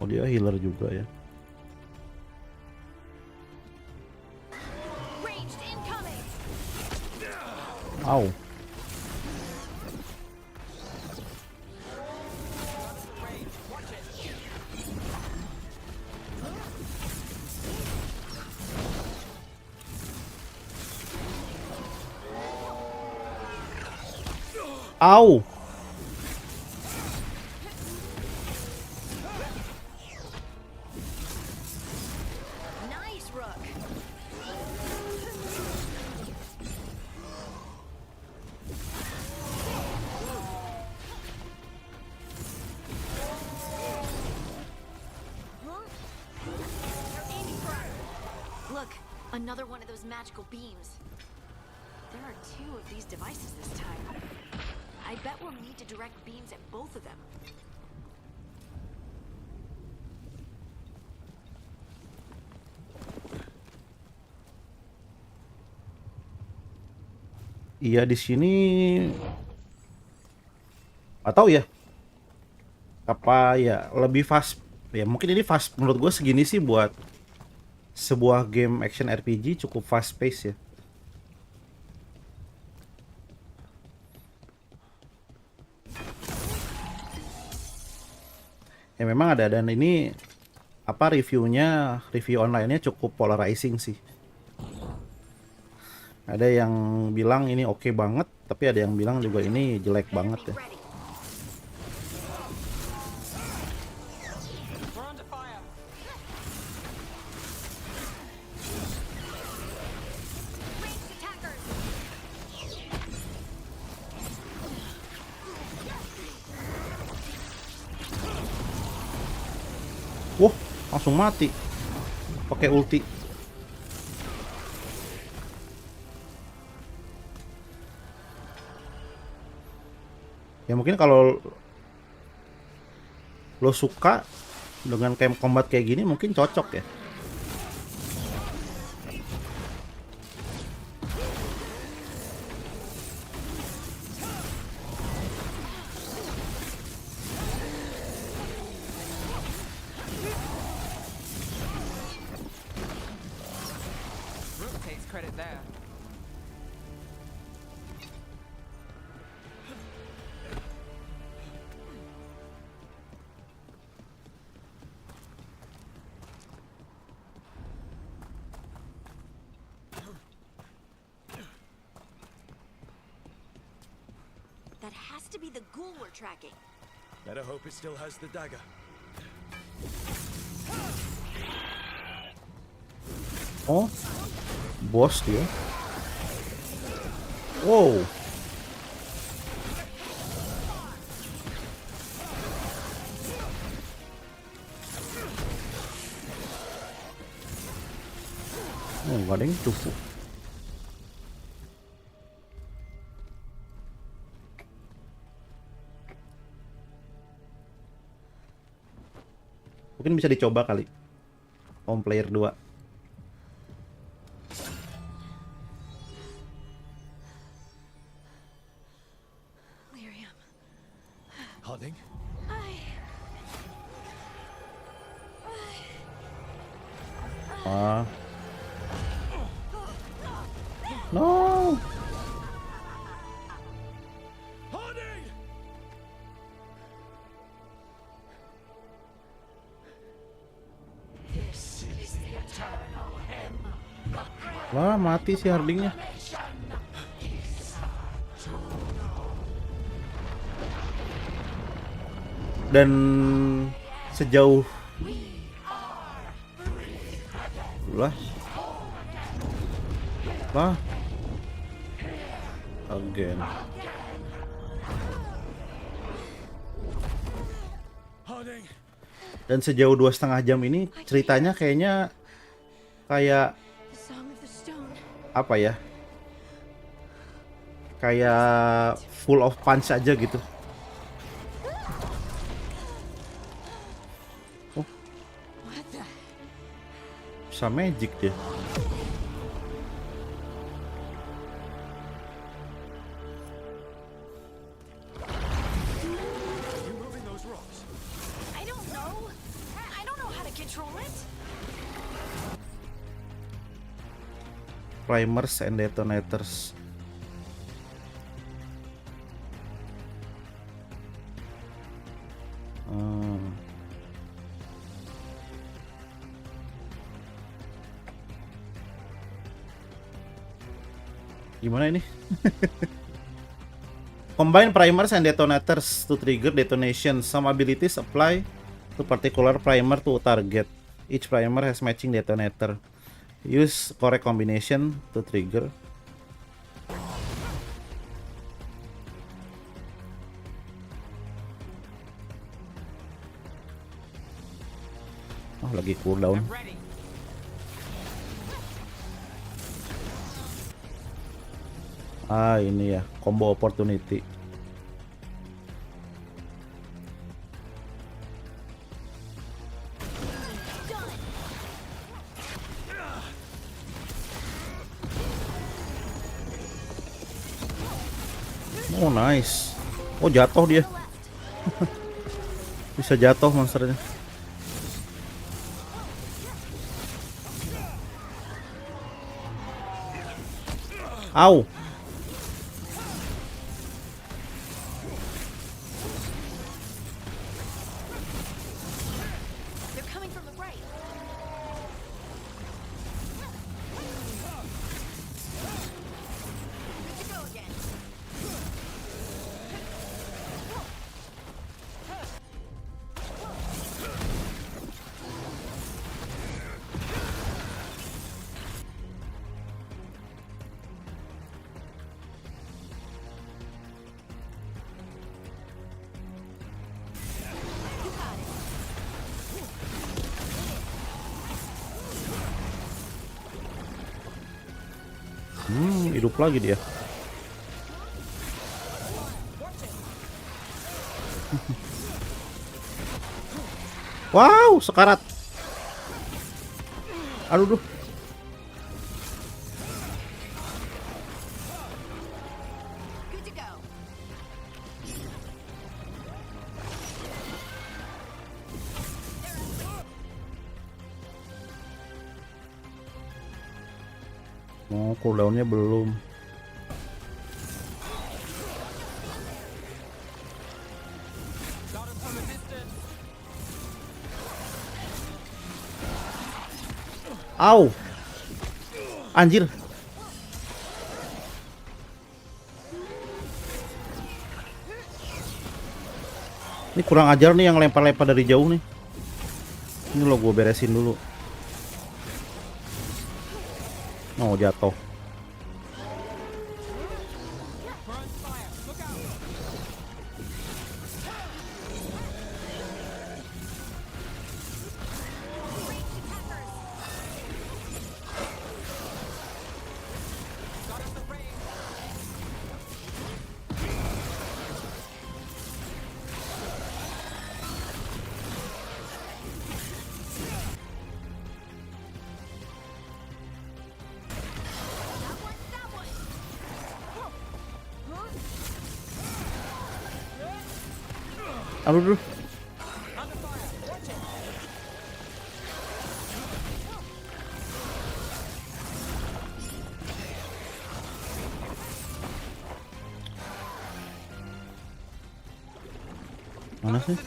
Oh, dia healer juga ya. Au. Au. Another one of those magical beams. There are two of these devices this time. I bet we'll need to direct beams at both of them. Iya di sini atau ya apa ya lebih fast ya, mungkin ini fast menurut gue segini sih buat sebuah game action RPG cukup fast pace ya. Ya memang ada, dan ini apa review online-nya cukup polarizing sih. Ada yang bilang ini oke banget, tapi ada yang bilang juga ini jelek banget ya. Wah, langsung mati pakai ulti. Ya mungkin kalau lo suka dengan camp combat kayak gini mungkin cocok ya. That has to be the ghoul we're tracking. Better hope it still has the dagger. Oh, bos dia. Wow. Oh, nggak ada yang cukup. Mungkin bisa dicoba kali. Home player 2. Harding? Ah. No. Wah, mati si Hardingnya. Dan sejauh lah again. Dan sejauh 2,5 jam ini ceritanya kayaknya kayak apa ya, kayak full of punch aja gitu. Oh, bisa magic dia. Primers and detonators. Gimana ini? Combine primers and detonators to trigger detonation. Some abilities apply to particular primer to target. Each primer has matching detonator. Use correct combination to trigger. Oh, lagi cooldown. Ah, ini ya, combo opportunity. Oh nice. Oh jatuh dia. Bisa jatuh monsternya. Au. Hidup lagi dia. Wow, sekarat. Aduh. Oh, cooldownnya belum. Au. Anjir. Ini kurang ajar nih yang lempar-lempar dari jauh nih. Ini lo gue beresin dulu. Oh jatuh. Aduh. Mana sih?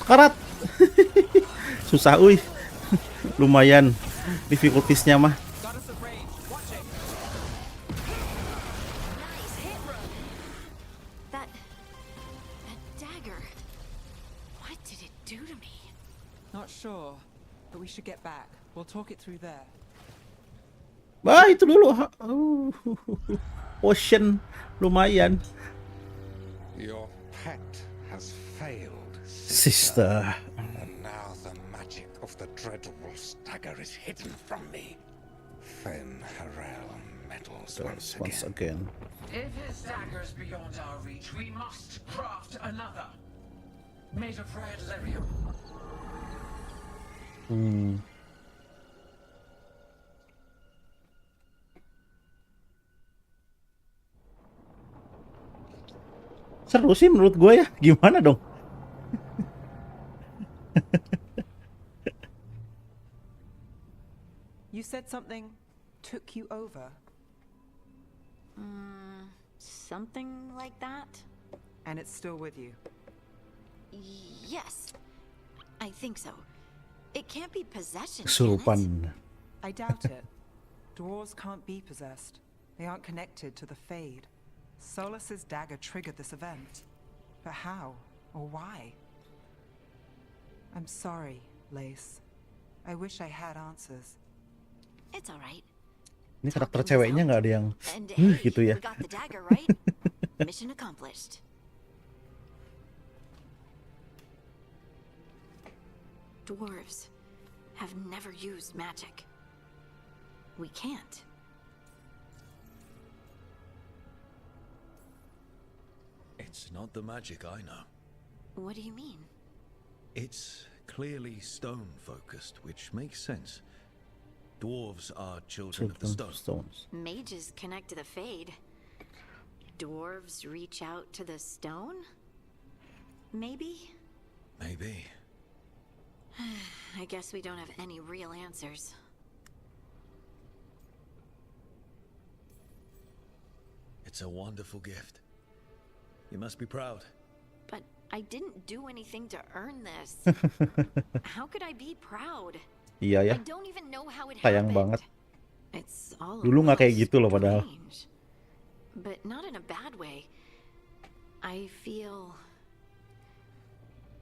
Sekarat. Susah uy. Lumayan difficultiesnya mah. That dagger. What did it do to me? Not sure, but we should get back. We'll talk it through there. Bah, itu dulu. Ocean lumayan. Your pet has failed, Sister. And now the magic of the Dreadwolf's dagger is hidden from me. Fen Harel meddles once again. If his dagger's beyond our reach, we must craft another. Made of red lyrium. Seru sih menurut gue ya. Gimana dong? You said something took you over. Something like that? And it's still with you? Yes. I think so. It can't be possession, can it? Kesurupan. I doubt it. Dwarves can't be possessed. They aren't connected to the Fade. Solus's dagger triggered this event. But how? Or why? I'm sorry, Lace. I wish I had answers. It's all right. Ini karakter ceweknya nggak ada yang gitu ya. We got the dagger, right? Mission accomplished. Dwarves. have never used magic. We can't. It's not the magic I know. What do you mean? It's clearly stone-focused, which makes sense. Dwarves are children of the stone. Stones. Mages connect to the Fade. Dwarves reach out to the stone? Maybe? Maybe. I guess we don't have any real answers. It's a wonderful gift. You must be proud. But I didn't do anything to earn this. How could I be proud? Iya ya. I don't even know how it Sayang happened. banget. It's all Dulu nggak kayak gitu loh padahal. strange. But not in a bad way. I feel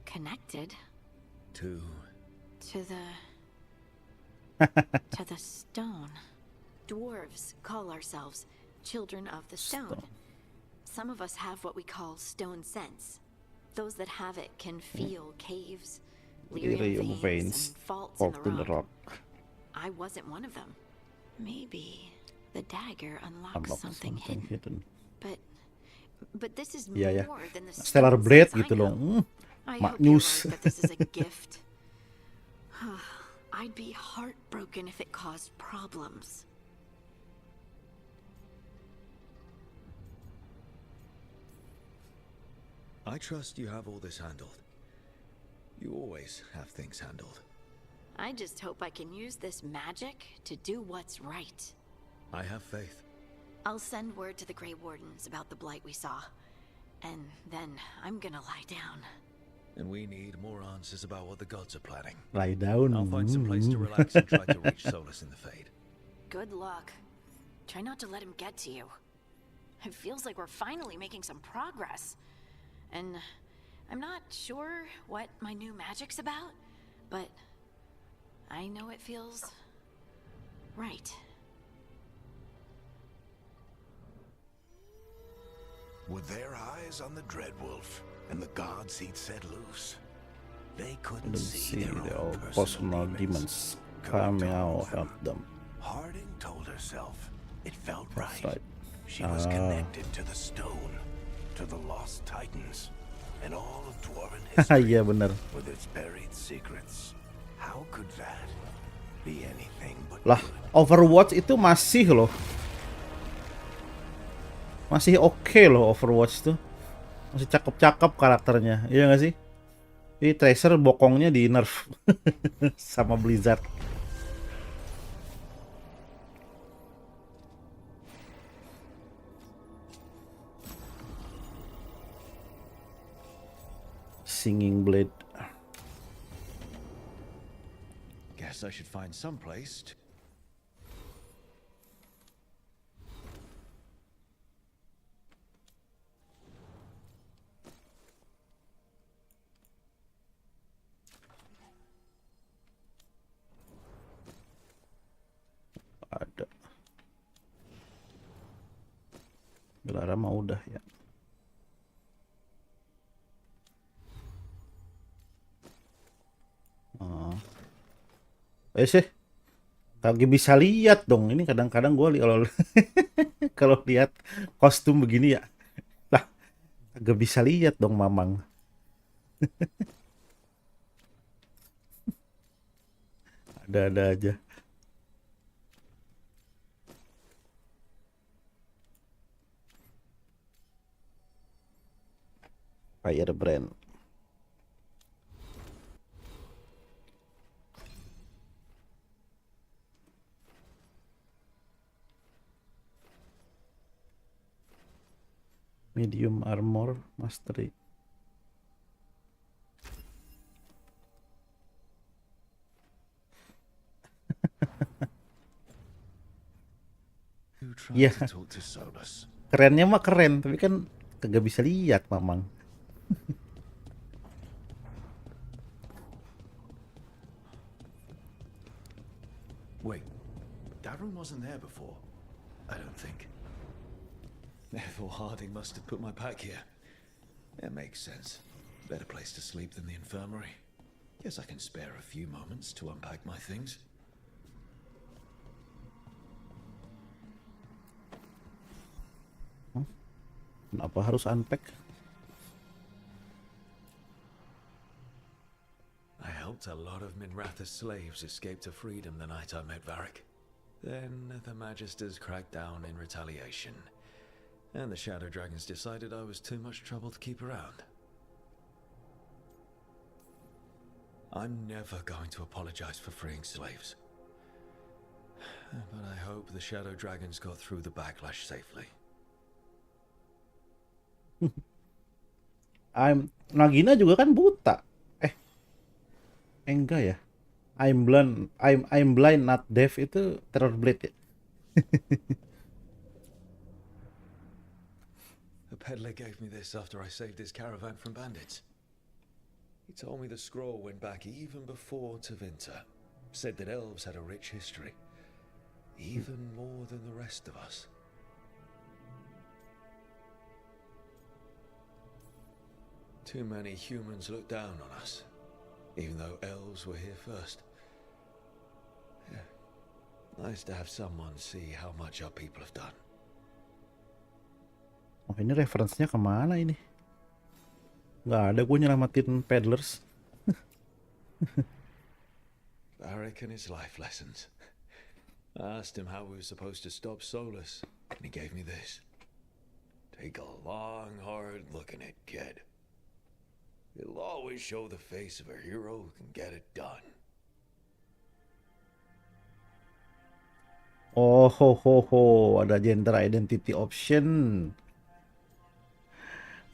connected To the stone. Dwarves call ourselves children of the stone. Some of us have what we call stone sense. Those that have it can feel caves, lyrium veins, and faults in the rock. I wasn't one of them. Maybe the dagger unlocks something hidden. But this is more than the Stellar stone Blade sense gitu I know. loh. I hope you're Maknyus. right that this is a gift. I'd be heartbroken if it caused problems. I trust you have all this handled. You always have things handled. I just hope I can use this magic to do what's right. I have faith. I'll send word to the Grey Wardens about the blight we saw. And then I'm gonna lie down. And we need more answers about what the gods are planning. Lie down. I'll find some place to relax and try to reach Solus in the Fade. Good luck. Try not to let him get to you. It feels like we're finally making some progress. And I'm not sure what my new magic's about, but I know it feels right. With their eyes on the Dreadwolf and the gods he'd set loose, they couldn't see their own personal demons coming out of them. Harding told herself it felt That's right. right. She was connected to the stone, to the lost titans, and all of dwarven history Iya bener. with its buried secrets. How could that be anything but Lah, Overwatch itu masih loh. Masih oke loh Overwatch tuh. Masih cakep-cakep karakternya. Iya nggak sih? Ini Tracer bokongnya di nerf sama Blizzard. Singing Blade. Guess I should find some place to... Ada. Gelara mah udah ya. Sih, kagak bisa lihat dong. Ini kadang-kadang gue kalau kalau lihat kostum begini ya, lah kagak bisa lihat dong Mamang. Ada-ada aja. Firebrand. Medium armor mastery. Iya. Kerennya mah keren, tapi kan kagak bisa lihat, Mamang. Wait, that room wasn't there before. I don't think. Therefore, Harding must have put my pack here. It makes sense. Better place to sleep than the infirmary. Guess I can spare a few moments to unpack my things. Kenapa harus unpack? I helped a lot of Minratha's slaves escape to freedom the night I met Varric. Then the Magisters cracked down in retaliation, and the Shadow Dragons decided I was too much trouble to keep around. I'm never going to apologize for freeing slaves. But I hope the Shadow Dragons got through the backlash safely. Nagina juga kan buta. Enggak ya. I'm blind not deaf itu Terror Blade ya. A peddler gave me this after I saved his caravan from bandits. He told me the scroll went back even before Tevinter. Said that elves had a rich history, even more than the rest of us. Too many humans look down on us, even though elves were here first. Yeah. Nice to have someone see how much our people have done. Oh, ini referensinya kemana ini? Nggak ada, gue nyelamatin peddlers. Varric and his life lessons. I asked him how we were supposed to stop Solus, and he gave me this. Take a long, hard look at it, kid. It'll always show the face of a hero who can get it done. Oh, ada gender identity option.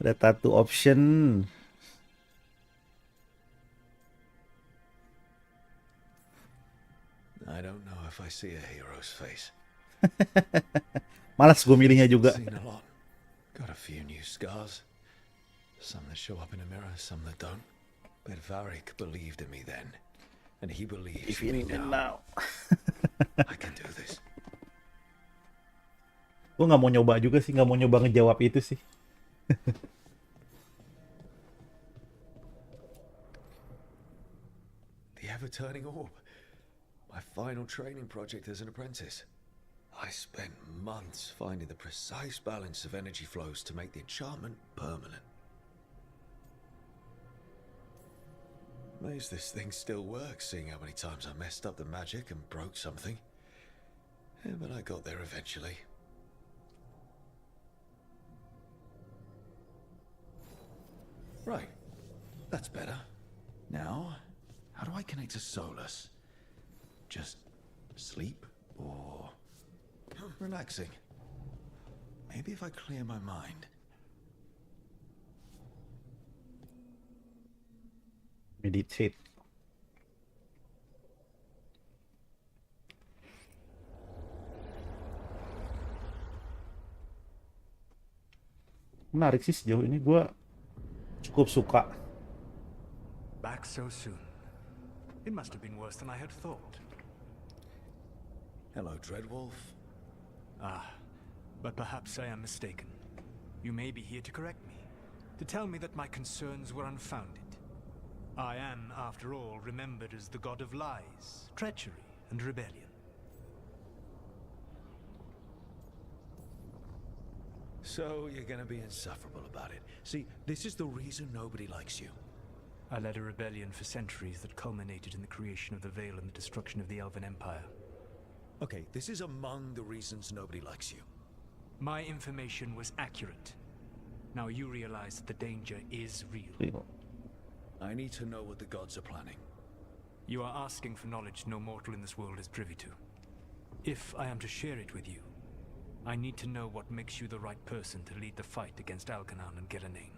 Ada tattoo option. I don't know if I see a hero's face. Malas gue milihnya juga. Seen a lot. Got a few new scars. Some that show up in a mirror, some that don't. But Varric believed in me then, and he believes in me now. I can do this. Gue nggak mau nyoba juga sih, nggak mau nyoba ngejawab itu sih. The ever-turning orb. My final training project as an apprentice. I spent months finding the precise balance of energy flows to make the enchantment permanent. Amazed this thing still works, seeing how many times I messed up the magic and broke something. Yeah, but I got there eventually. Right. That's better. Now, how do I connect to Solus? Just sleep or relaxing? Maybe if I clear my mind. Meditate. Menarik sih sejauh ini, gue cukup suka. Back so soon. It must have been worse than I had thought. Hello, Dreadwolf. But perhaps I am mistaken. You may be here to correct me, to tell me that my concerns were unfounded. I am, after all, remembered as the god of lies, treachery, and rebellion. So you're gonna be insufferable about it. See, this is the reason nobody likes you. I led a rebellion for centuries that culminated in the creation of the Veil and the destruction of the Elven Empire. Okay, this is among the reasons nobody likes you. My information was accurate. Now you realize that the danger is real. I need to know what the gods are planning. You are asking for knowledge no mortal in this world is privy to. If I am to share it with you, I need to know what makes you the right person to lead the fight against Alkanan and Geranean.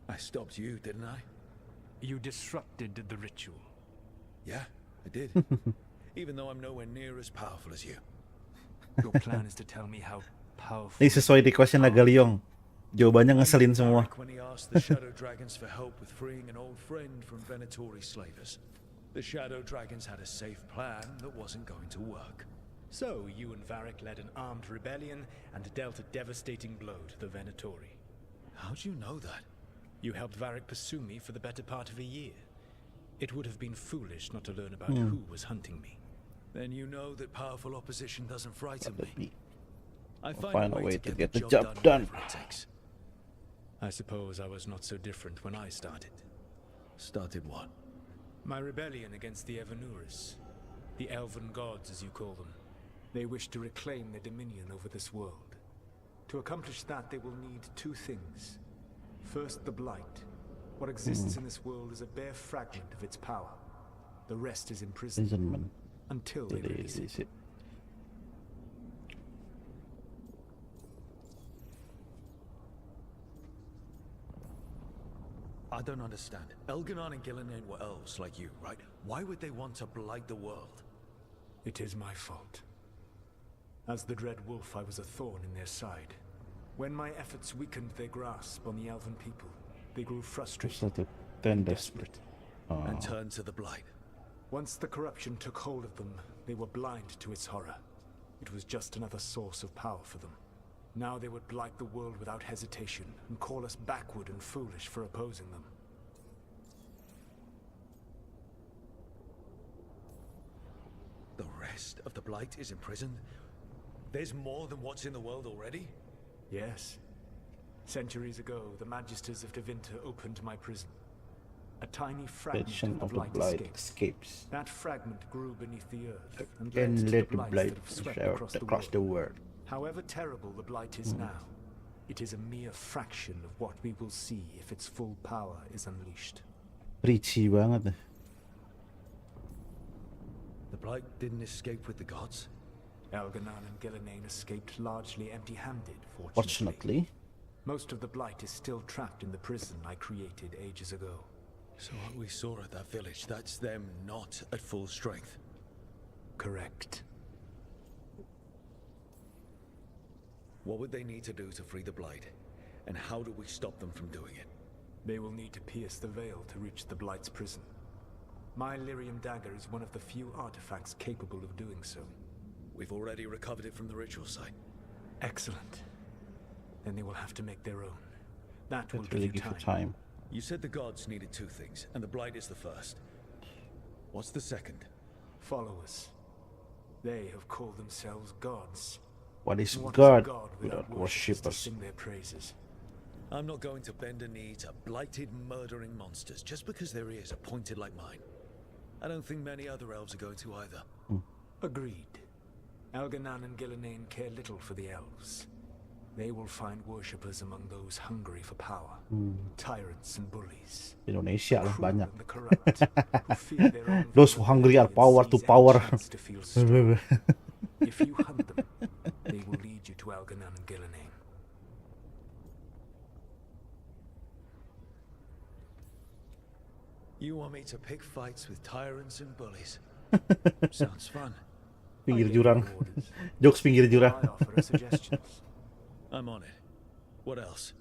I stopped you, didn't I? You disrupted the ritual. Yeah, I did. Even though I'm nowhere near as powerful as you. Your plan is to tell me how powerful. Ini sesuai di question Galiong. Jawabannya ngeselin semua. When he asked the Shadow Dragons for help with freeing an old friend from Venatori slavers. The Shadow Dragons had a safe plan that wasn't going to work. So, you and Varric led an armed rebellion and dealt a devastating blow to the Venatori. How'd you know that? You helped Varric pursue me for the better part of a year. It would have been foolish not to learn about who was hunting me. Then you know that powerful opposition doesn't frighten me. I find a way to get the job done. Whatever it takes. I suppose I was not so different when I started. Started what? My rebellion against the Evanuris. The Elven Gods, as you call them. They wish to reclaim their dominion over this world. To accomplish that, they will need two things. First, the Blight. What exists in this world is a bare fragment of its power. The rest is imprisonment. Until they release it. I don't understand. Elganon and Gillinan were elves like you, right? Why would they want to blight the world? It is my fault. As the Dread Wolf, I was a thorn in their side. When my efforts weakened their grasp on the Elven people, they grew frustrated and desperate. And turned to the Blight. Once the corruption took hold of them, they were blind to its horror. It was just another source of power for them. Now they would blight the world without hesitation and call us backward and foolish for opposing them. The rest of the Blight is imprisoned? There's more than what's in the world already? Yes. Centuries ago, the Magisters of Tevinter opened my prison. A tiny fragment of the Blight escapes. That fragment grew beneath the earth and led to the Blight that have swept across the world. However terrible the Blight is now, it is a mere fraction of what we will see if its full power is unleashed. Preachy banget. The Blight didn't escape with the gods? Elganon and Gillinan escaped largely empty-handed, Fortunately. Most of the Blight is still trapped in the prison I created ages ago. So what we saw at that village, that's them not at full strength? Correct. What would they need to do to free the Blight? And how do we stop them from doing it? They will need to pierce the veil to reach the Blight's prison. My Lyrium dagger is one of the few artifacts capable of doing so. We've already recovered it from the ritual site. Excellent. Then they will have to make their own. That will really give you time. You said the gods needed two things, and the Blight is the first. What's the second? Followers. They have called themselves gods. What is God without worshippers? Sing their praises. I'm not going to bend a knee to blighted, murdering monsters just because their ears are pointed like mine. I don't think many other elves are going to either. Agreed. Elganon and Gillinan care little for the elves. They will find worshippers among those hungry for power. Tyrants and bullies. Indonesia lah banyak. Those who hungry are power to power. If you hunt them, they will lead you to Elganon and Gillinan. You want me to pick fights with tyrants and bullies? Sounds fun. Pinggir jurang. Jokes pinggir jurang. I offer suggestions. I'm on it. What else?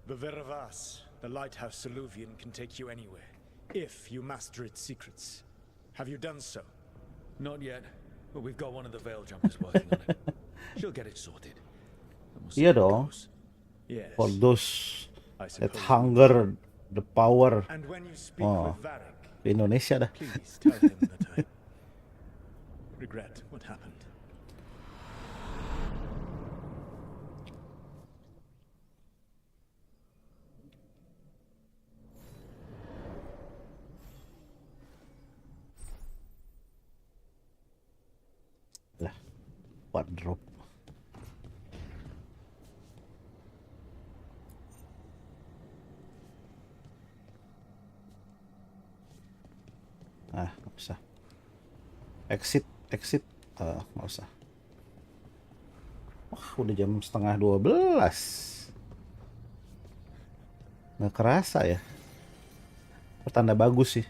The Veravas, the lighthouse Soluvian, can take you anywhere, if you master its secrets. Have you done so? Not yet, but we've got one of the Veil Jumpers working on it. She'll get it sorted. Iya dong. Yes. For those that hunger the power. And when you speak with Varric, di Indonesia dah. Please tell him that I regret what happened. Lah, wardrobe. Nggak usah. Exit. Nggak usah. Wah, udah jam 11:30. Nggak kerasa ya. Pertanda bagus sih.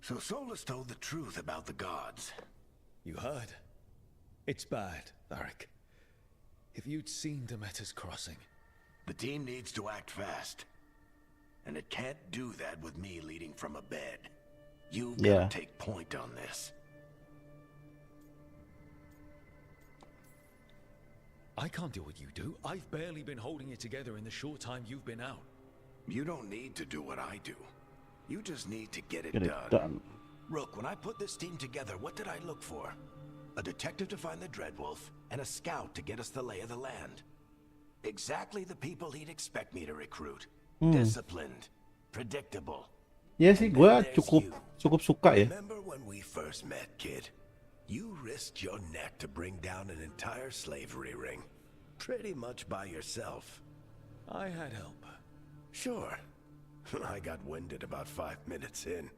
So Solus told the truth about the gods. You heard? It's bad, Varric. If you'd seen Demeter's crossing, The team needs to act fast. And it can't do that with me leading from a bed. You've got to take point on this. I can't do what you do. I've barely been holding it together in the short time you've been out. You don't need to do what I do. You just need to get it done. Rook, when I put this team together, what did I look for? A detective to find the Dreadwolf, and a scout to get us the lay of the land. Exactly the people he'd expect me to recruit. Disciplined, predictable. Iya sih, gue cukup suka ya. Remember when we first met, kid? You risked your neck to bring down an entire slavery ring, pretty much by yourself. I had help. Sure. I got winded about 5 minutes in.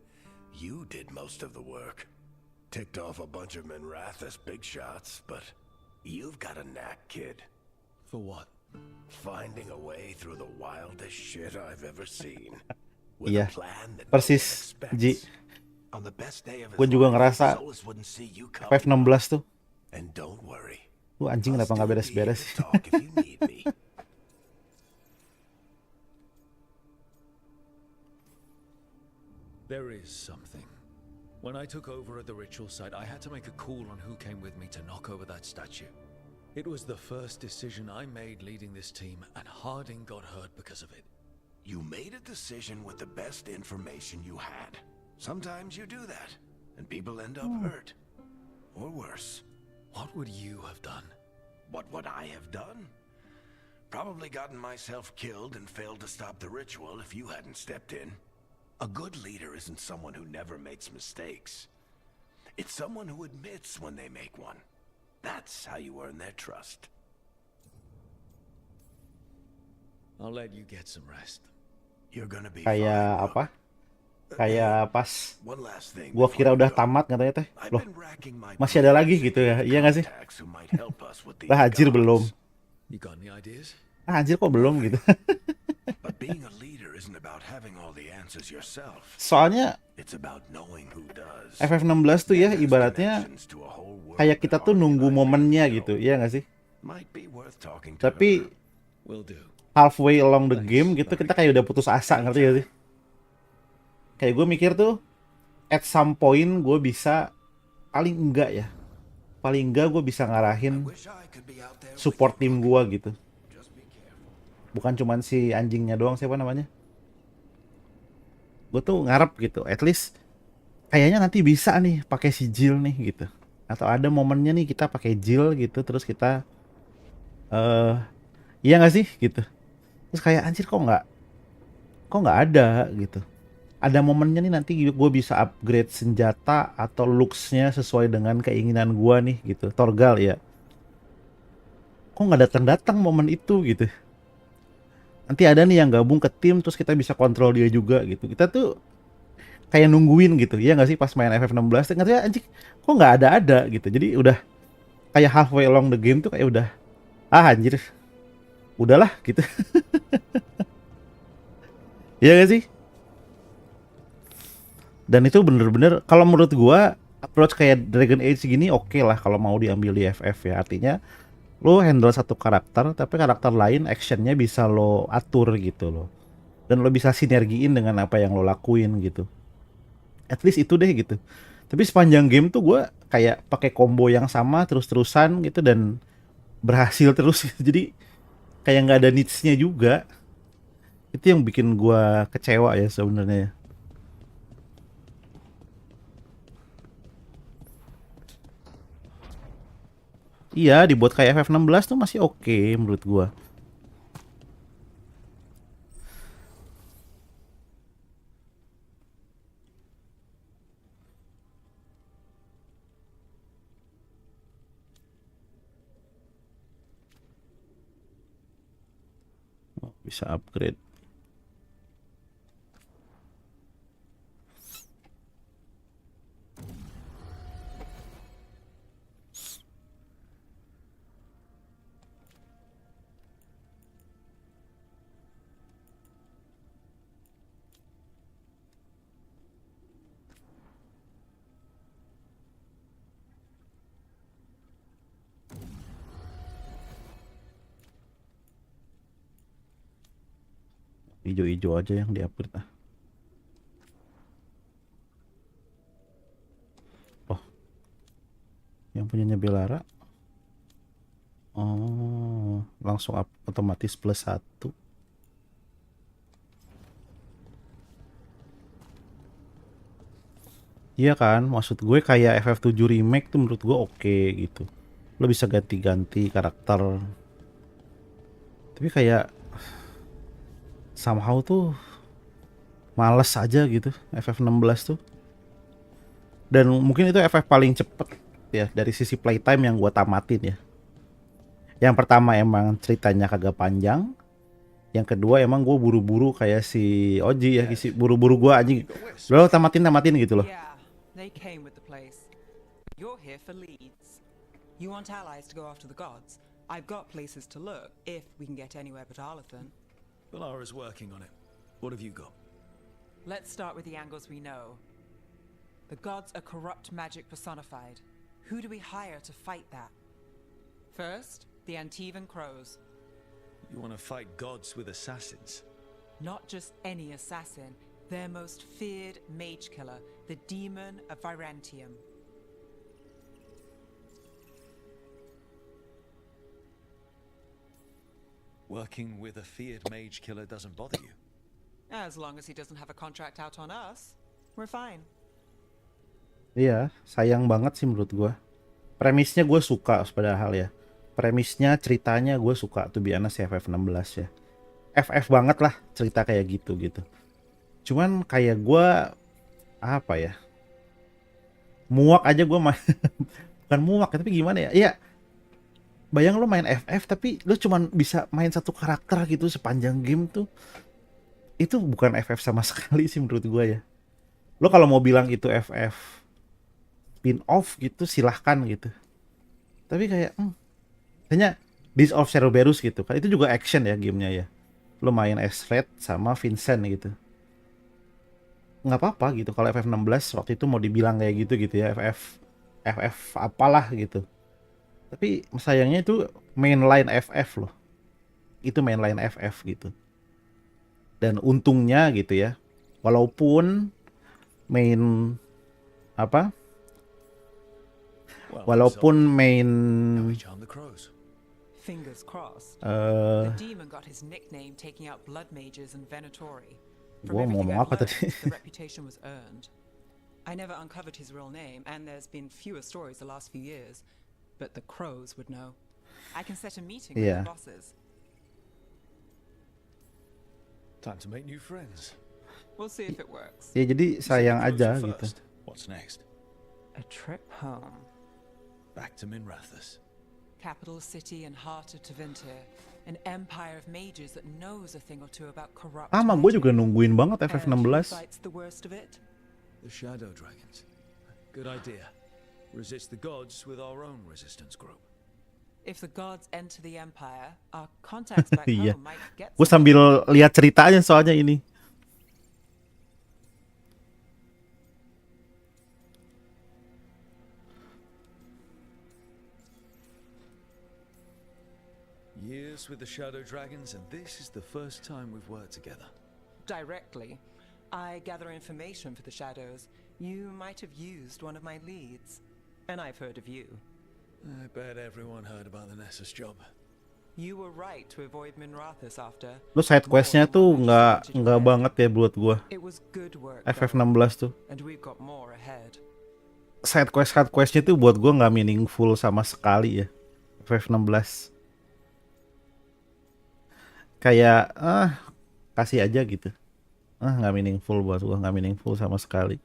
You did most of the work. Ticked off a bunch of Minrathous big shots, but you've got a knack, kid. For what? Finding a way through the wildest shit I've ever seen. Iya, persis, Ji. Gue juga ngerasa FF16 tuh. Anjing kenapa nggak beres-beres? There is something. When I took over at the ritual site, I had to make a call on who came with me to knock over that statue. It was the first decision I made leading this team, and Harding got hurt because of it. You made a decision with the best information you had. Sometimes you do that, and people end up hurt. Or worse. What would you have done? What would I have done? Probably gotten myself killed and failed to stop the ritual if you hadn't stepped in. A good leader isn't someone who never makes mistakes. It's someone who admits when they make one. That's how you earn their trust. I'll let you get some rest. You're gonna be kayak apa? Kayak pas gua kira udah tamat katanya teh. Loh, masih ada lagi gitu ya. Iya nggak sih? Lah anjir belum. Anjir kok belum gitu. Soalnya FF16 tuh ya ibaratnya kayak kita tuh nunggu momennya gitu, iya nggak sih? Tapi halfway along the game gitu kita kayak udah putus asa, ngerti gak sih? Kayak gue mikir tuh at some point gue bisa, paling enggak gue bisa ngarahin support tim gue gitu. Bukan cuman si anjingnya doang, siapa namanya? Gue tuh ngarep gitu, at least kayaknya nanti bisa nih pakai si Jill nih gitu. Atau ada momennya nih kita pakai Jill gitu, terus kita iya nggak sih gitu. Terus kayak anjir kok nggak ada gitu. Ada momennya nih nanti gue bisa upgrade senjata atau looks-nya sesuai dengan keinginan gue nih gitu. Torgal ya. Kok nggak datang momen itu gitu. Nanti ada nih yang gabung ke tim terus kita bisa kontrol dia juga gitu. Kita tuh kayak nungguin gitu. Iya nggak sih pas main FF16 tuh ngerti anjir kok nggak ada gitu. Jadi udah kayak halfway along the game tuh kayak udah anjir. Udahlah gitu. Iya gak sih? Dan itu bener-bener kalau menurut gua approach kayak Dragon Age gini oke lah kalau mau diambil di FF ya. Artinya lo handle satu karakter tapi karakter lain actionnya bisa lo atur gitu loh. Dan lo bisa sinergiin dengan apa yang lo lakuin gitu. At least itu deh gitu. Tapi sepanjang game tuh gua kayak pakai combo yang sama terus-terusan gitu dan berhasil terus gitu. Jadi kayak nggak ada needs-nya juga. Itu yang bikin gua kecewa ya sebenarnya. Iya, dibuat kayak FF16 tuh masih oke menurut gua. Bisa upgrade. Hijau-hijau aja yang di-upgrade ah. Oh. Yang punyanya Belara. Oh, langsung otomatis +1. Iya kan, maksud gue kayak FF7 remake tuh menurut gue oke gitu. Lo bisa ganti-ganti karakter. Tapi kayak somehow tuh males aja gitu FF16 tuh. Dan mungkin itu FF paling cepet ya dari sisi playtime yang gue tamatin ya. Yang pertama emang ceritanya kagak panjang. Yang kedua emang gue buru-buru kayak si Oji ya, si buru-buru gue anjing. Lo tamatin gitu loh. Yeah, they came with the place. You're here for leads. You want allies to go after the gods? I've got places to look if we can get anywhere but Arlathan. Valara's working on it. What have you got? Let's start with the angles we know. The gods are corrupt magic personified. Who do we hire to fight that? First, the Antivan Crows. You want to fight gods with assassins? Not just any assassin, their most feared mage killer, the Demon of Virantium. Working with a feared mage killer doesn't bother you? As long as he doesn't have a contract out on us, we're fine. Iya, sayang banget sih menurut gue. Premisnya gue suka padahal ya. Premisnya, ceritanya gue suka tuh biasa si FF16 ya. FF banget lah cerita kayak gitu. Cuman kayak gue apa ya? Muak aja gue main. Bukan muak tapi gimana ya? Iya. Bayang lo main FF tapi lo cuman bisa main satu karakter gitu sepanjang game tuh. Itu bukan FF sama sekali sih menurut gue ya. Lo kalau mau bilang itu FF spin-off gitu silahkan gitu. Tapi kayak kayaknya Beast of Cerberus gitu kan, itu juga action ya gamenya ya. Lo main Red sama Vincent gitu. Nggak apa-apa gitu kalau FF16 waktu itu mau dibilang kayak gitu ya, FF apalah gitu. Tapi sayangnya itu mainline FF loh. Itu mainline FF gitu. Dan untungnya gitu ya, walaupun main apa? Walaupun main Fingers crossed. The demon got his nickname taking out blood mages and Venatori. Gua mau ngomong apa tadi? The reputation was earned. I never uncovered his real name, and there's been fewer stories the last few years. But the crows would know. I can set a meeting with the bosses. Time to make new friends. We'll see if it works. Ya jadi sayang aja gitu. What's next? A trip home. Back to Minrathous. Capital city and heart of Tevinter, an empire of mages that knows a thing or two about corrupt. Gue juga nungguin banget FF16. The Shadow Dragons. Good idea. Resist the gods with our own resistance group. If the gods enter the empire, our contacts back home might get. Gue sambil lihat ceritanya soalnya ini. Years with the Shadow Dragons, and this is the first time we've worked together. Directly. I gather information for the Shadows. You might have used one of my leads. And I've heard of you. I bet everyone heard about the Nessus job. You were right to avoid Minrathous after. Lo side questnya tuh nggak banget ya buat gua. FF16 tuh. And we've got more ahead. Side questnya tuh buat gua nggak meaningful sama sekali ya. FF16. Kayak kasih aja gitu. Nggak meaningful buat gua, nggak meaningful sama sekali.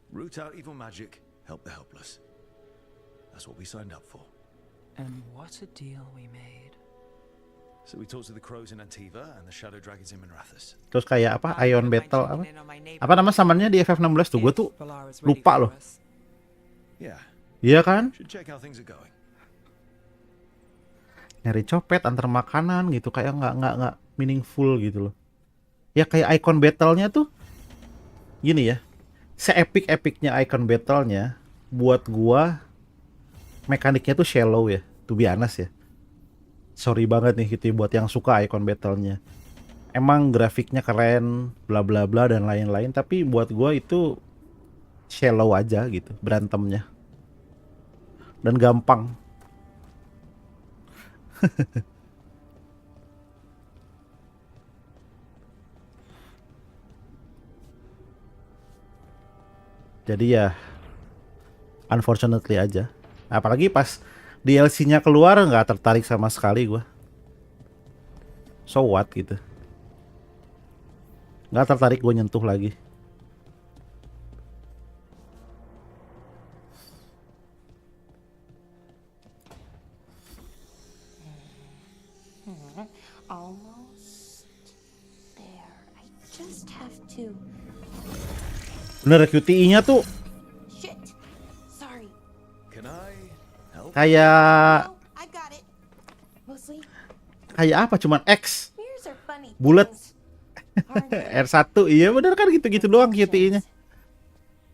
Root out evil magic, help the helpless. That's what we signed up for. And what a deal we made. So we talked to the crows in Antiva and the Shadow Dragons in Minrathous. Terus kayak apa? Ion Battle apa? Apa nama samannya di FF16 tuh? Gua tuh lupa loh. Iya kan? Should check how things are going. Nyari copet antar makanan gitu, kayak nggak meaningful gitu loh. Ya kayak icon battle-nya tuh gini ya, se-epic-epicnya icon battle-nya buat gua mekaniknya tuh shallow ya, to be honest ya. sorry banget nih gitu buat yang suka icon battle-nya. Emang grafiknya keren, bla bla bla dan lain-lain, tapi buat gua itu shallow aja gitu berantemnya. Dan gampang. Jadi ya unfortunately aja. Apalagi pas DLC-nya keluar nggak tertarik sama sekali gua. So what gitu. Nggak tertarik gue nyentuh lagi. Almost there. I just have to. Bener QTE-nya tuh Shit. Sorry. Can I help? kayak I got it. Mostly. kayak apa cuman X Mirrors are funny. bulat things. R1 iya bener kan gitu-gitu doang QTE-nya.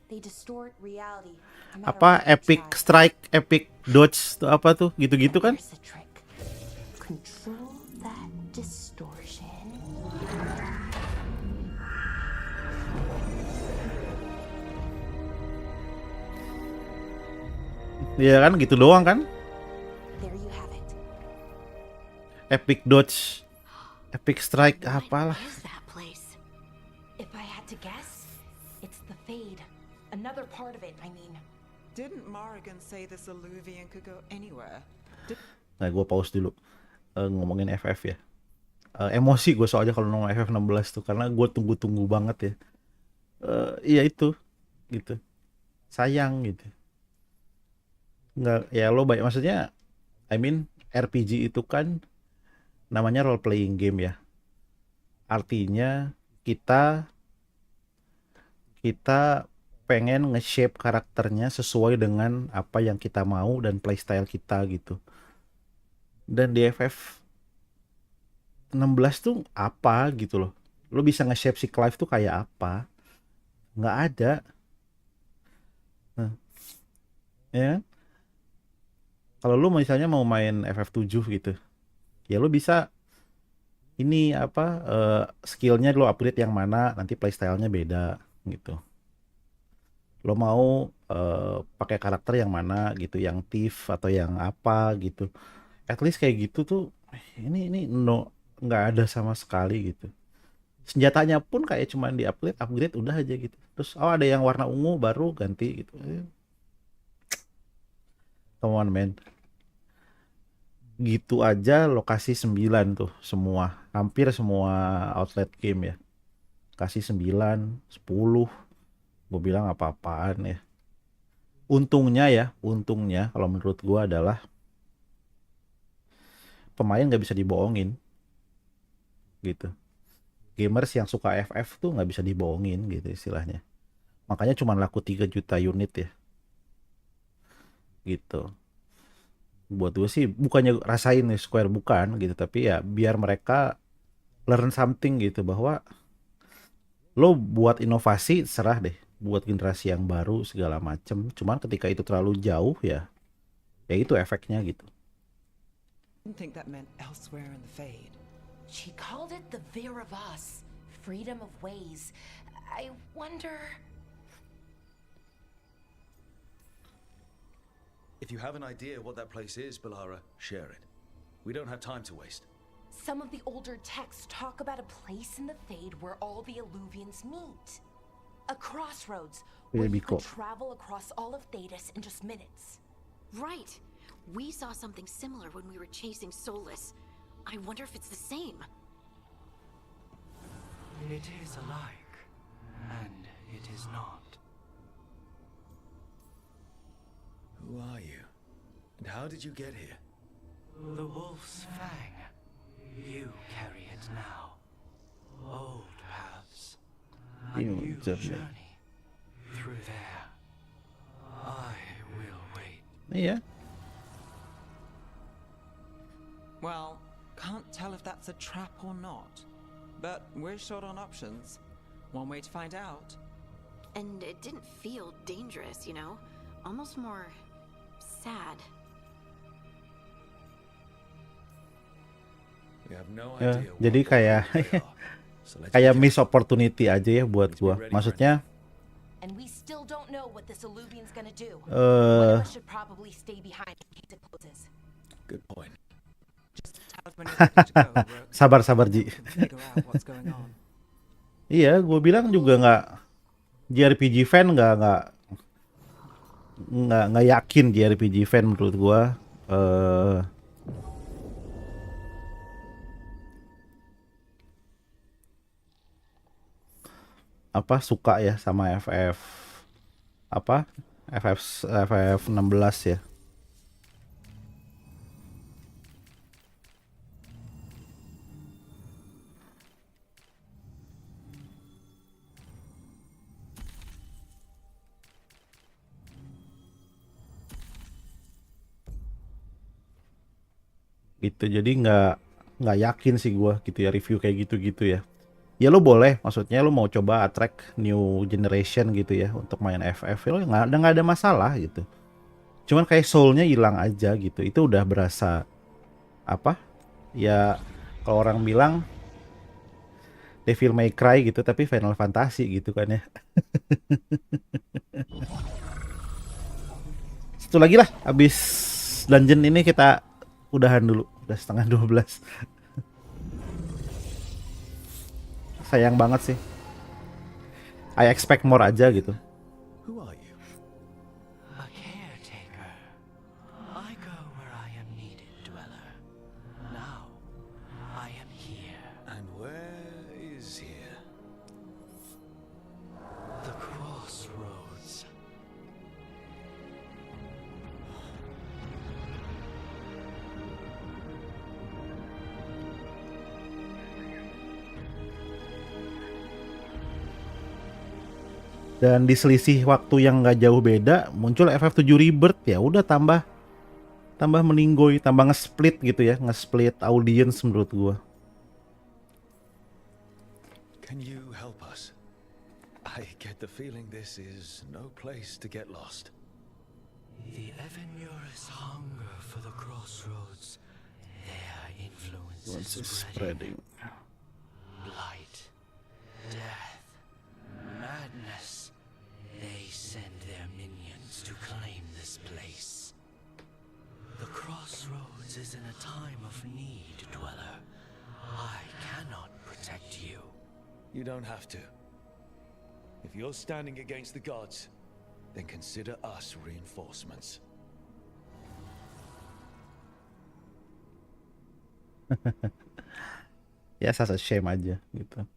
They distort reality. No matter Apa what you epic try. strike, epic dodge tuh apa tuh gitu-gitu kan. Here's the trick. Control that distortion. Iya kan gitu doang kan. There you have it. Epic dodge, epic strike apalah. What is that place? If I had to guess, it's the Fade. Another part of it, I mean. Didn't Morrigan say this Illuvian could go anywhere? Nah gue pause dulu. Ngomongin FF ya. Emosi gue soalnya kalau ngomong FF 16 tuh karena gue tunggu-tunggu banget ya. Iya itu gitu. Sayang gitu. Nggak ya lo baik maksudnya I mean RPG itu kan namanya role playing game ya. Artinya kita pengen nge-shape karakternya sesuai dengan apa yang kita mau dan playstyle kita gitu. Dan di FF 16 tuh apa gitu loh. Lo bisa nge-shape si Clive tuh kayak apa? Nggak ada. Nah, ya. Kalau lo misalnya mau main FF7 gitu, ya lo bisa ini apa skillnya lo upgrade yang mana, nanti playstyle-nya beda gitu. Lo mau pakai karakter yang mana gitu, yang thief atau yang apa gitu. At least kayak gitu tuh ini no nggak ada sama sekali gitu. Senjatanya pun kayak cuman di upgrade udah aja gitu. Terus ada yang warna ungu baru ganti gitu. Come on man. Gitu aja lokasi 9 tuh semua. Hampir semua outlet game ya. Kasih 9, 10. Gue bilang apa-apaan ya. Untungnya kalau menurut gue adalah pemain nggak bisa dibohongin gitu. Gamers yang suka FF tuh nggak bisa dibohongin gitu istilahnya. Makanya cuma laku 3 juta unit ya gitu. Buat gue sih bukannya rasain nih Square bukan gitu, tapi ya biar mereka learn something gitu bahwa lo buat inovasi serah deh buat generasi yang baru segala macem. Cuman ketika itu terlalu jauh ya itu efeknya gitu. I didn't think that meant elsewhere in the Fade. She called it the Veer of Us, freedom of ways. I wonder. If you have an idea what that place is, Balara, share it. We don't have time to waste. Some of the older texts talk about a place in the Fade where all the Illuvians meet. A crossroads where you could travel across all of Thedas in just minutes. Right. We saw something similar when we were chasing Solus. I wonder if it's the same. It is alike, and it is not. Who are you? And how did you get here? The Wolf's Fang. You carry it now. Old paths. A new journey. Through there. I will wait. Iya. Well, can't tell if that's a trap or not. But we're short on options. One way to find out. And it didn't feel dangerous, you know? Almost more sad. Jadi kayak kayak miss opportunity aja ya buat gua. Maksudnya And we still don't know what this Illuvian's gonna do. One of us should probably stay behind in case it closes. Good point. sabar Ji. Iya, gue bilang juga nggak JRPG fan nggak yakin JRPG fan menurut gue. Apa suka ya sama FF apa FF 16 ya. Gitu, jadi nggak yakin sih gua gitu ya review kayak gitu ya. Ya lo boleh, maksudnya lo mau coba attract new generation gitu ya untuk main FF, lo nggak ada masalah gitu. Cuman kayak soulnya hilang aja gitu, itu udah berasa apa ya, kalau orang bilang Devil May Cry gitu tapi Final Fantasy gitu kan ya. Satu lagi lah, abis dungeon ini kita udahan dulu, udah setengah 12. Sayang banget sih. I expect more aja gitu. Who are you? A caretaker. I go where I am needed, dweller. Now, I am here. And where is here? The crossroads. Dan di selisih waktu yang nggak jauh beda muncul FF7 Rebirth, ya udah tambah meninggoy, tambah nge-split gitu ya, nge-split audience menurut gua. Can you help us? I get the feeling this is no place to get lost. The Evanurus hunger for the crossroads. Their influence is spreading. Blight, death, madness. They send their minions to claim this place. The crossroads is in a time of need, dweller. I cannot protect you. You don't have to. If you're standing against the gods, then consider us reinforcements. Ya such a shame aja gitu.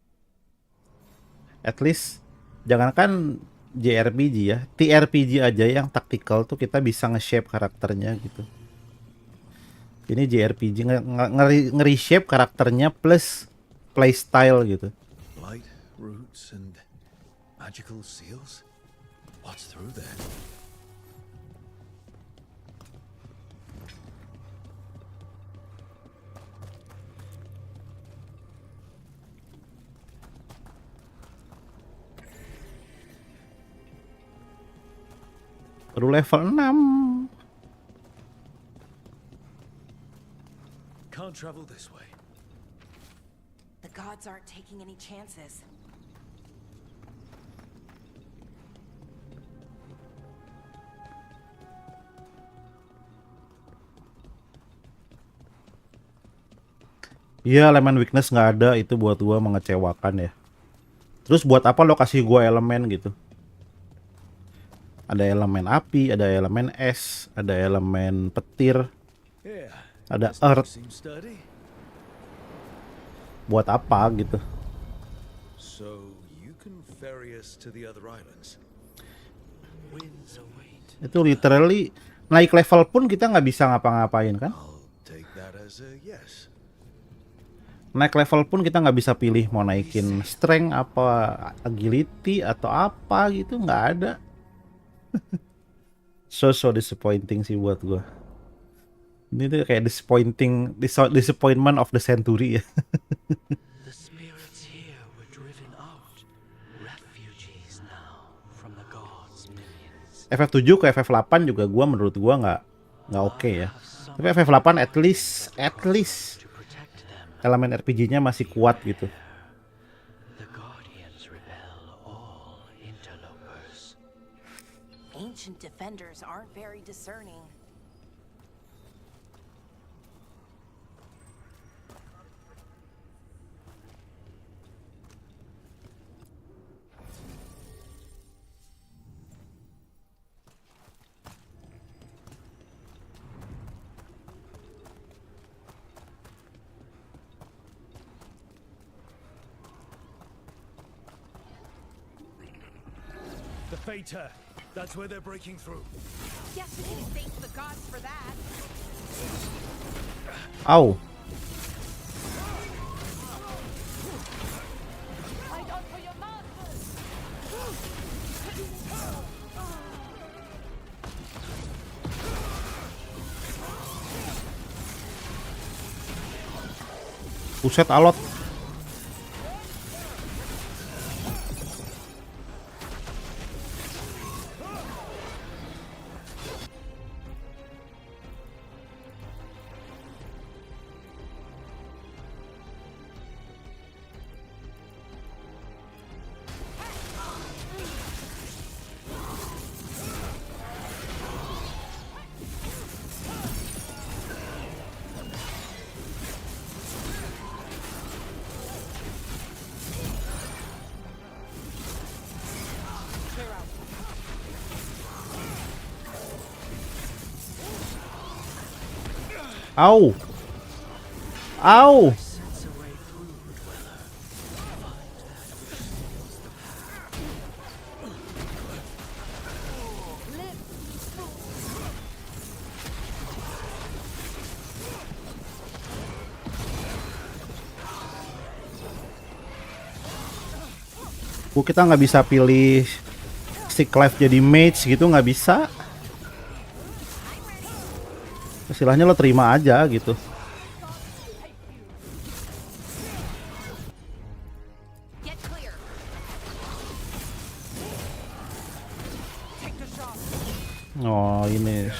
At least jangankan JRPG ya, TRPG aja yang tactical tuh kita bisa nge-shape karakternya gitu. Ini JRPG nge-reshape karakternya plus playstyle gitu. Light, roots, and magical seals? What's through there? Baru level 6. Can't travel this way. The gods aren't taking any chances. Iya, elemen weakness nggak ada, itu buat gua mengecewakan ya. Terus buat apa lo kasih gua elemen gitu? Ada elemen api, ada elemen es, ada elemen petir, ada earth. Buat apa gitu? So you can ferry us to the other islands. Itu literally naik level pun kita nggak bisa ngapa-ngapain kan? Take that as a yes. Naik level pun kita nggak bisa pilih mau naikin strength apa agility atau apa gitu, nggak ada. so disappointing sih buat gua. Ini tuh kayak disappointment of the century ya. The spirits here were driven out, refugees now from the gods' minions. FF7 ke FF8 juga menurut gua nggak oke ya. Tapi FF8 at least elemen RPG-nya masih kuat gitu. The Guardians repel all interlopers. Ancient defenders aren't very discerning. The Fater. That's where they're breaking through. Guess we can thank the gods for that. Au. Fight on for your masters. Buset alot. Au. Au. Kita nggak bisa pilih si Clive jadi mage gitu, nggak bisa. Istilahnya lo terima aja gitu. Oh ini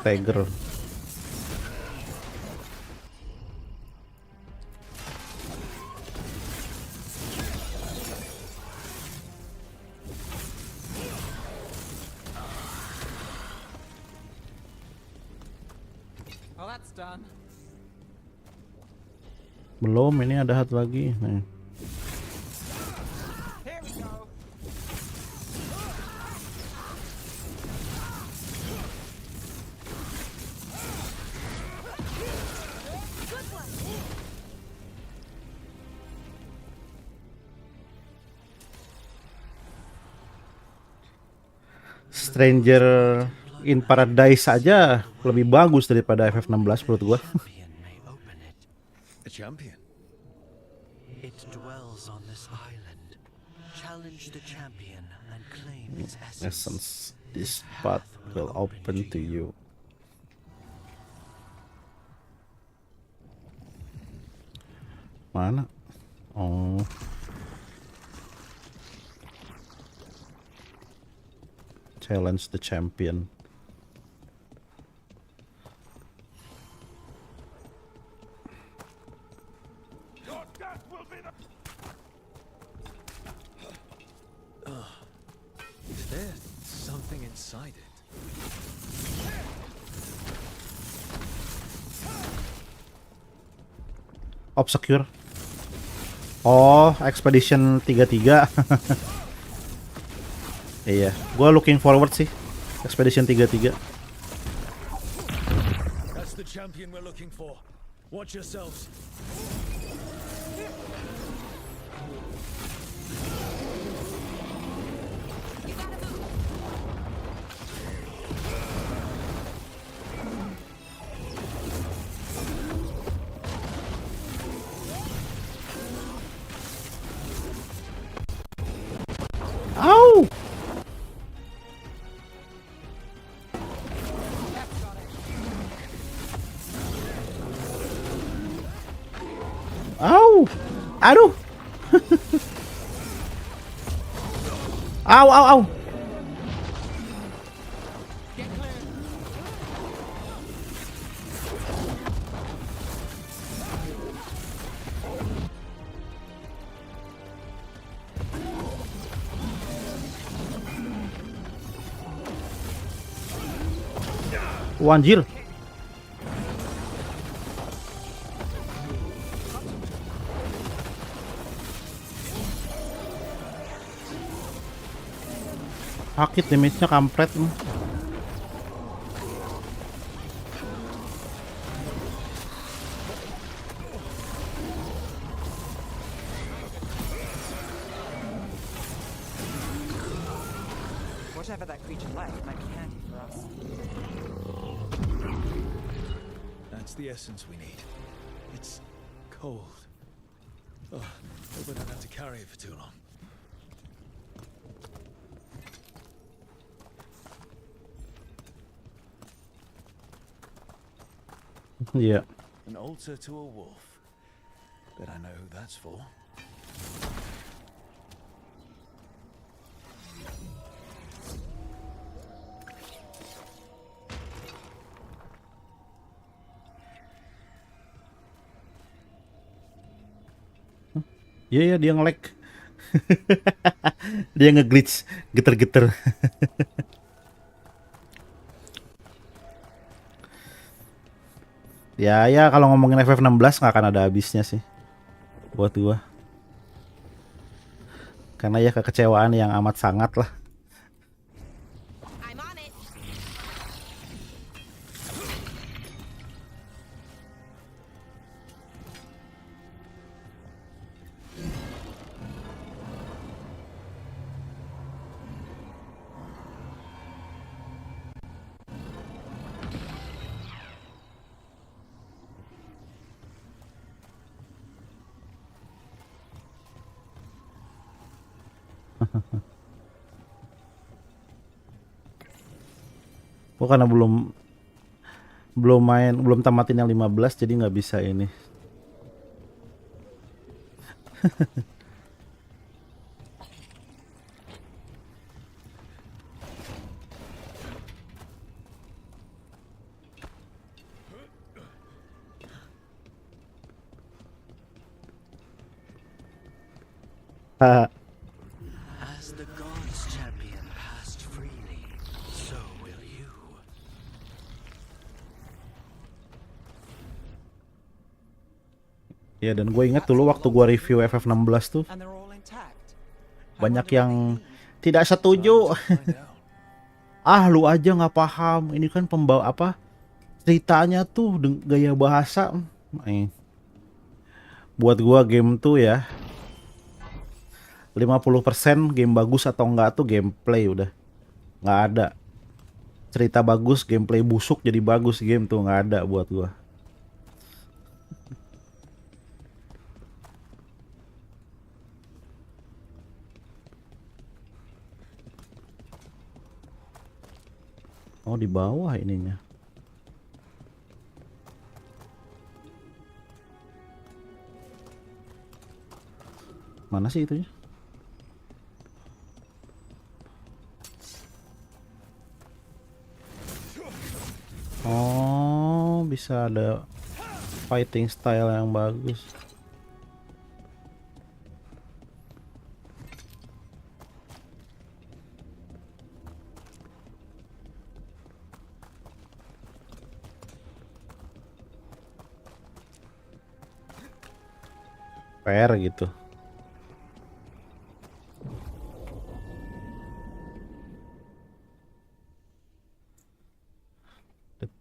Tiger. Belum, ini ada satu lagi. Nih. Stranger in Paradise aja lebih bagus daripada FF16 menurut gua. A champion. It dwells on this island. Challenge the champion and claim its essence. This path will open to you. Mana? Oh. Challenge the champion. Is there something inside it? Obscure. Oh, Expedition 33. Iya, gua looking forward sih Expedition 33. That's the champion we're looking for. Watch yourselves. Ow! Au! Aduh! Au, au, au! Anjir. Sakit damage-nya kampret. Whatever that creature left might be handy for us. That's the essence we need. It's cold. Oh, hope I don't have to carry it for too long. Yeah. An altar to a wolf. Bet I know who that's for. Iya, dia nge-lag. Dia nge-glitch, geter-geter. Ya kalau ngomongin FF16 nggak akan ada habisnya sih buat gua. Karena ya kekecewaan yang amat sangat lah. Oh, karena belum tamatin yang 15 jadi nggak bisa ini. As the gods champion passed freely, so will you. Ya, dan gue inget dulu waktu gue review FF16 tuh banyak yang tidak setuju. Ah, lu aja nggak paham. Ini kan pembawa apa ceritanya tuh gaya bahasa. Buat gue game tuh ya 50% game bagus atau enggak tuh gameplay udah. Nggak ada. Cerita bagus, gameplay busuk jadi bagus game tuh nggak ada buat gua. Oh, di bawah ininya. Mana sih itunya? Oh, bisa ada fighting style yang bagus. Fair gitu.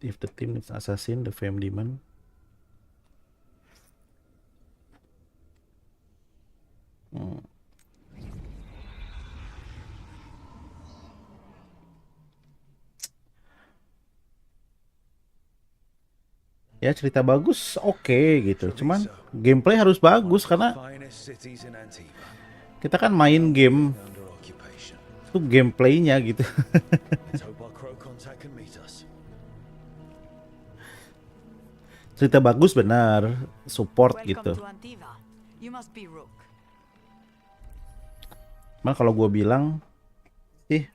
If the team needs assassin, the fame demon. Ya cerita bagus, oke gitu. Cuman gameplay harus bagus karena kita kan main game itu gameplaynya gitu. Cerita bagus benar, support gitu. Cuman kalau gue bilang sih,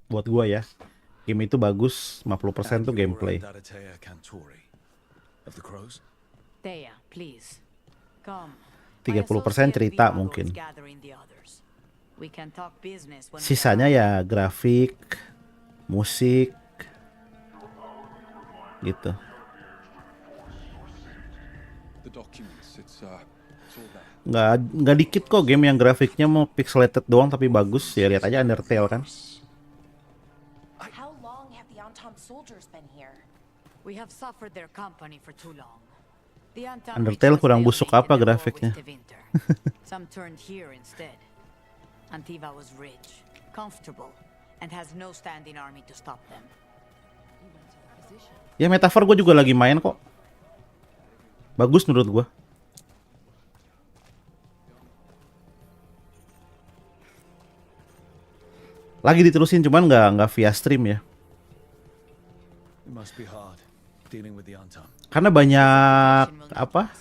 buat gue ya, game itu bagus 50% tuh gameplay. 30% cerita mungkin. Sisanya ya grafik, musik, gitu. The documents, it's all there. Nggak dikit kok game yang grafiknya mau pixelated doang tapi bagus ya. Lihat aja Undertale kan. How long have the Antom soldiers been here? We have suffered their company for too long. The Antom Undertale kurang busuk apa grafiknya? Some turned here instead. Antiva was rich, comfortable, and has no standing army to stop them. Ya Metaphor gue juga lagi main kok. Bagus menurut gue. Lagi diterusin cuman nggak via stream ya. It must be hard dealing with the Antom. Karena banyak apa?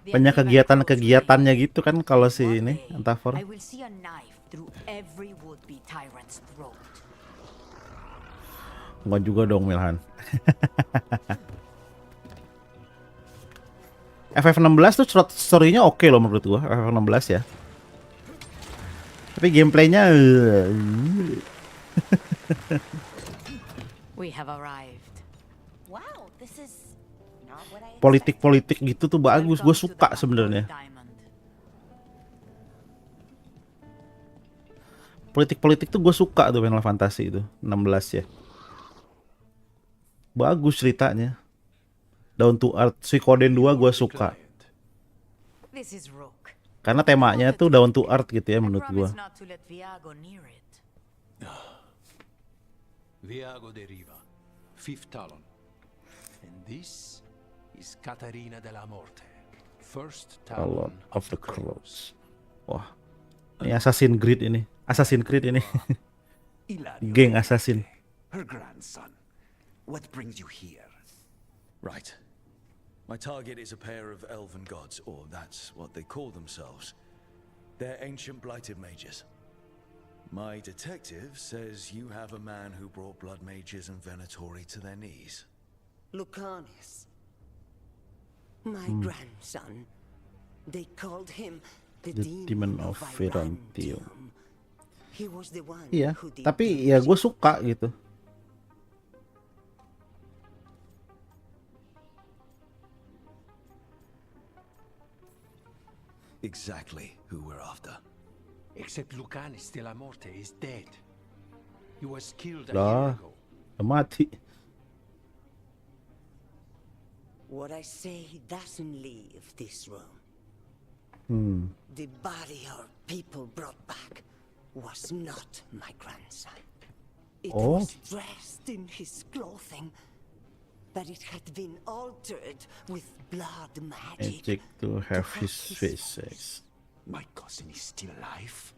Banyak kegiatannya gitu kan kalau si ini Metaphor. I will see a knife through every would-be tyrant's throat. Enggak juga dong Milhan. FF16 tuh story-nya oke loh menurut gua, FF16 ya. Tapi gameplaynya We have arrived. Wow, this is not what I politik-politik gitu tuh bagus, gue suka sebenarnya. Politik-politik tuh gue suka tuh Final Fantasy itu 16 ya. Bagus ceritanya. Down to Earth, Suikoden 2 gue suka. Karena temanya tuh down to earth gitu ya menurut gue. Viago deriva, fifth talon. And this is Catarina della Morte, first talon of the Crows. Wah, ini Assassin's Creed ini. Assassin's Creed ini. Geng Assassin. Her grandson. What brings you here? Right. My target is a pair of elven gods, or that's what they call themselves. They're ancient blighted mages. My detective says you have a man who brought blood mages and Venatori to their knees. Lucanus. My grandson. They called him the Demon of Verantium. He was the one Iya, who did tapi ya gue suka gitu. Exactly who we're after. Except Lucanus della Morte is dead. He was killed a Lah, year ago. mati. What I say doesn't leave this room. The body our people brought back was not my grandson. It was dressed in his clothing, but it had been altered with blood magic To have his face. My cousin is still alive?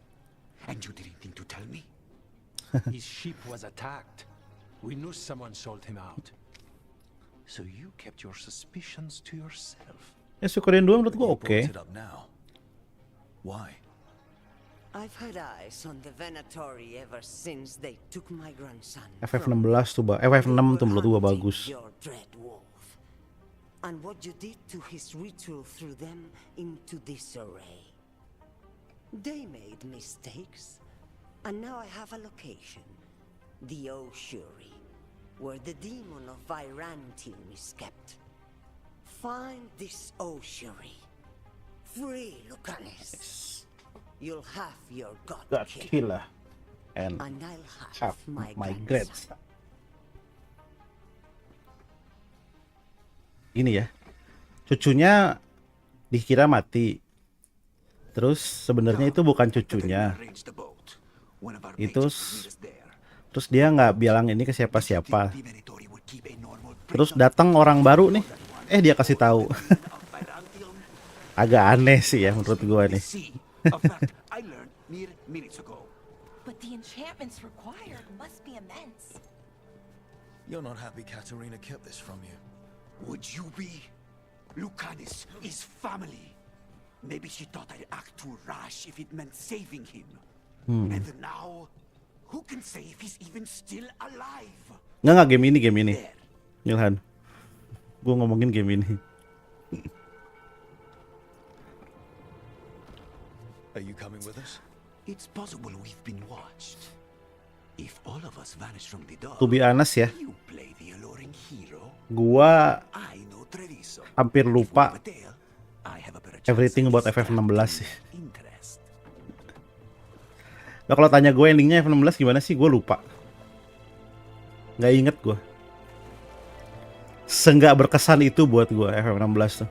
And you didn't think to tell me? His ship was attacked. We knew someone sold him out. So you kept your suspicions to yourself. Ya Suikoden 2 menurut gue oke. Why? I've had eyes on the Venatori ever since they took my grandson. FF16 tuh, FF6 tuh menurut gue bagus. Your dread wolf. And what you did to his ritual threw them into disarray. They made mistakes, and now I have a location. The Ossuary, where the demon of Virantium is kept. Find this Ossuary. Free Lucanus. You'll have your God Killer. And I'll have my grandson. Ini ya, cucunya dikira mati. Terus sebenarnya itu bukan cucunya. Terus dia nggak bilang ini ke siapa-siapa. Terus datang orang baru nih, dia kasih tahu. Agak aneh sih ya menurut gua nih. But the enchantments required must be immense. You're not happy Katarina kept this from you. Would you be? Lucanus is family. Maybe she thought I'd act too rash if it meant saving him. And now, who can say if he's even still alive? Nggak game ini. Nilhan. Gua ngomongin game ini. Are you coming with us? It's possible we've been watched. If all of us vanish from the door, To be honest ya, you play the alluring Gua I know Treviso. hampir lupa I have a better everything about FF16 sih. interest. Nah, kalau tanya gue endingnya FF16 gimana sih, gue lupa. Nggak inget gue. Senggak berkesan itu buat gue FF16 tuh.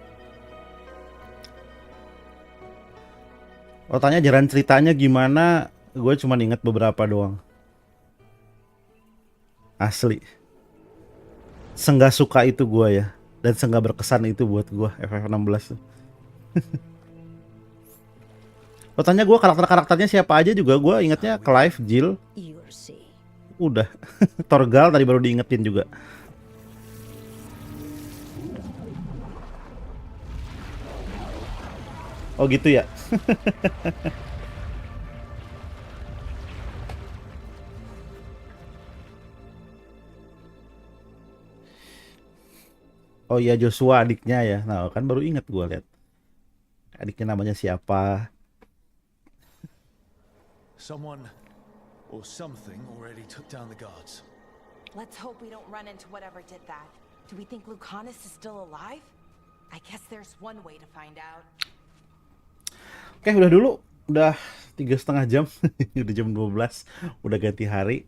Kalau tanya jalan ceritanya gimana, gue cuma inget beberapa doang. Asli. Senggak suka itu gue ya. Dan senggak berkesan itu buat gue FF16 tuh. Kalau tanya gue karakter-karakternya siapa aja juga, gue ingetnya Clive, Jill. Udah. Torgal tadi baru diingetin juga. Oh gitu ya. Oh iya, Joshua adiknya ya. Nah kan baru inget gue lihat. Adiknya namanya siapa? Someone or something already took down the guards. Let's hope we don't run into whatever did that. Do we think Lucanus is still alive? I guess there's one way to find out. Oke, udah dulu. Udah 3,5 jam. Udah jam 12. Udah ganti hari.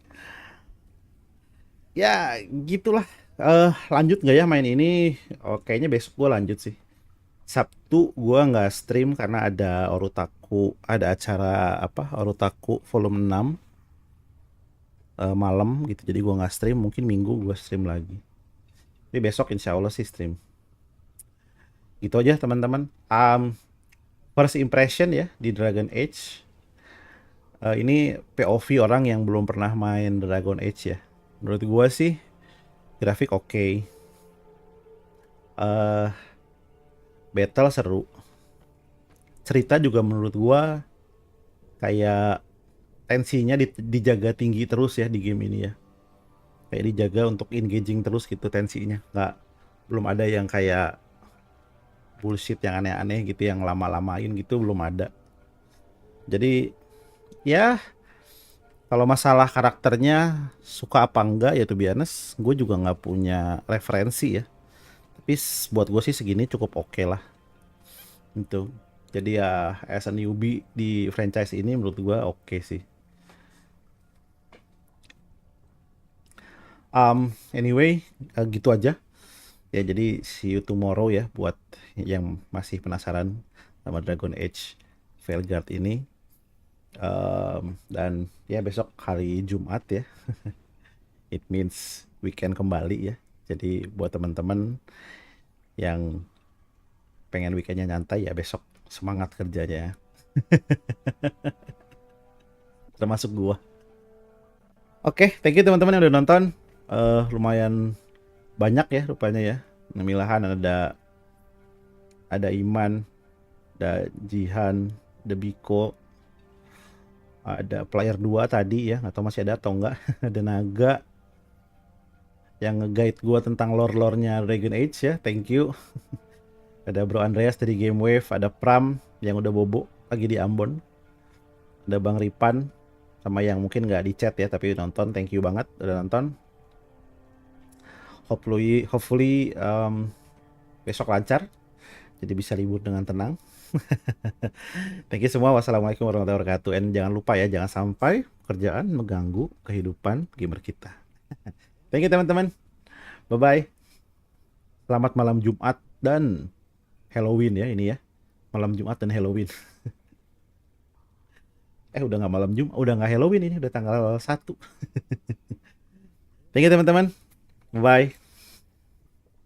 Ya, gitulah. Lanjut nggak ya main ini? Oh, kayaknya besok gue lanjut sih. Sabtu gue nggak stream karena ada Orutaku. Ada acara apa? Orutaku volume 6. Malam gitu. Jadi gue nggak stream. Mungkin Minggu gue stream lagi. Tapi besok insya Allah sih stream. Gitu aja teman-teman. First impression ya di Dragon Age. Ini POV orang yang belum pernah main Dragon Age ya. Menurut gua sih grafik oke. Battle seru. Cerita juga menurut gua kayak tensinya dijaga tinggi terus ya di game ini ya. Kayak dijaga untuk engaging terus gitu tensinya. Belum ada yang kayak bullshit yang aneh-aneh gitu, yang lama-lamain gitu belum ada. Jadi ya kalau masalah karakternya suka apa enggak ya, to be honest, gue juga nggak punya referensi ya. Tapi buat gue sih segini cukup oke lah. Itu. Jadi ya as a newbie di franchise ini menurut gue oke sih. Anyway, gitu aja. Ya jadi see you tomorrow ya buat yang masih penasaran sama Dragon Age Veilguard ini. Dan ya besok hari Jumat ya. It means weekend kembali ya. Jadi buat teman-teman yang pengen weekendnya nyantai ya besok semangat kerjanya. Termasuk gua. Oke, thank you teman-teman yang udah nonton. Lumayan banyak ya rupanya ya. Nemilahan ada Iman, ada Jihan, ada Biko, ada player 2 tadi ya, nggak tahu masih ada atau enggak. Ada Naga yang nge-guide gua tentang lore-lore-nya Dragon Age ya, thank you. Ada Bro Andreas dari Game Wave, ada Pram yang udah bobo lagi di Ambon. Ada Bang Ripan sama yang mungkin nggak di chat ya tapi nonton, thank you banget udah nonton. Hopefully besok lancar, jadi bisa libur dengan tenang. Thank you semua. Wassalamualaikum warahmatullahi wabarakatuh. And jangan lupa ya, jangan sampai pekerjaan mengganggu kehidupan gamer kita. Thank you teman-teman. Bye-bye. Selamat malam Jumat dan Halloween ya ini ya. Malam Jumat dan Halloween. Udah nggak malam Jumat, udah nggak Halloween ini, udah tanggal 1. Thank you teman-teman. Bye.